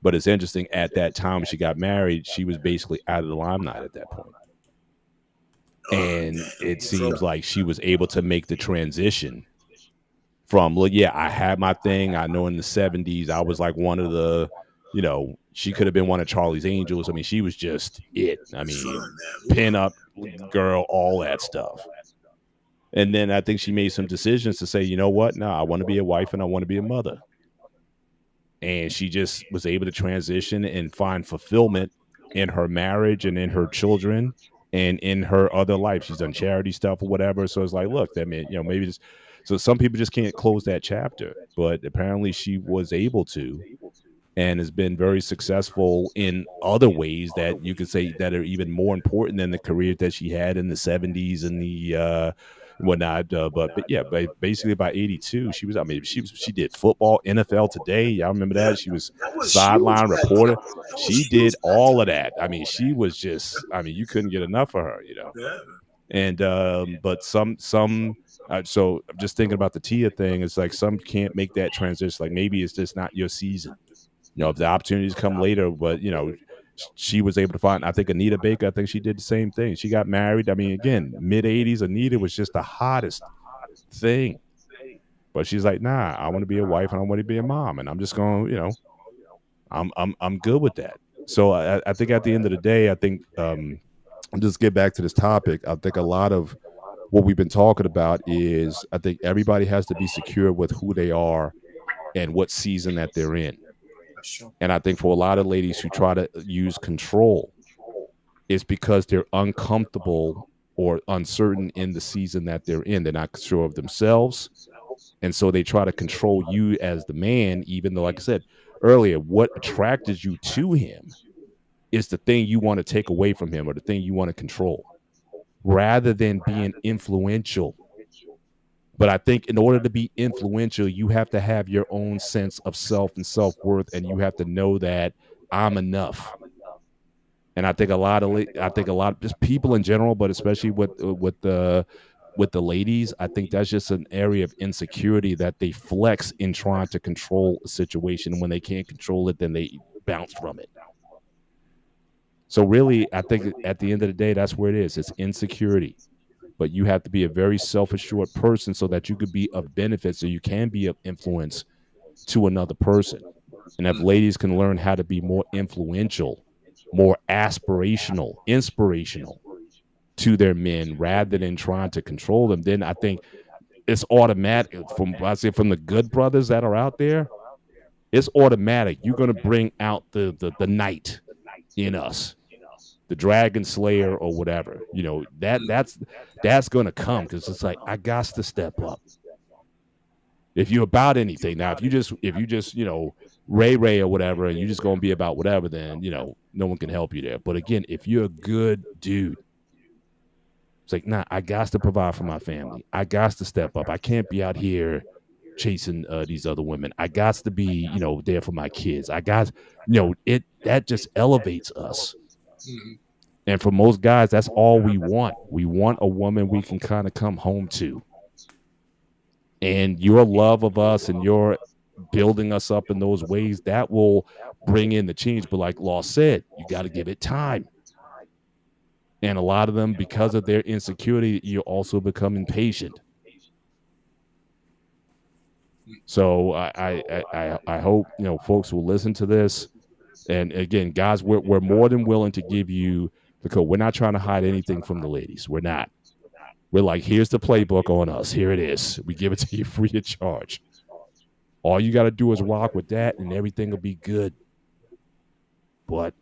S5: But it's interesting, at that time when she got married, she was basically out of the limelight at that point. And it seems like she was able to make the transition from, I had my thing. I know in the 70s, I was like one of the, she could have been one of Charlie's Angels. I mean, she was just it. I mean, pin up girl, all that stuff. And then I think she made some decisions to say, you know what? No, I want to be a wife and I want to be a mother. And she just was able to transition and find fulfillment in her marriage and in her children. And in her other life, she's done charity stuff or whatever. So it's like, look, I mean, maybe just, so some people just can't close that chapter, but apparently she was able to, and has been very successful in other ways that you could say that are even more important than the career that she had in the 70s and the whatnot. But yeah, basically by 82, she was, I mean, she did football, NFL Today. Y'all remember that? She was sideline reporter. She did all of that. I mean, she was just, I mean, you couldn't get enough of her, And but some so I'm just thinking about the Tia thing. It's like some can't make that transition. Like maybe it's just not your season. If the opportunities come later, but she was able to find, I think Anita Baker, I think she did the same thing. She got married. I mean, again, mid 80s, Anita was just the hottest thing. But she's like, nah, I want to be a wife and I want to be a mom. And I'm just going, I'm good with that. So I think at the end of the day, I think just get back to this topic. I think a lot of what we've been talking about is I think everybody has to be secure with who they are and what season that they're in. And I think for a lot of ladies who try to use control, it's because they're uncomfortable or uncertain in the season that they're in. They're not sure of themselves. And so they try to control you as the man, even though, like I said earlier, what attracted you to him is the thing you want to take away from him or the thing you want to control, rather than being influential. But I think in order to be influential, you have to have your own sense of self and self-worth, and you have to know that I'm enough. And I think a lot of just people in general, but especially with the ladies, I think that's just an area of insecurity that they flex in trying to control a situation. When they can't control it, then they bounce from it. So really, I think at the end of the day, that's where it is. It's insecurity. But you have to be a very self-assured person so that you could be of benefit, so you can be of influence to another person. And if ladies can learn how to be more influential, more aspirational, inspirational to their men rather than trying to control them, then I think it's automatic. From the good brothers that are out there, it's automatic. You're going to bring out the knight in us. the Dragon Slayer or whatever. You know, that's gonna come because it's like I got to step up. If you're about anything now, if you just you know Ray or whatever, and you're just gonna be about whatever, then you know no one can help you there. But again, if you're a good dude, it's like nah, I got to provide for my family. I got to step up. I can't be out here chasing these other women. I got to be you know there for my kids. I got you know it that just elevates us.
S3: Mhm.
S5: And for most guys, that's all we want. We want a woman we can kind of come home to. And your love of us and your building us up in those ways, that will bring in the change. But like Law said, you got to give it time. And a lot of them, because of their insecurity, you also become impatient. So I hope you know folks will listen to this. And again, guys, we're more than willing to give you the code. We're not trying to hide anything from the ladies. We're not. We're like, here's the playbook on us. Here it is. We give it to you free of charge. All you got to do is rock with that, and everything will be good. But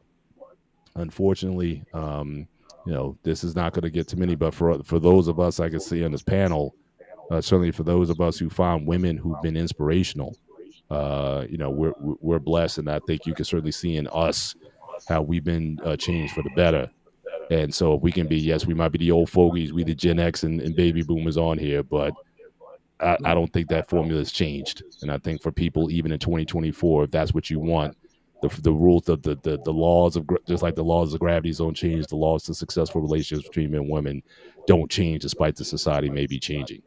S5: unfortunately, you know, this is not going to get to many. But for those of us I can see on this panel, certainly for those of us who found women who've been inspirational, you know, we're blessed, and I think you can certainly see in us how we've been changed for the better. And so if we can be, yes, we might be the old fogies, we the Gen X and baby boomers on here, but I don't think that formula has changed. And I think for people, even in 2024, if that's what you want, the rules of the laws of just like the laws of gravity don't change, the laws of successful relationships between men and women don't change despite the society may be changing.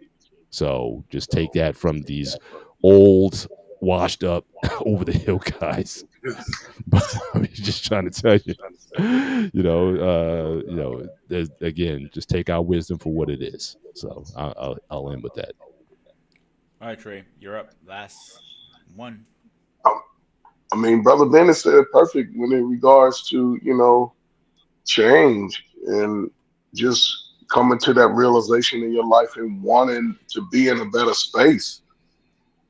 S5: So just take that from these old, washed up, over the hill guys. But I'm just trying to tell you, you know, again, just take our wisdom for what it is. So I'll end with that.
S2: All right, Trey, you're up. Last one.
S4: I mean, Brother Bennett said it perfect when in regards to, you know, change and just coming to that realization in your life and wanting to be in a better space.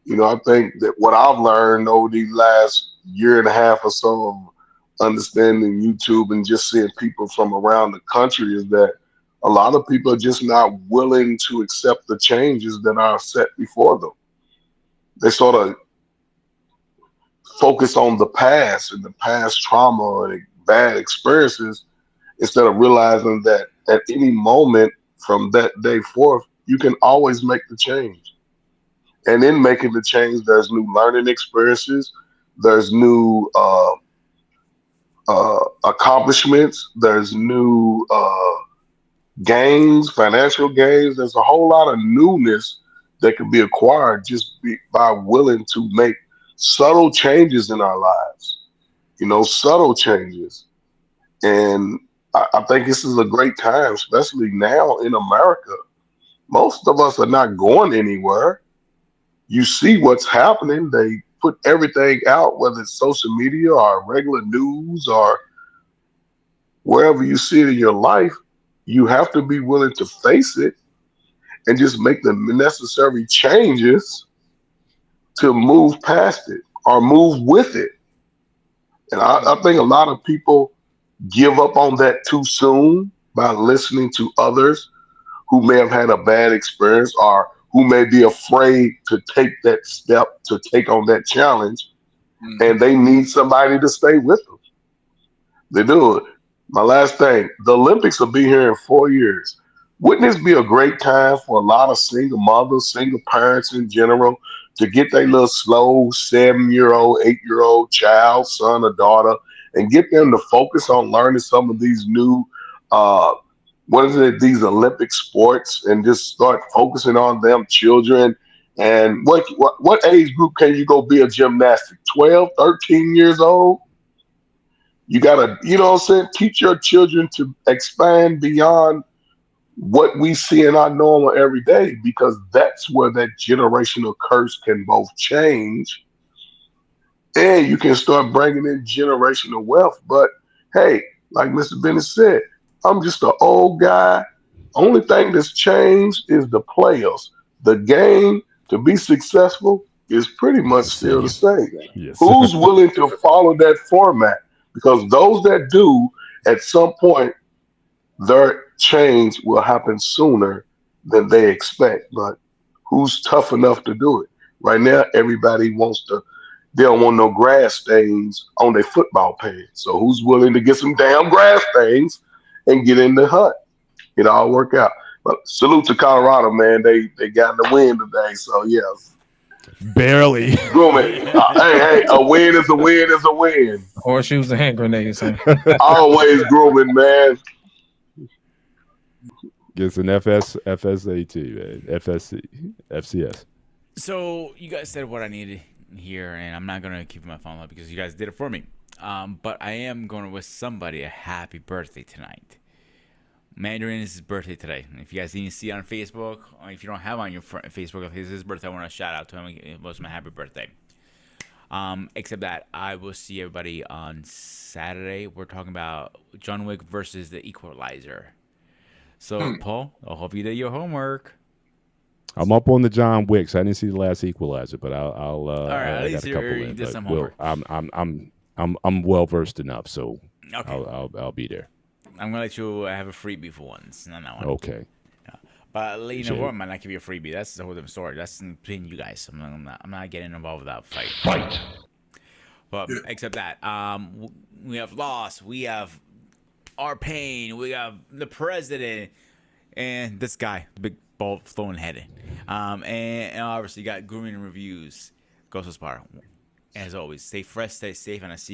S4: You know, I think that what I've learned over the last year and a half or so of understanding YouTube and just seeing people from around the country is that a lot of people are just not willing to accept the changes that are set before them. They sort of focus on the past and the past trauma and bad experiences instead of realizing that at any moment from that day forth, you can always make the change. And in making the change, there's new learning experiences, there's new accomplishments, there's new gains, financial gains. There's a whole lot of newness that can be acquired by willing to make subtle changes in our lives. You know, subtle changes. And I think this is a great time, especially now in America. Most of us are not going anywhere. You see what's happening. They put everything out, whether it's social media or regular news or wherever you see it in your life. You have to be willing to face it and just make the necessary changes to move past it or move with it. And I think a lot of people give up on that too soon by listening to others who may have had a bad experience or who may be afraid to take that step to take on that challenge, and they need somebody to stay with them. They do it. My last thing, the Olympics will be here in 4 years. Wouldn't this be a great time for a lot of single mothers, single parents in general, to get their little slow 7-year-old, 8-year-old child, son or daughter, and get them to focus on learning some of these new, uh, what is it, these Olympic sports, and just start focusing on them children. And what age group can you go be a gymnastic? 12, 13 years old? You gotta, you know what I'm saying, teach your children to expand beyond what we see in our normal everyday, because that's where that generational curse can both change and you can start bringing in generational wealth. But hey, like Mr. Bennett said, I'm just an old guy. Only thing that's changed is the players. The game to be successful is pretty
S5: It's
S4: much
S5: the
S4: still the
S5: same.
S4: same.
S5: Yes.
S4: Who's willing to follow that format? Because those that do at some point, their change will happen sooner than they expect. But who's tough enough to do it? Right now, everybody wants to, they don't want no grass stains on their football pants. So who's willing to get some damn grass stains and get in the hunt? It all work out. But salute to Colorado, man. They got in the win today. So yeah,
S5: Barely.
S4: grooming. Hey, a win is a win is a win.
S6: Horseshoes and hand grenades. Huh?
S4: Always grooming, man.
S5: Gets an FSAT, man. FSC, FCS.
S2: So you guys said what I needed here, and I'm not gonna keep my phone up because you guys did it for me. But I am going to wish somebody a happy birthday tonight. Mandarin is his birthday today. If you guys didn't see it on Facebook, or if you don't have on your Facebook, if it's his birthday, I want to shout out to him. It was my happy birthday. Except that I will see everybody on Saturday. We're talking about John Wick versus the Equalizer. So, Paul, I hope you did your homework.
S5: I'm up on the John Wicks. I didn't see the last Equalizer, but I'll
S2: All right, at least you did some homework.
S5: I'm well versed enough, so
S2: Okay.
S5: I'll be there.
S2: I'm gonna let you have a freebie for once. No, no.
S5: Okay.
S2: But you know what, might not give you a freebie. That's the whole damn story. That's between you guys. I'm not getting involved without fight.
S1: Fight.
S2: But except that, we have loss. We have our pain. We have the president and this guy, the big bald flowing head. And obviously you got grooming reviews. Ghost Power. As always, stay fresh, stay safe, and I see.